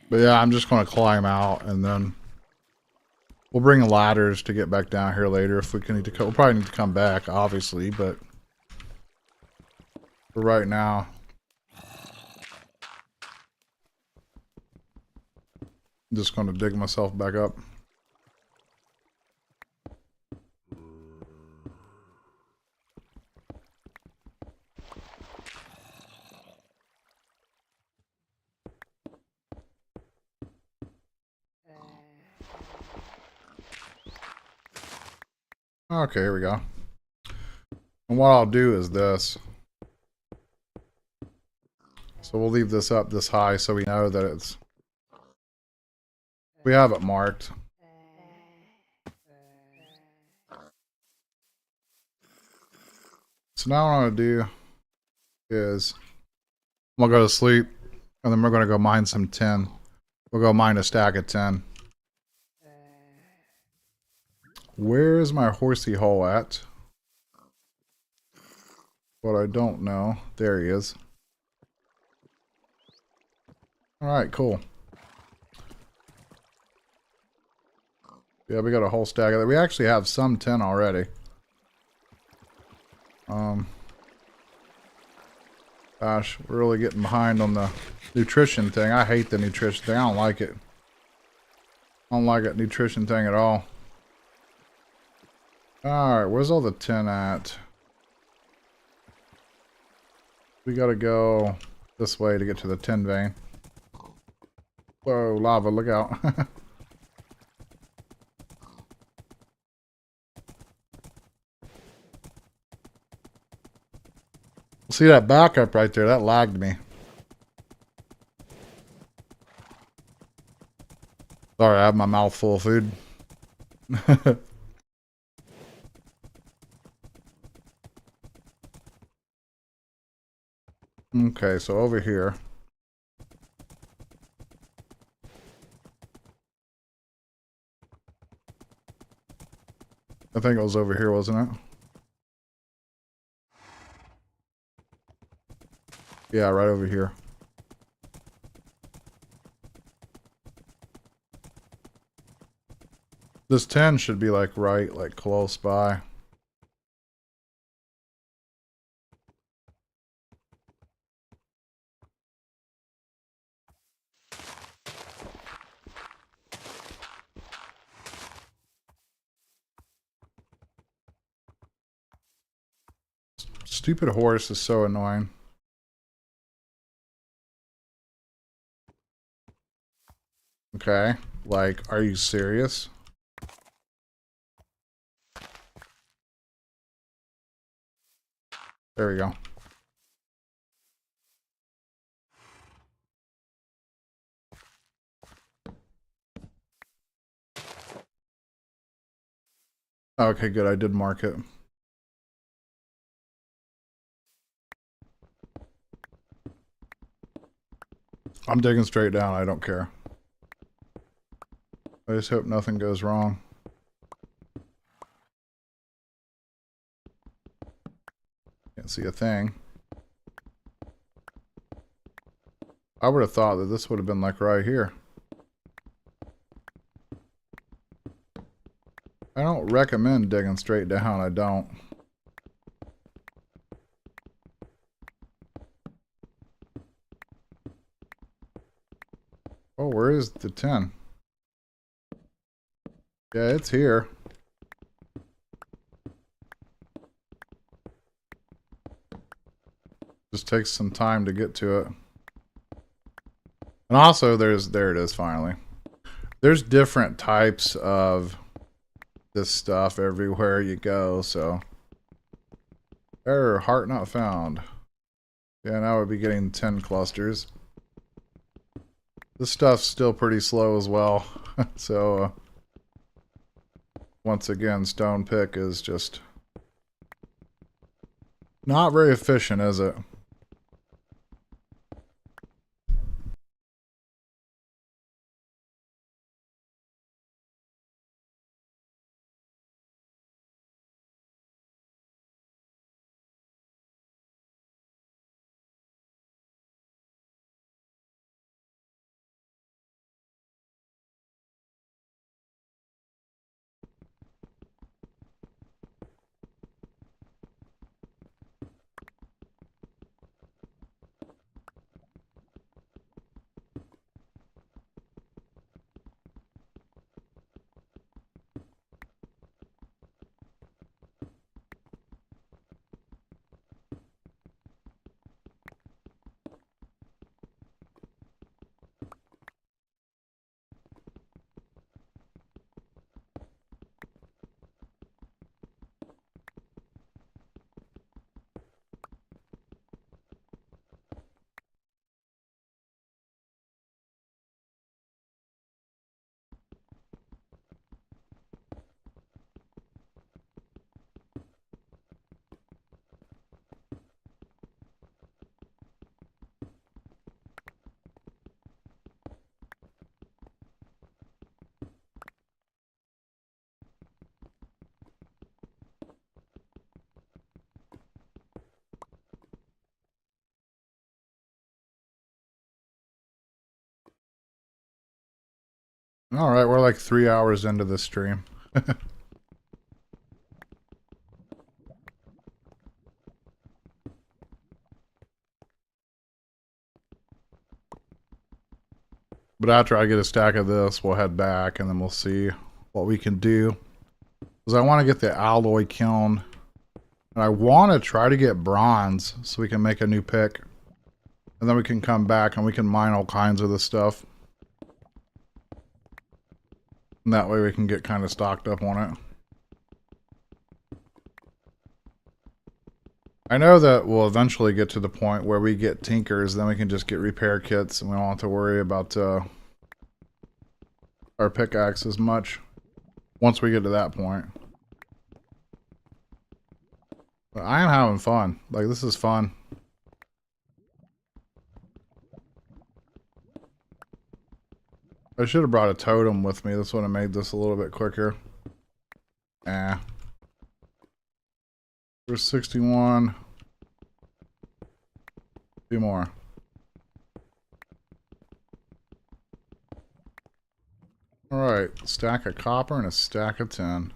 But yeah, I'm just going to climb out, and then we'll bring ladders to get back down here later if we can need to. We'll probably need to come back, obviously, but for right now, I'm just going to dig myself back up. Okay, here we go. And what I'll do is this. So we'll leave this up this high so we know that it's... We have it marked. So now what I'm going to do is I'm going to go to sleep, and then we're going to go mine some tin. We'll go mine a stack of 10. Where is my horsey hole at? What I don't know. There he is. Alright, cool. Yeah, we got a whole stack of that. We actually have some tin already. Gosh, we're really getting behind on the nutrition thing. I hate the nutrition thing. I don't like it. I don't like that nutrition thing at all. Alright, where's all the tin at? We gotta go this way to get to the tin vein. Whoa, lava, look out. See that backup right there? That lagged me. Sorry, I have my mouth full of food. Okay, so over here. I think it was over here, wasn't it? Yeah, right over here. This 10 should be like right, like close by. Stupid horse is so annoying. Okay, like, are you serious? There we go. Okay, good. I did mark it. I'm digging straight down. I don't care. I just hope nothing goes wrong. Can't see a thing. I would have thought that this would have been like right here. I don't recommend digging straight down. I don't. Oh, where is the 10? Yeah, it's here. Just takes some time to get to it. And also, there it is finally. There's different types of this stuff everywhere you go, so. Error, heart not found. Yeah, now we'll be getting 10 clusters. This stuff's still pretty slow as well. So, once again, stone pick is just not very efficient, is it? All right, we're like 3 hours into this stream. But after I get a stack of this, we'll head back and then we'll see what we can do. Because I want to get the alloy kiln. And I want to try to get bronze so we can make a new pick. And then we can come back and we can mine all kinds of this stuff. And that way we can get kind of stocked up on it. I know that we'll eventually get to the point where we get tinkers, then we can just get repair kits and we don't have to worry about our pickaxe as much once we get to that point. But I am having fun. Like, this is fun. I should have brought a totem with me. This would have made this a little bit quicker. We're 61. 2 more. Alright, stack of copper and a stack of tin.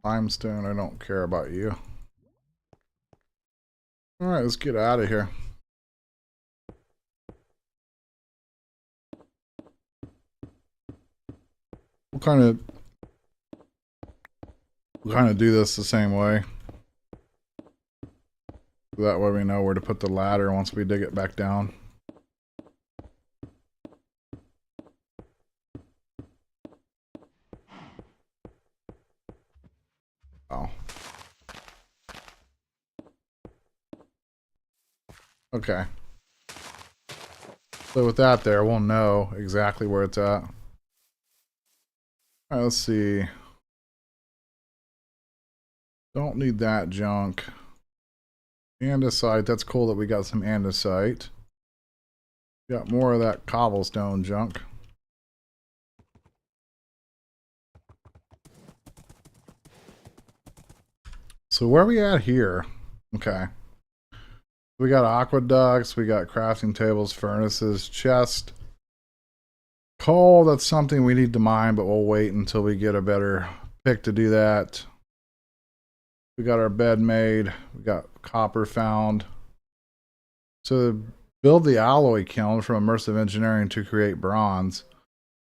Limestone, I don't care about you. Alright, let's get out of here. We'll kind of do this the same way. That way we know where to put the ladder once we dig it back down. Oh. Okay. So with that there, we'll know exactly where it's at. Alright, let's see. Don't need that junk. Andesite, that's cool that we got some andesite. Got more of that cobblestone junk. So where are we at here? Okay. We got aqueducts, we got crafting tables, furnaces, chest. Coal, that's something we need to mine, but we'll wait until we get a better pick to do that. We got our bed made. We got copper found. So to build the alloy kiln from immersive engineering to create bronze,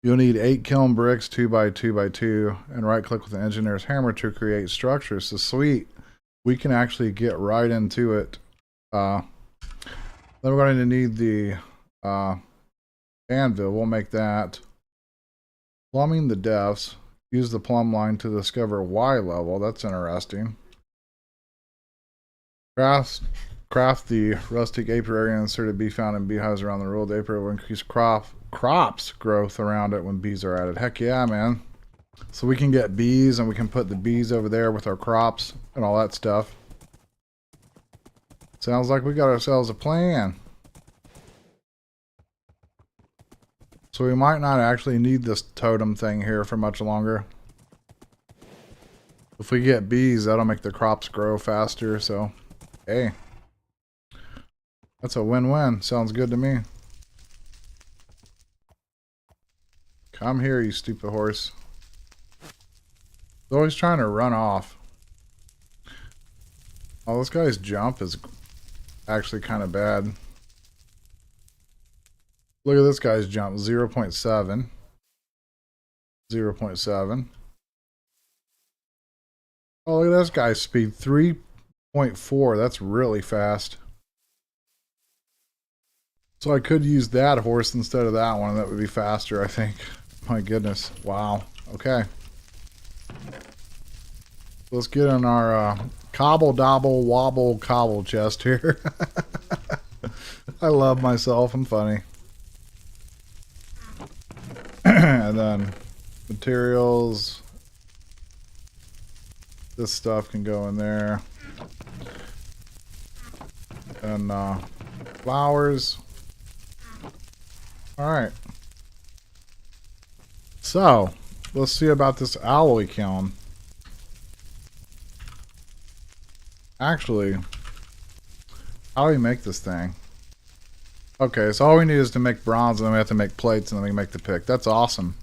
you'll need 8 kiln bricks 2x2x2 and right click with the engineer's hammer to create structures. So sweet. We can actually get right into it. Then we're going to need the anvil. We'll make that. Plumbing the depths. Use the plumb line to discover Y level. That's interesting. Craft the rustic apiary and insert a bee found in beehives around the world. The apiary will increase crops growth around it when bees are added. Heck yeah, man. So we can get bees and we can put the bees over there with our crops and all that stuff. Sounds like we got ourselves a plan. So we might not actually need this totem thing here for much longer. If we get bees, that'll make the crops grow faster, so hey. That's a win-win. Sounds good to me. Come here, you stupid horse. He's always trying to run off. Oh, this guy's jump is actually kind of bad. Look at this guy's jump, 0.7. 0.7. Oh, look at this guy's speed, 3.4. That's really fast. So I could use that horse instead of that one. That would be faster, I think. My goodness. Wow. Okay. Let's get in our cobble dobble wobble cobble chest here. I love myself. I'm funny. And then materials. This stuff can go in there. And flowers. Alright. So, let's see about this alloy kiln. Actually, how do we make this thing? Okay, so all we need is to make bronze, and then we have to make plates, and then we can make the pick. That's awesome.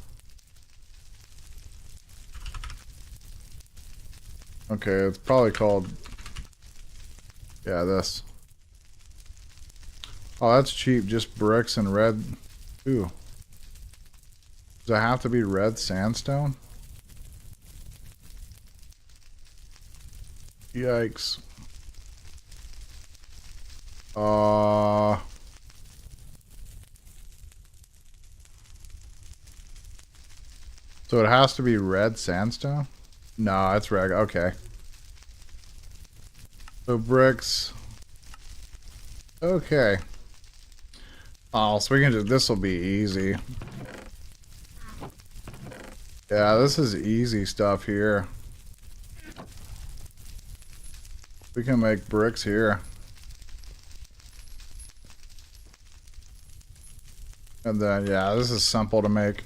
Okay, it's probably called... Yeah, this. Oh, that's cheap. Just bricks and red... Ooh. Does it have to be red sandstone? Yikes. So it has to be red sandstone? No, it's reg. Okay. So bricks. Okay. Oh, so we can just... This will be easy. Yeah, this is easy stuff here. We can make bricks here. And then, yeah, this is simple to make.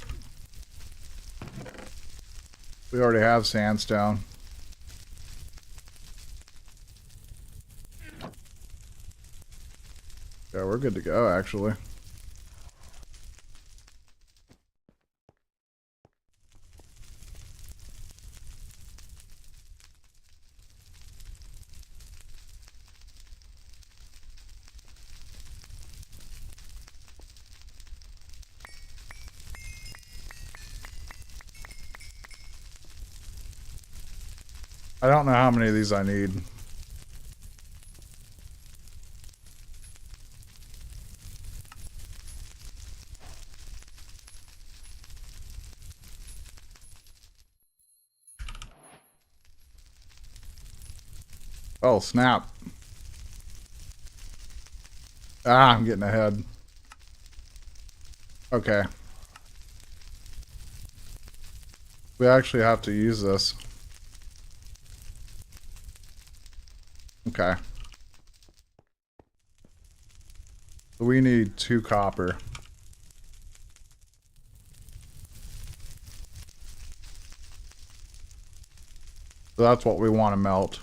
We already have sandstone. Yeah, we're good to go, actually. I don't know how many of these I need. Oh, snap. Ah, I'm getting ahead. Okay. We actually have to use this. Okay. So we need 2 copper. So that's what we want to melt.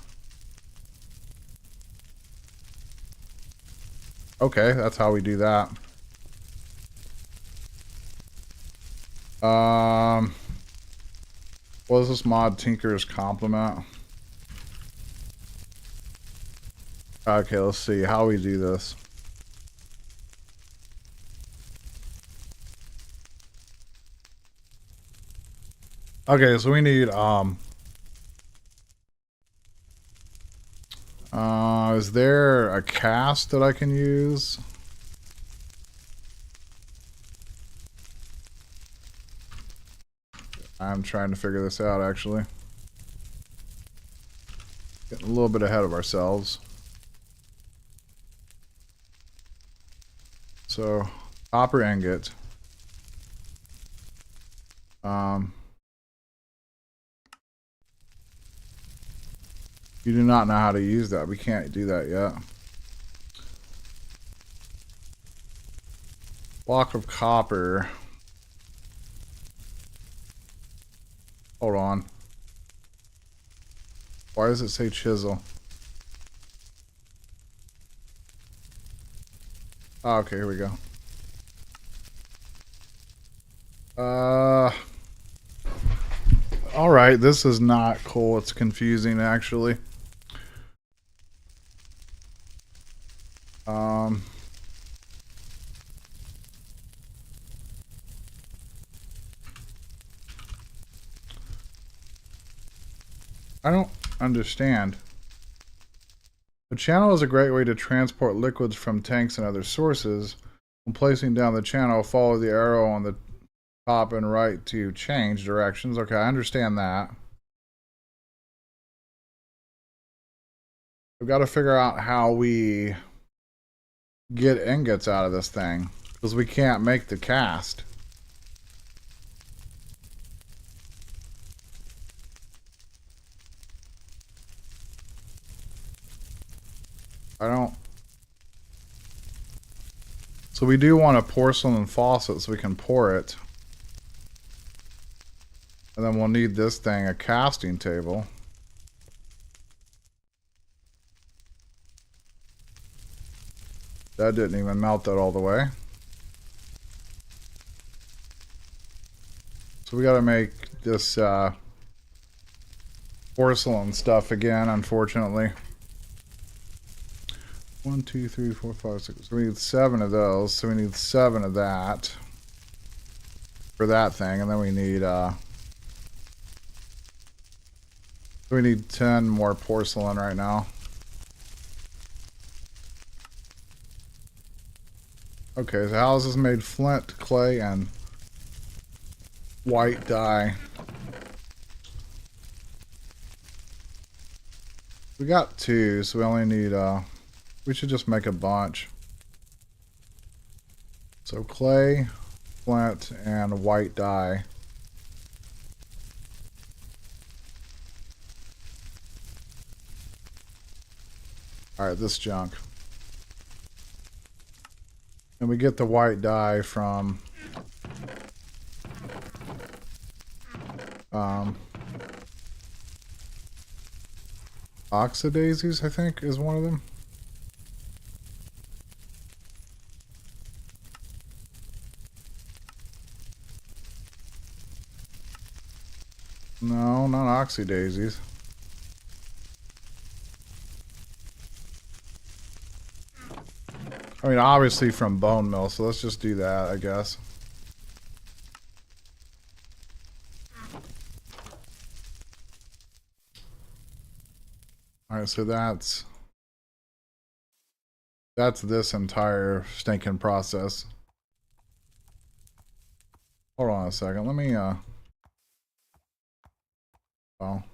Okay, that's how we do that. What is this mod? Tinker's Complement. Okay, let's see how we do this. Okay, so we need is there a cast that I can use? I'm trying to figure this out, actually. Getting a little bit ahead of ourselves. So, copper ingot. You do not know how to use that. We can't do that yet. Block of copper. Hold on. Why does it say chisel? Oh, okay, here we go. Alright, this is not cool. It's confusing, actually. I don't understand. The channel is a great way to transport liquids from tanks and other sources. When placing down the channel, follow the arrow on the top and right to change directions. Okay, I understand that. We've got to figure out how we get ingots out of this thing, because we can't make the cast. I don't... So we do want a porcelain faucet so we can pour it. And then we'll need this thing, a casting table. That didn't even melt that all the way. So we gotta make this porcelain stuff again, unfortunately. 1, 2, 3, 4, 5, 6. So we need 7 of those. So we need 7 of that for that thing, and then we need 10 more porcelain right now. Okay, so how is this made? Flint, clay, and white dye. We got 2, so we only need we should just make a bunch. So clay, flint, and white dye. Alright, this junk. And we get the white dye from Oxidazes, I think, is one of them. No, not oxydaisies. I mean, obviously from bone meal, so let's just do that, I guess. Alright, so that's this entire stinking process. Hold on a second, let me well,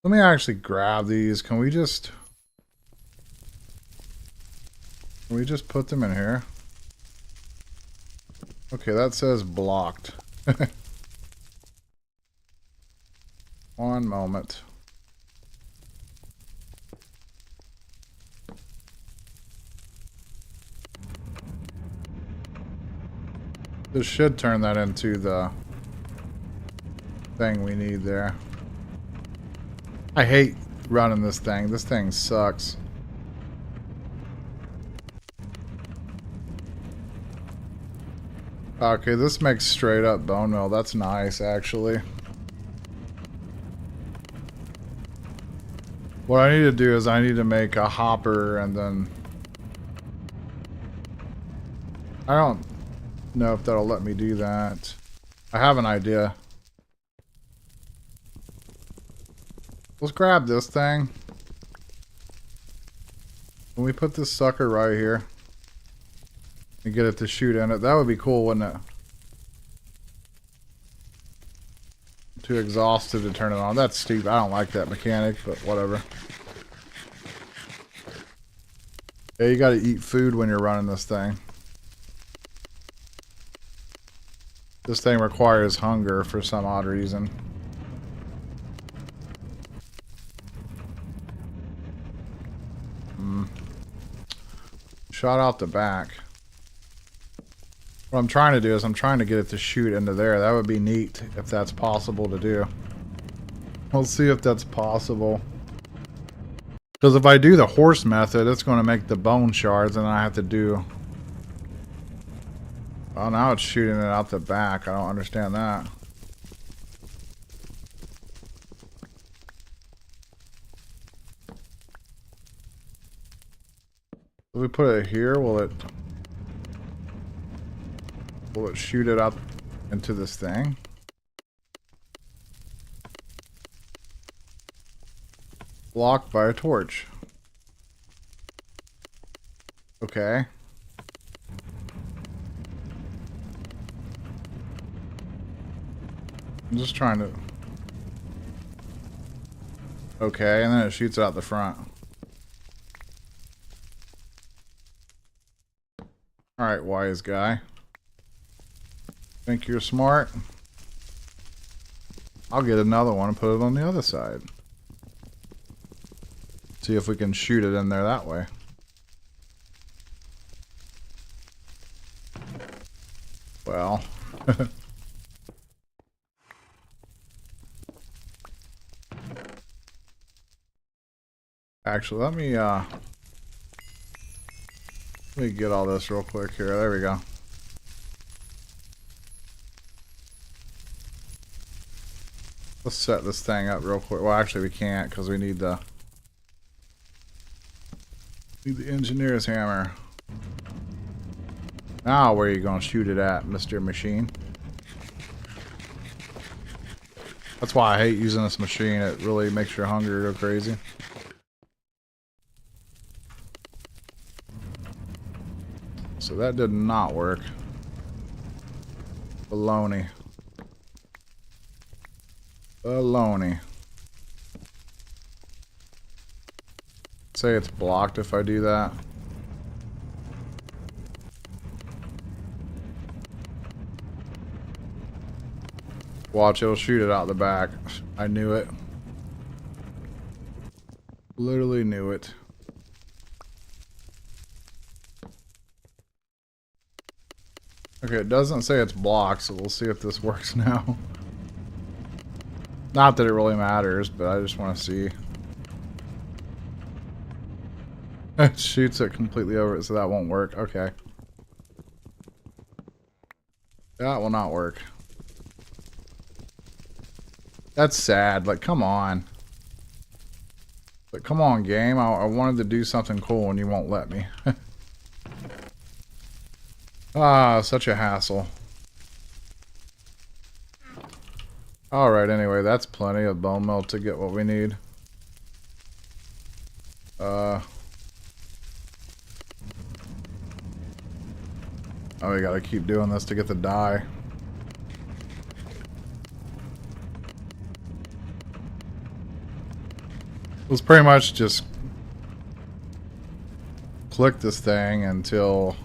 let me actually grab these. Can we just put them in here? Okay, that says blocked. One moment. This should turn that into the thing we need there. I hate running this thing. This thing sucks. Okay, this makes straight up bone meal. That's nice, actually. What I need to do is I need to make a hopper, and then I don't know if that'll let me do that. I have an idea. Let's grab this thing. Can we put this sucker right here and get it to shoot in it? That would be cool, wouldn't it? I'm too exhausted to turn it on. That's stupid. I don't like that mechanic, but whatever. Yeah, you gotta eat food when you're running this thing. This thing requires hunger for some odd reason. Shot out the back. What I'm trying to do is I'm trying to get it to shoot into there. That would be neat if that's possible to do. We'll see if that's possible. Because if I do the horse method, it's going to make the bone shards, and I have to do... Oh, now it's shooting it out the back. I don't understand that. If we put it here, will it shoot it up into this thing? Blocked by a torch. Okay. I'm just trying to... Okay, and then it shoots out the front. Alright, wise guy. Think you're smart? I'll get another one and put it on the other side. See if we can shoot it in there that way. Well. Actually, let me Let me get all this real quick here. There we go. Let's set this thing up real quick. Well, actually, we can't because we need the engineer's hammer. Now, where are you going to shoot it at, Mr. Machine? That's why I hate using this machine. It really makes your hunger go crazy. So that did not work. Baloney. Baloney. Say it's blocked if I do that. Watch, it'll shoot it out the back. I knew it. Literally knew it. Okay, it doesn't say it's blocked, so we'll see if this works now. Not that it really matters, but I just want to see. It shoots it completely over it, so that won't work. Okay. That will not work. That's sad. Like, come on. But come on, game. I wanted to do something cool and you won't let me. Ah, such a hassle. Alright, anyway, that's plenty of bone meal to get what we need. Oh, we gotta keep doing this to get the dye. Let's pretty much just click this thing until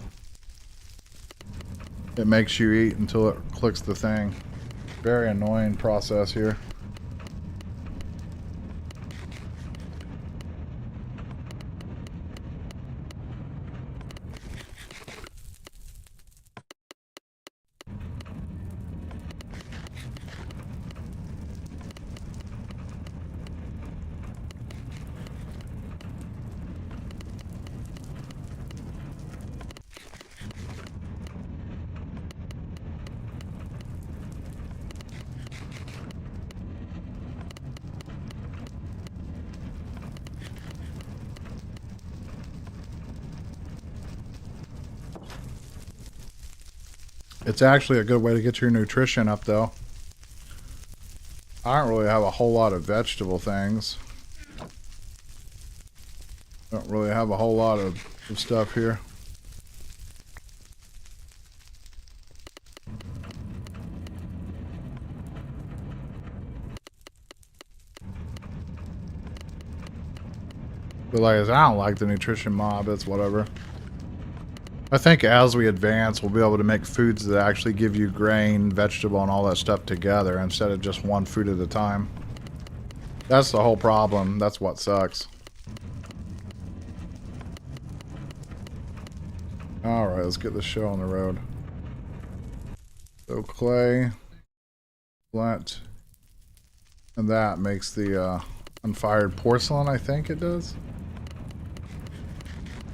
it makes you eat until it clicks the thing. Very annoying process here. It's actually a good way to get your nutrition up, though. I don't really have a whole lot of vegetable things. Don't really have a whole lot of stuff here. But like I said, I don't like the nutrition mob. It's whatever. I think as we advance, we'll be able to make foods that actually give you grain, vegetable, and all that stuff together instead of just one food at a time. That's the whole problem. That's what sucks. Alright, let's get this show on the road. So clay, flint, and that makes the unfired porcelain, I think it does.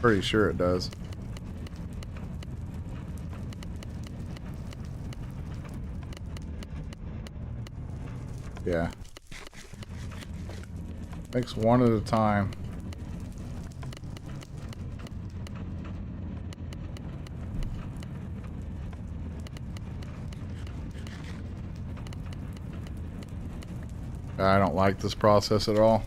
Pretty sure it does. Yeah. Makes one at a time. I don't like this process at all.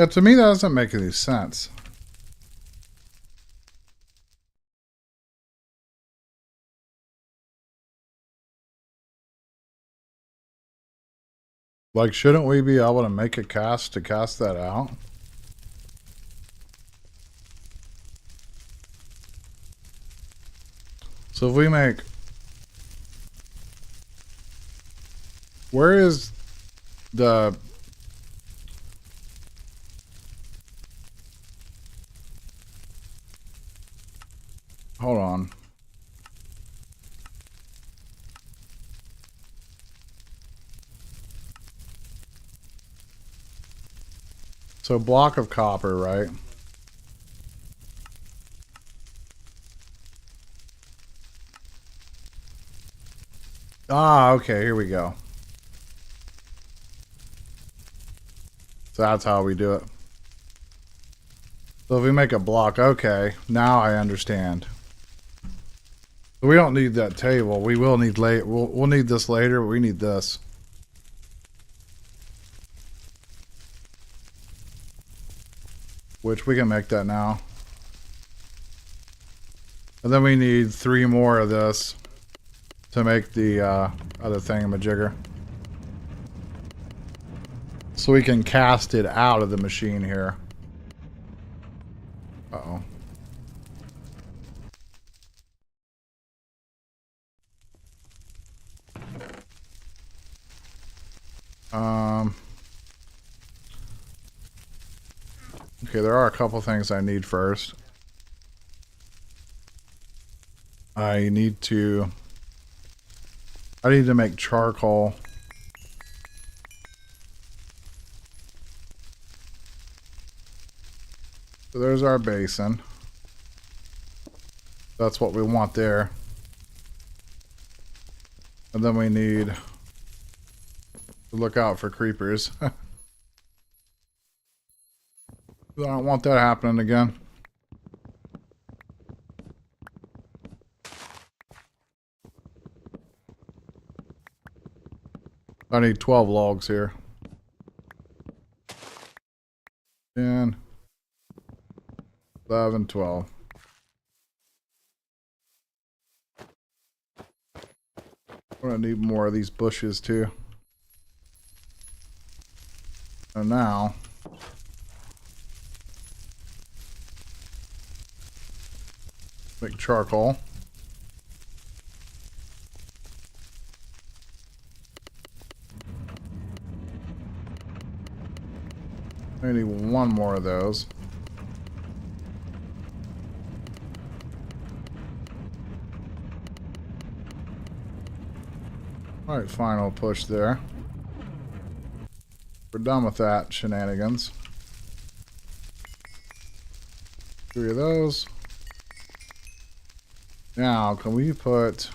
Yeah, to me that doesn't make any sense. Like, shouldn't we be able to make a cast to cast that out? So if we make... Where is the... Hold on. So block of copper, right? Ah, okay, here we go. So that's how we do it. So if we make a block, okay, now I understand. We don't need that table. We will need late. We'll need this later. But we need this. Which we can make that now. And then we need 3 more of this to make the other thingamajigger. So we can cast it out of the machine here. Uh-oh. Okay, there are a couple things I need first. I need to make charcoal. So there's our basin. That's what we want there. And then we need to look out for creepers. I don't want that happening again. I need 12 logs here. 10, 11, 12. I'm gonna need more of these bushes too. And now make charcoal. I need 1 more of those. Alright, final push there. We're done with that shenanigans. 3 of those. Now, can we put...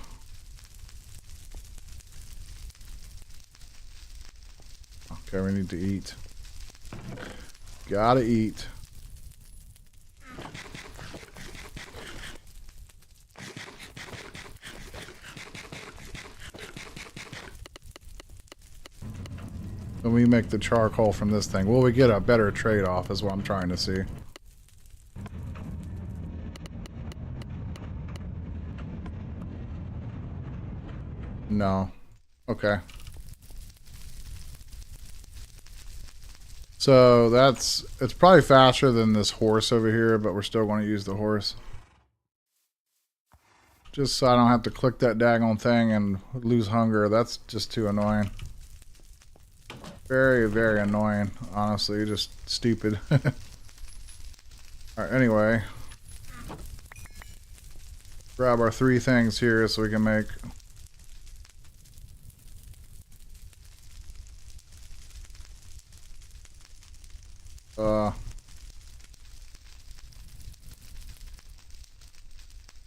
Okay, we need to eat. Gotta eat. When we make the charcoal from this thing, will we get a better trade-off is what I'm trying to see. No. Okay. So it's probably faster than this horse over here, but we're still going to use the horse. Just so I don't have to click that daggone thing and lose hunger. That's just too annoying. Very, very annoying, honestly. Just stupid. Alright, anyway. Grab our 3 things here so we can make...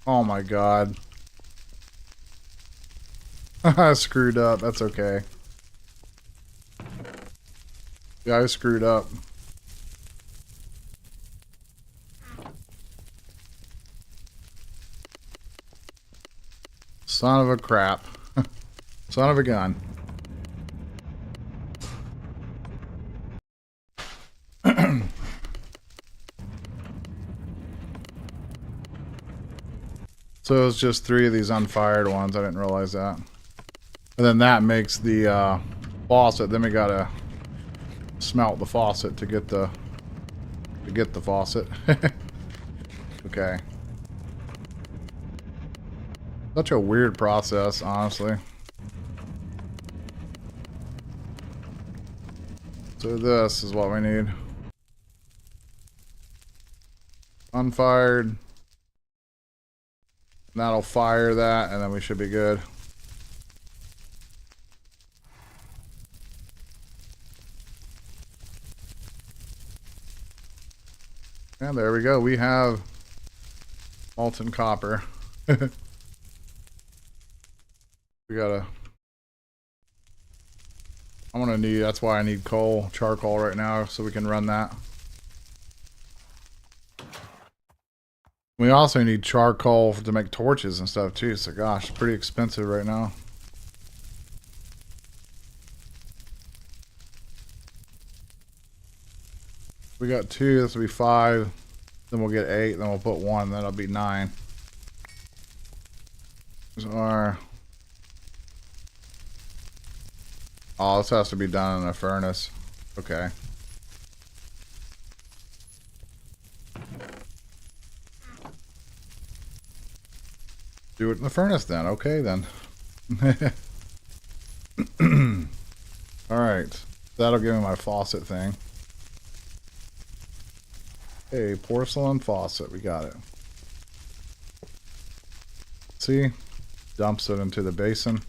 Oh my god. I screwed up. That's okay. Yeah, I screwed up. Son of a crap. Son of a gun. So it's just 3 of these unfired ones. I didn't realize that. And then that makes the faucet. Then we gotta smelt the faucet to get the faucet. Okay. Such a weird process, honestly. So this is what we need. Unfired. That'll fire that, and then we should be good. And there we go. We have molten copper. We gotta... I'm gonna need... That's why I need charcoal right now, so we can run that. We also need charcoal to make torches and stuff too, so gosh, it's pretty expensive right now. We got 2, this will be 5. Then we'll get 8, then we'll put 1, that'll be 9. There's our... Oh, this has to be done in a furnace. Okay. Do it in the furnace then. Okay then. Alright. That'll give me my faucet thing. Hey, porcelain faucet. We got it. See? Dumps it into the basin.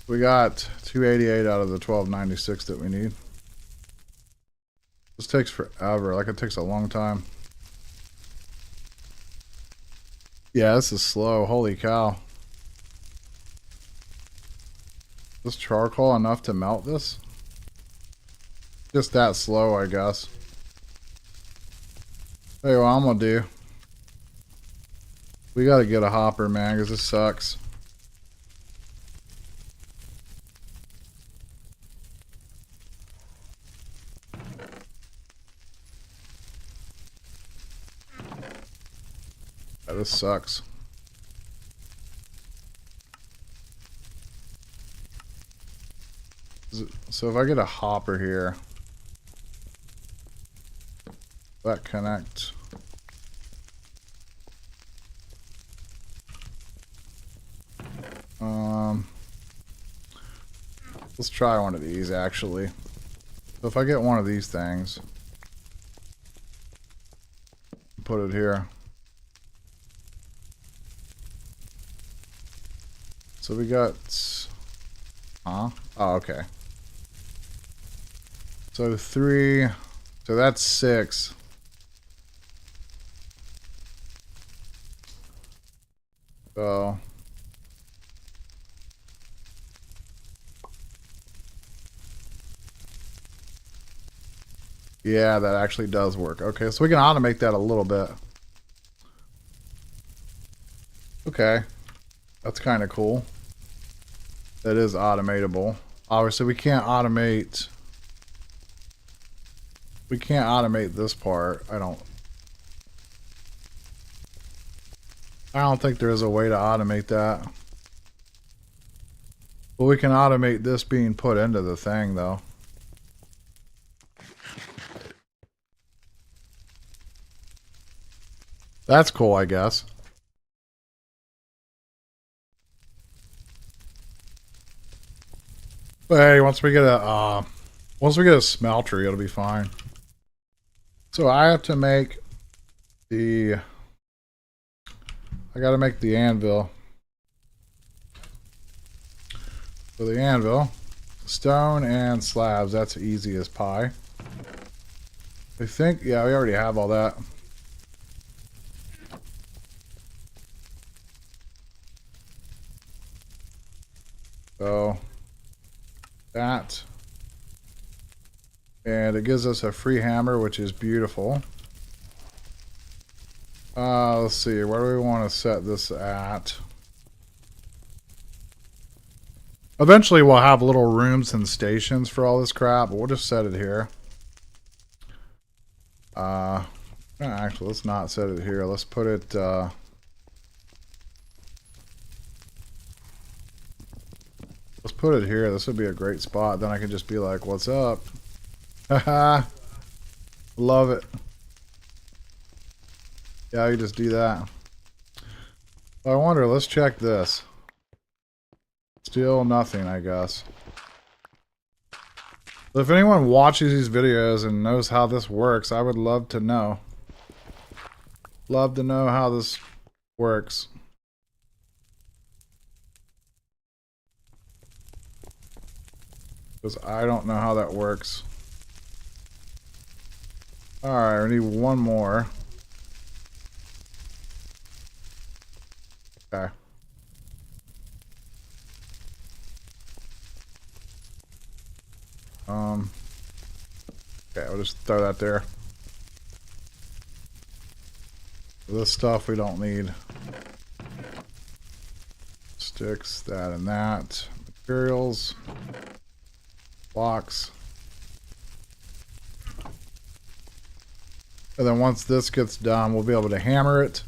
We got 288 out of the 1296 that we need. This takes forever. Like, it takes a long time. Yeah, this is slow. Holy cow. Is charcoal enough to melt this? Just that slow, I guess. Hey, what I'm gonna do. We gotta get a hopper, man, because this sucks. Yeah, this sucks. So if I get a hopper here, that connect. Let's try one of these actually. So if I get one of these things, put it here. So we got, oh, okay. So 3, so that's 6. So yeah, that actually does work. Okay, so we can automate that a little bit. Okay, that's kind of cool. That is automatable. Obviously, we can't automate this part. I don't think there is a way to automate that. But we can automate this being put into the thing, though. That's cool, I guess. But hey, once we get a smeltery, it'll be fine. So I have to make I gotta make the anvil. For the anvil, stone and slabs, that's easy as pie. I think, yeah, we already have all that. So that, and it gives us a free hammer, which is beautiful. Let's see, where do we want to set this at? Eventually we'll have little rooms and stations for all this crap, but we'll just set it here. Actually, let's not set it here. Let's put it, let's put it here. This would be a great spot. Then I can just be like, what's up? Haha. Love it. Yeah, you just do that. I wonder, let's check this. Still nothing, I guess. So if anyone watches these videos and knows how this works, I would love to know. Love to know how this works. Because I don't know how that works. Alright, we need one more. Okay. Okay, we'll just throw that there. This stuff we don't need. Sticks, that and that. Materials. Blocks. And then once this gets done, we'll be able to hammer it.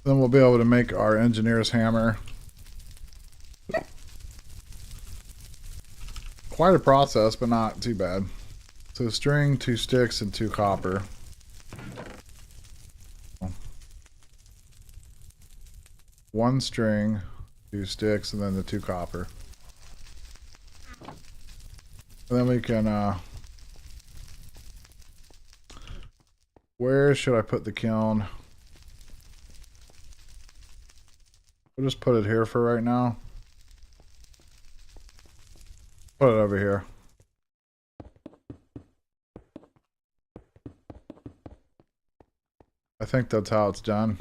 Then we'll be able to make our engineer's hammer. Quite a process, but not too bad. So string, 2 sticks, and 2 copper. One string, 2 sticks, and then the 2 copper. And then we can, where should I put the kiln? We'll just put it here for right now. Put it over here. I think that's how it's done.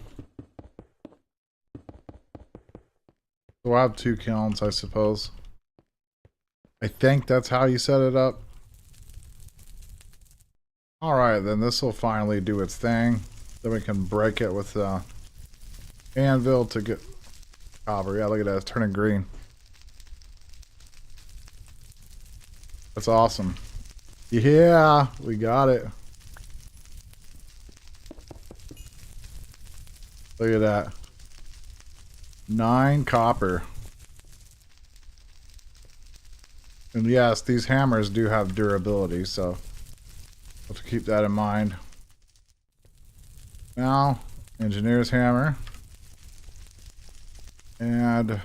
So we'll have 2 kilns, I suppose. I think that's how you set it up. Alright, then this will finally do its thing. Then we can break it with the anvil to get copper. Yeah, look at that, it's turning green. That's awesome. Yeah, we got it. Look at that. 9 copper. And yes, these hammers do have durability, so have to keep that in mind. Now, engineer's hammer. And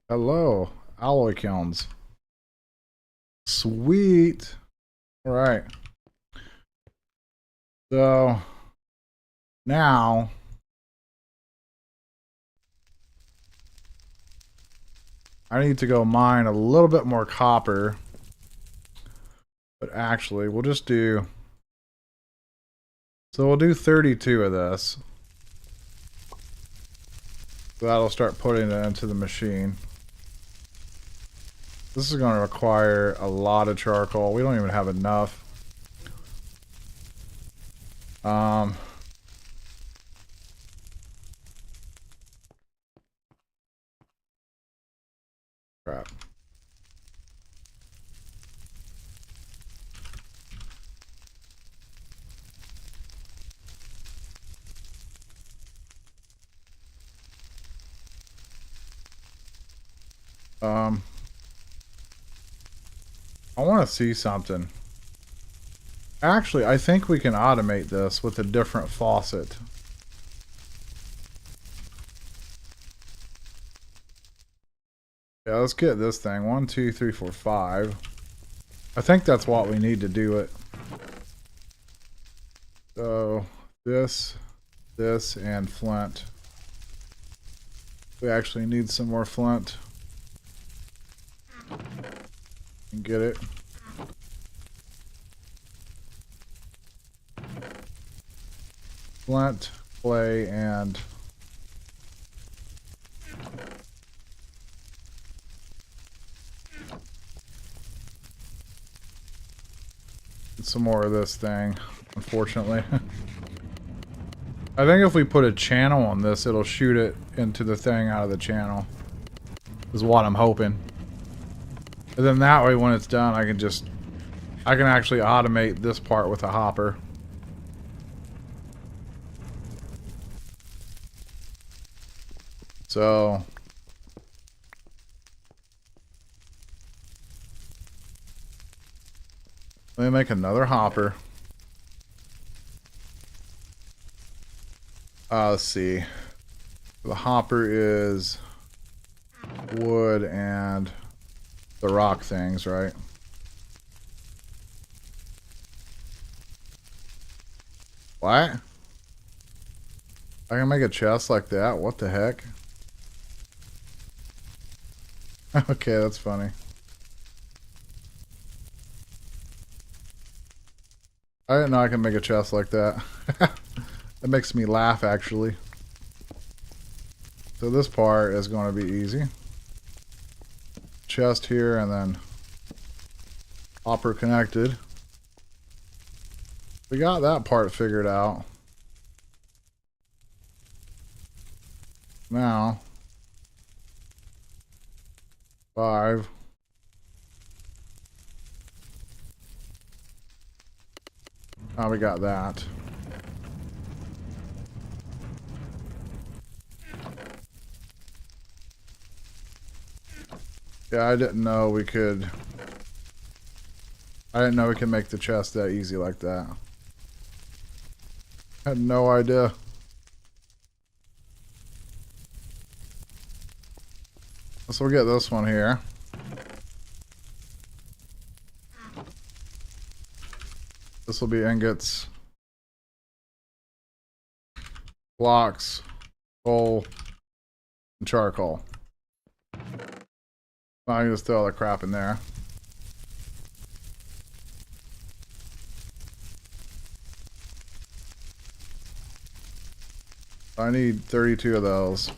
hello, alloy kilns. Sweet. All right. So now I need to go mine a little bit more copper. But actually, we'll just do... So we'll do 32 of this. So that'll start putting it into the machine. This is going to require a lot of charcoal. We don't even have enough. Crap. I want to see something. Actually, I think we can automate this with a different faucet. Yeah, let's get this thing. 1, 2, 3, 4, 5. I think that's what we need to do it. So, this, and flint. We actually need some more flint. Get it. Flint, clay, and some more of this thing, unfortunately. I think if we put a channel on this, it'll shoot it into the thing out of the channel. Is what I'm hoping. And then that way when it's done, I can actually automate this part with a hopper. So let me make another hopper. Let's see. The hopper is wood and the rock things, right? What? I can make a chest like that? What the heck? Okay, that's funny. I didn't know I can make a chest like that. That makes me laugh, actually. So this part is going to be easy. Chest here, and then hopper connected. We got that part figured out. Now, 5. Now we got that. Yeah, I didn't know we could make the chest that easy like that. I had no idea. So we'll get this one here. This will be ingots, blocks, coal, and charcoal. I can just throw all the crap in there. I need 32 of those.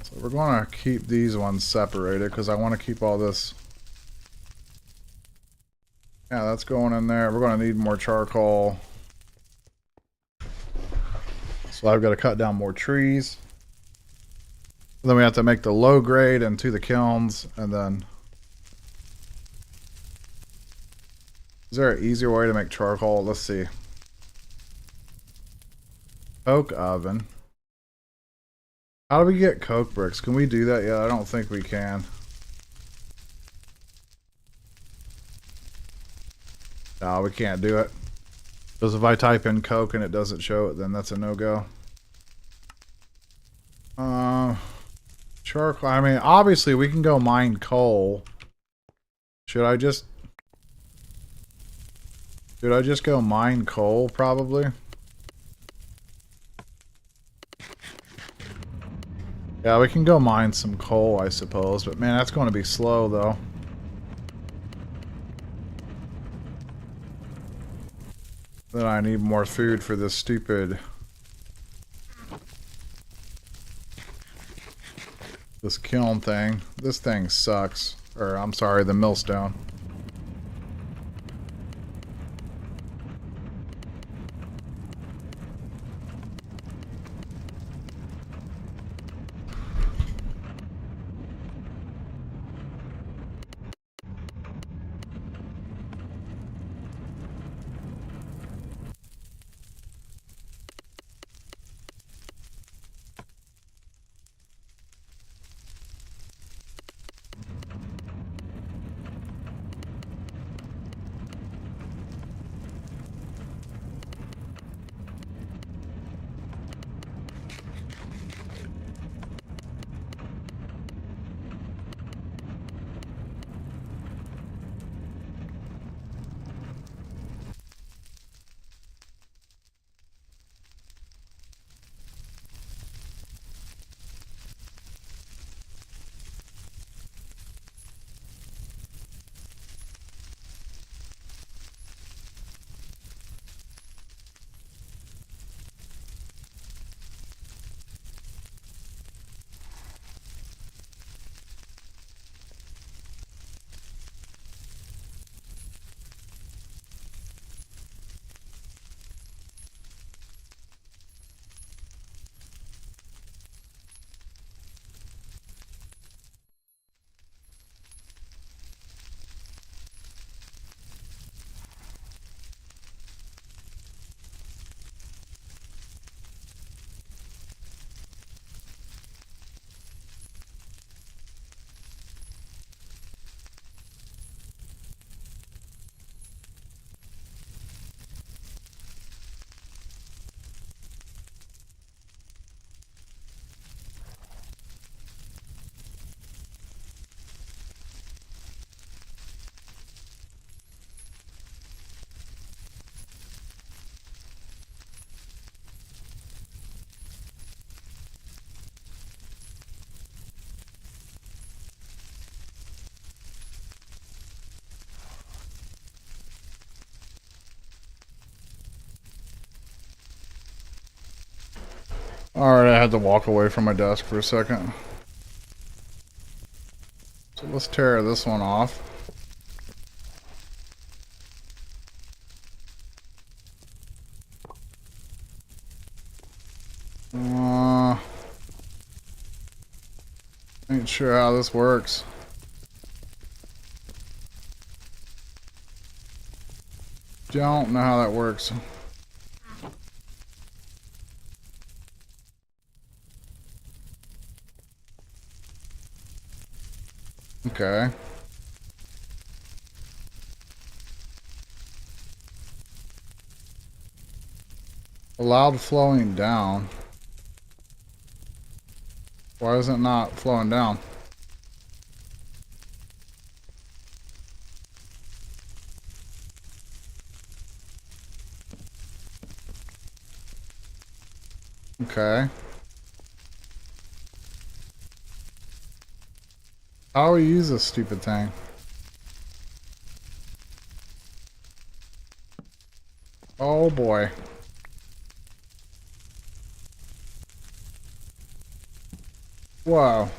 So we're going to keep these ones separated because I want to keep all this. Yeah, that's going in there. We're going to need more charcoal. So I've got to cut down more trees. Then we have to make the low grade into the kilns, and then is there an easier way to make charcoal? Let's see. Coke oven. How do we get coke bricks? Can we do that yet? I don't think we can. No, we can't do it. Because if I type in coke and it doesn't show it, then that's a no-go. Charcoal. I mean, obviously we can go mine coal. Should I just go mine coal? Probably. Yeah, we can go mine some coal, I suppose. But man, that's going to be slow, though. Then I need more food for this stupid... this kiln thing. This thing sucks. Or, I'm sorry, the millstone. Alright, I had to walk away from my desk for a second. So let's tear this one off. Ain't sure how this works. Don't know how that works. Okay. Allowed flowing down. Why is it not flowing down? Okay. How do we use this stupid thing? Oh boy. Whoa.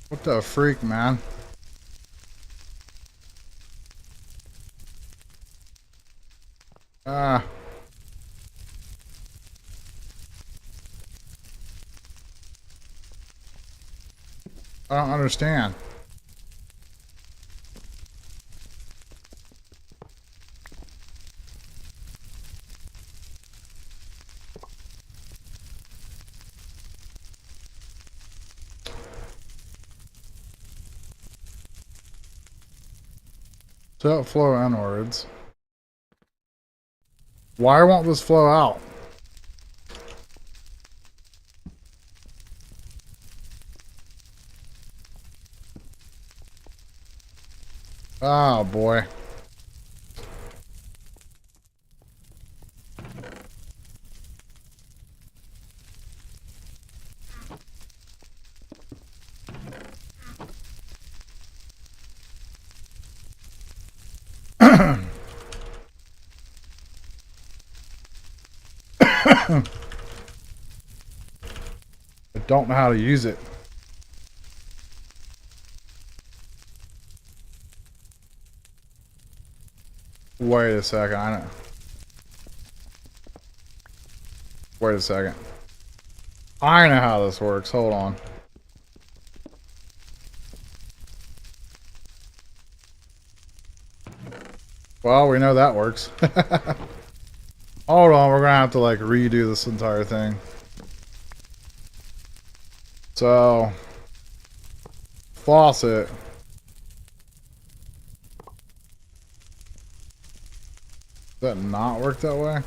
What the freak, man? Ah. I don't understand. So flow inwards. Why won't this flow out? Oh boy. I don't know how to use it. Wait a second. I know. Wait a second. I know how this works. Hold on. Well, we know that works. Hold on, we're gonna have to like redo this entire thing. So, faucet. Does that not work that way?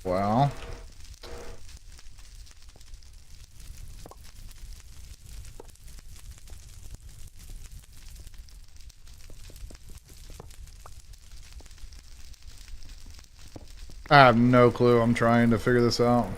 Well. I have no clue. I'm trying to figure this out.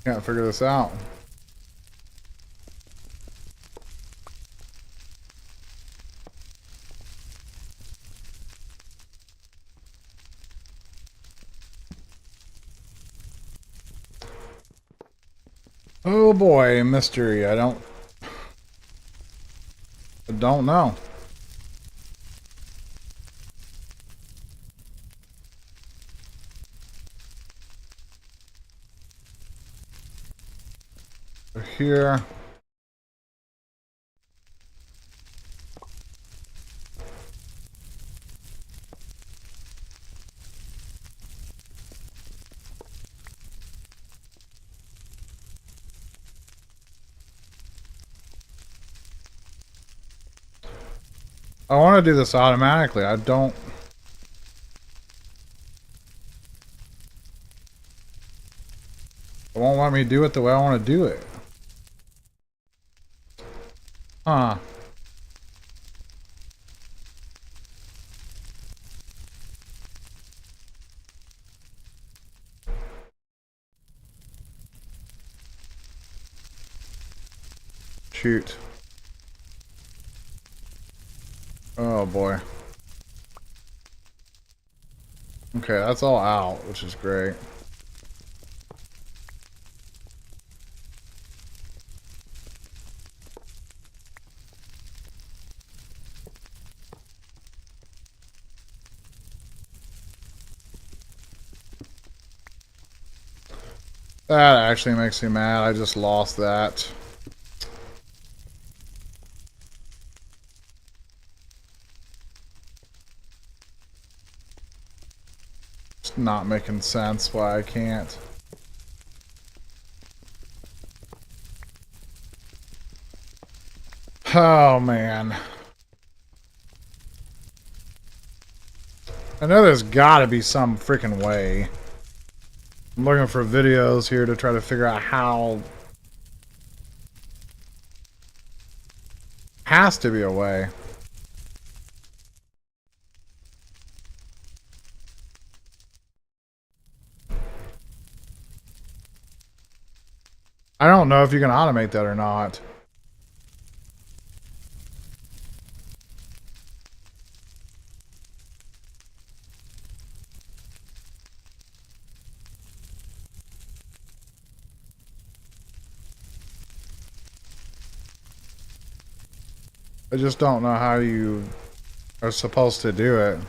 Can't figure this out. Oh boy, mystery. I don't know. here. I want to do this automatically. I don't... It won't let me do it the way I want to do it. Huh. Shoot. Oh boy. Okay, that's all out, which is great. That actually makes me mad. I just lost that. It's not making sense why I can't. Oh man. I know there's gotta be some freaking way. I'm looking for videos here to try to figure out how. Has to be a way. I don't know if you can automate that or not. I just don't know how you are supposed to do it.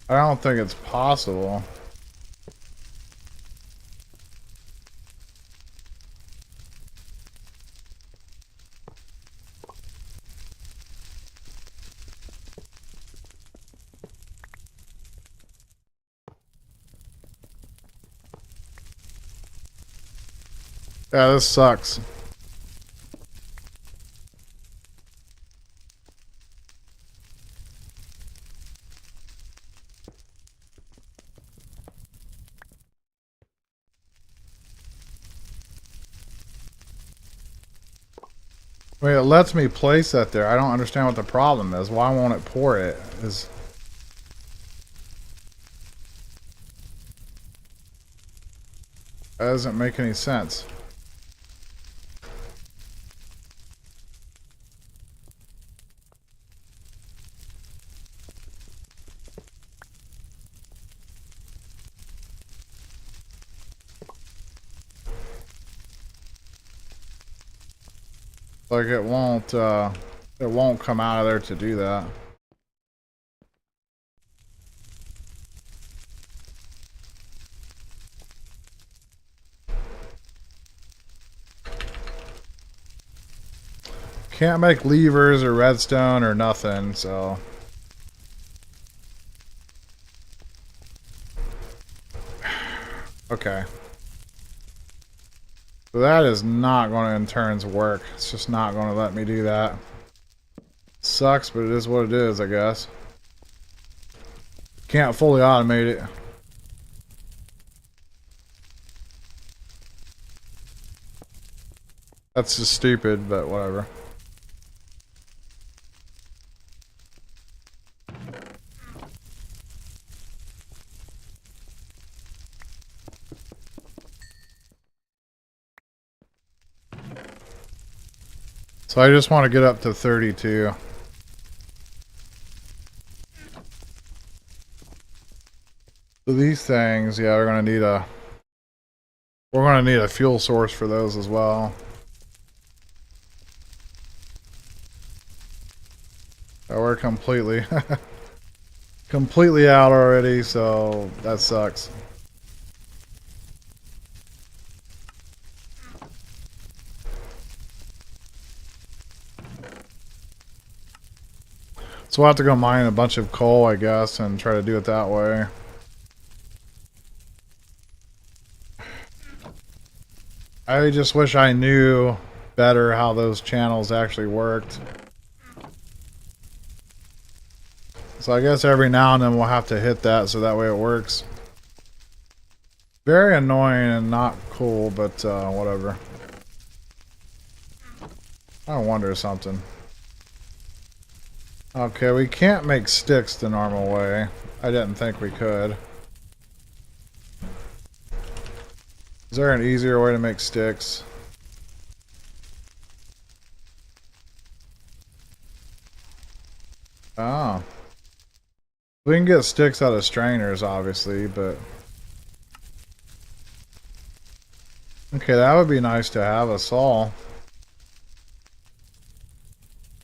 I don't think it's possible. Yeah, this sucks. Wait, it lets me place that there. I don't understand what the problem is. Why won't it pour it? That doesn't make any sense. Like it won't come out of there to do that. Can't make levers or redstone or nothing, so. Okay. So that is not going to in turns work. It's just not going to let me do that. Sucks, but it is what it is, I guess. Can't fully automate it. That's just stupid, but whatever. So I just want to get up to 32. So these things, yeah, we're gonna need a fuel source for those as well. completely. Completely out already, so that sucks. So we'll have to go mine a bunch of coal, I guess, and try to do it that way. I just wish I knew better how those channels actually worked. So I guess every now and then we'll have to hit that so that way it works. Very annoying and not cool, but whatever. I wonder something. Okay, we can't make sticks the normal way. I didn't think we could. Is there an easier way to make sticks? Oh. We can get sticks out of strainers, obviously, but... Okay, that would be nice to have a saw.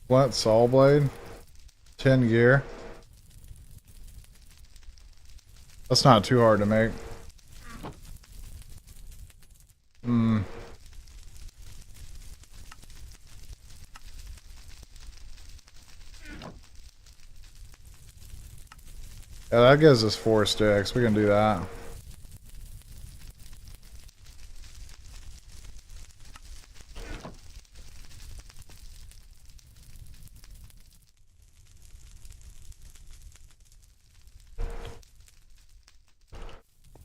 Flint saw blade? 10 gear? That's not too hard to make. Hmm. Yeah, that gives us 4 sticks. We can do that.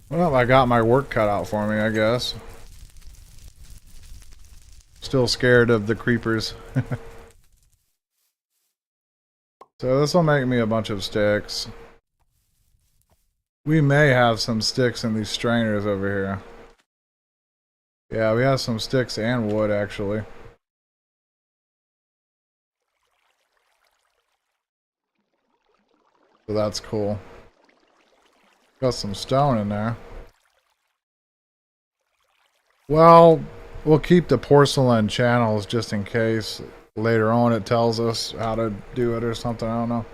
Well, I got my work cut out for me, I guess. Still scared of the creepers. So this will make me a bunch of sticks. We may have some sticks in these strainers over here. Yeah, we have some sticks and wood, actually. So that's cool. Got some stone in there. Well, we'll keep the porcelain channels just in case later on it tells us how to do it or something. I don't know.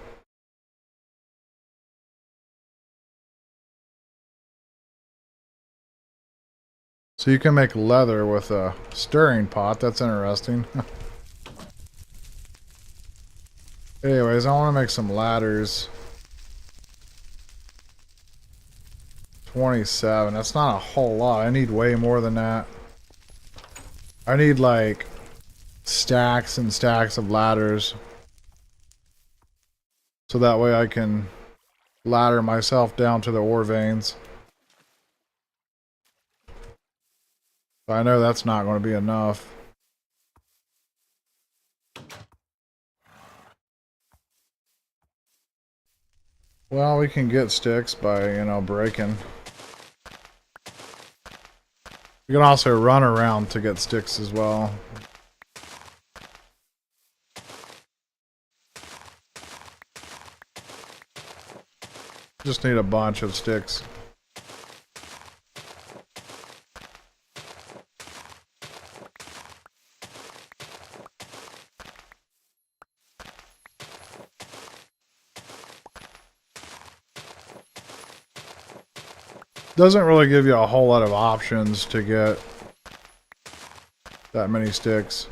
So you can make leather with a stirring pot. That's interesting. Anyways, I want to make some ladders. 27. That's not a whole lot. I need way more than that. I need like stacks and stacks of ladders. So that way I can ladder myself down to the ore veins. But I know that's not going to be enough. Well, we can get sticks by, you know, breaking. We can also run around to get sticks as well. Just need a bunch of sticks. Doesn't really give you a whole lot of options to get that many sticks.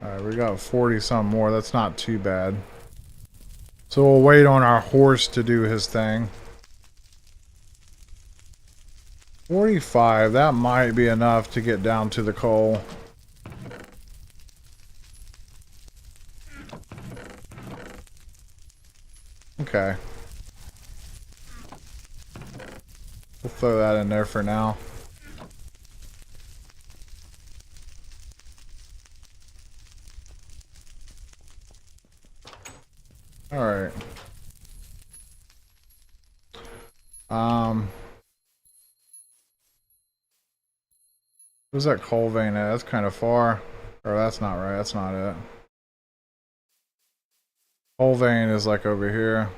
Alright, we got 40 some more. That's not too bad. So we'll wait on our horse to do his thing. 45, that might be enough to get down to the coal. Okay. We'll throw that in there for now. Alright. Where's that coal vein at? That's kind of far. Or that's not right. That's not it. Coal vein is like over here.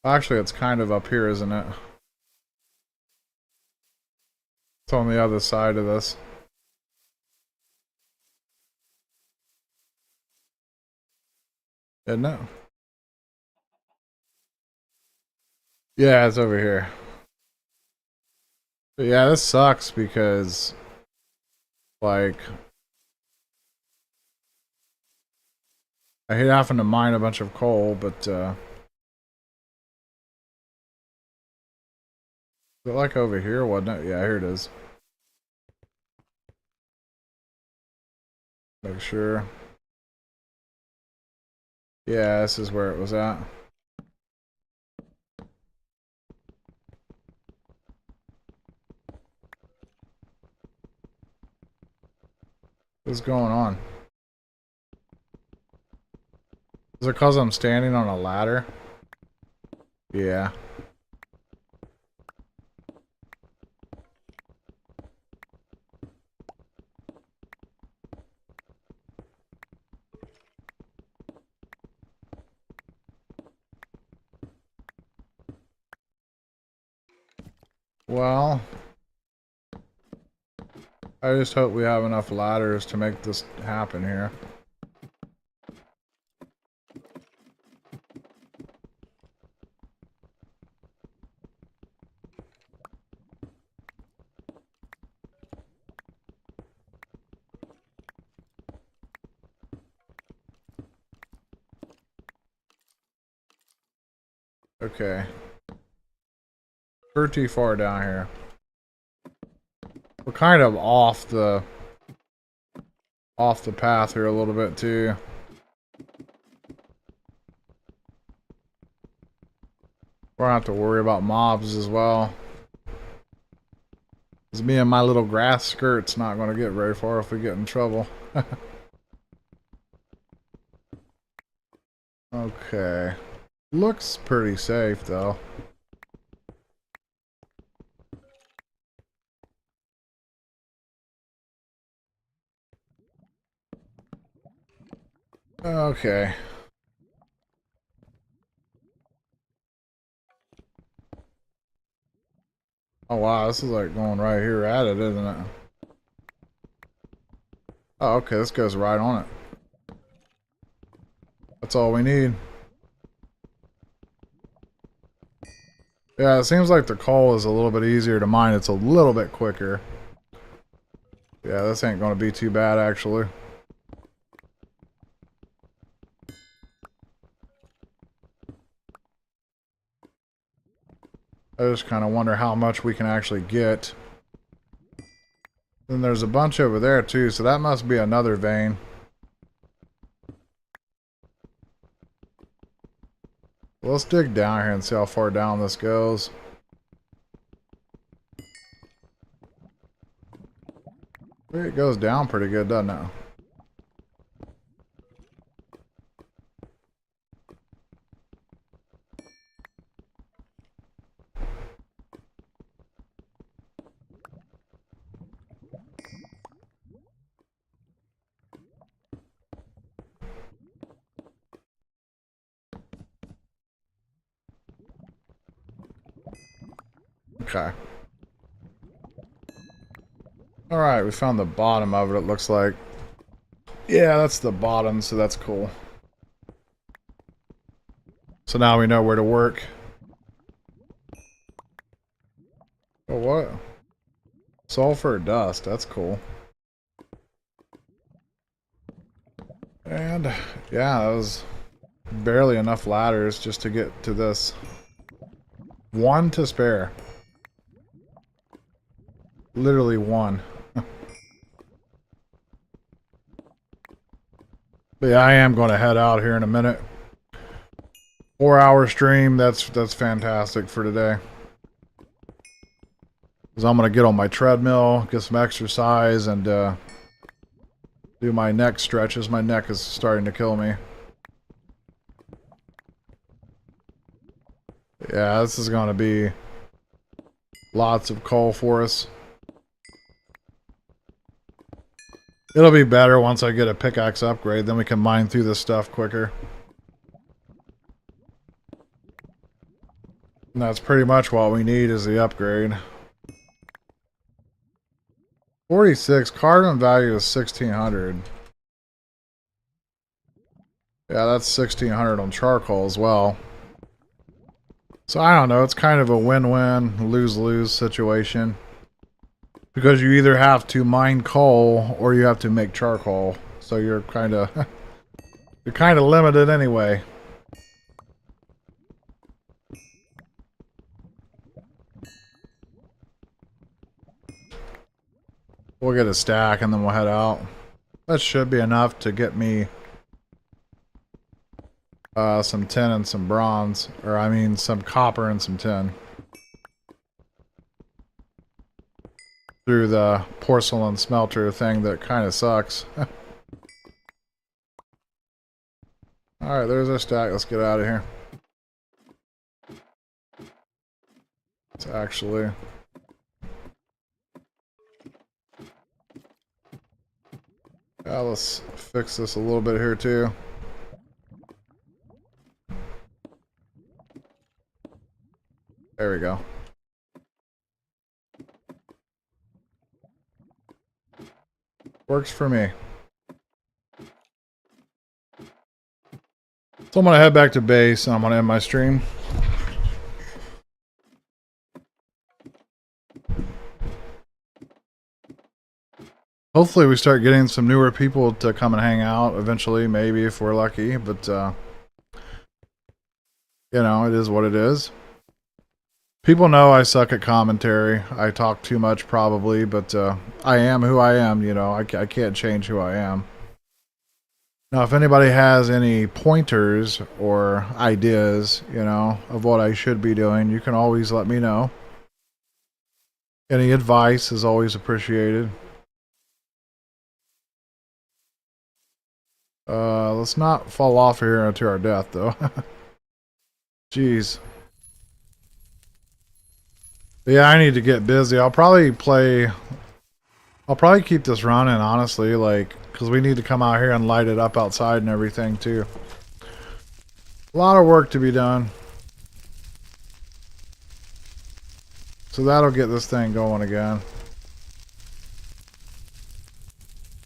Actually, it's kind of up here, isn't it? It's on the other side of this. Isn't it? Yeah, it's over here. But yeah, this sucks because, like, I hate having to mine a bunch of coal, but, is it like over here, wasn't it? Yeah, here it is. Make sure. Yeah, this is where it was at. What's going on? Is it because I'm standing on a ladder? Yeah. Well, I just hope we have enough ladders to make this happen here. Okay. Pretty far down here. We're kind of off the path here a little bit too. We're gonna have to worry about mobs as well. Because me and my little grass skirt's not gonna get very far if we get in trouble. Okay. Looks pretty safe though. Okay. Oh wow, this is like going right here at it, isn't it? Oh, okay, this goes right on it. That's all we need. Yeah, it seems like the coal is a little bit easier to mine. It's a little bit quicker. Yeah, this ain't gonna be too bad actually. I just kind of wonder how much we can actually get. Then there's a bunch over there too, so that must be another vein. Let's dig down here and see how far down this goes. It goes down pretty good, doesn't it? Okay. Alright, we found the bottom of it, it looks like. Yeah, that's the bottom, so that's cool. So now we know where to work. Oh, what? Sulfur dust, that's cool. And, yeah, that was barely enough ladders just to get to this. One to spare. Literally one. But yeah, I am going to head out here in a minute. 4-hour stream, that's fantastic for today. Because I'm going to get on my treadmill, get some exercise, and do my neck stretches. My neck is starting to kill me. Yeah, this is going to be lots of coal for us. It'll be better once I get a pickaxe upgrade, then we can mine through this stuff quicker. And that's pretty much what we need is the upgrade. 46 carbon value is 1600. Yeah, that's 1600 on charcoal as well. So I don't know, it's kind of a win-win, lose-lose situation. Because you either have to mine coal or you have to make charcoal. So you're kind of you're kind of limited anyway. We'll get a stack and then we'll head out. That should be enough to get me some tin and some bronze. Or I mean some copper and some tin. Through the porcelain smelter thing that kind of sucks. Alright, there's our stack. Let's get out of here. It's actually... Yeah, let's fix this a little bit here too. There we go. Works for me. So I'm going to head back to base and I'm going to end my stream. Hopefully we start getting some newer people to come and hang out eventually, maybe if we're lucky, but you know, it is what it is. People know I suck at commentary. I talk too much probably, but I am who I am, you know. I can't change who I am. Now, if anybody has any pointers or ideas, you know, of what I should be doing, you can always let me know. Any advice is always appreciated. Let's not fall off here into our death, though. Jeez. Yeah, I need to get busy. I'll probably keep this running, honestly, like, because we need to come out here and light it up outside and everything, too. A lot of work to be done. So that'll get this thing going again.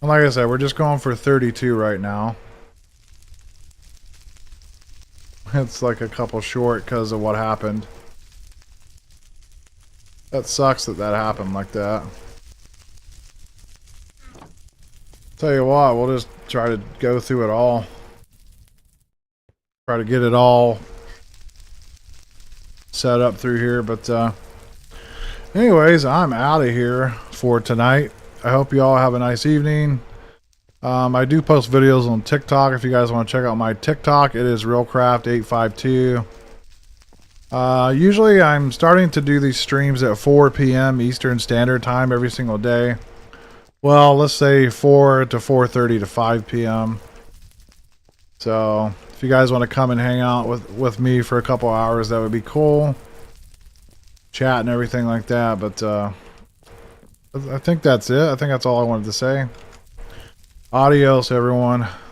And like I said, we're just going for 32 right now. It's like a couple short because of what happened. That sucks that that happened like that. Tell you what, we'll just try to go through it all. Try to get it all set up through here. But anyways, I'm out of here for tonight. I hope you all have a nice evening. I do post videos on TikTok. If you guys want to check out my TikTok, it is realcraft852. Usually I'm starting to do these streams at 4 p.m. Eastern Standard Time every single day. Well, let's say 4 to 4:30 to 5 p.m. So if you guys want to come and hang out with me for a couple hours, that would be cool. Chat and everything like that. But I think that's it. I think that's all I wanted to say. Adios, everyone.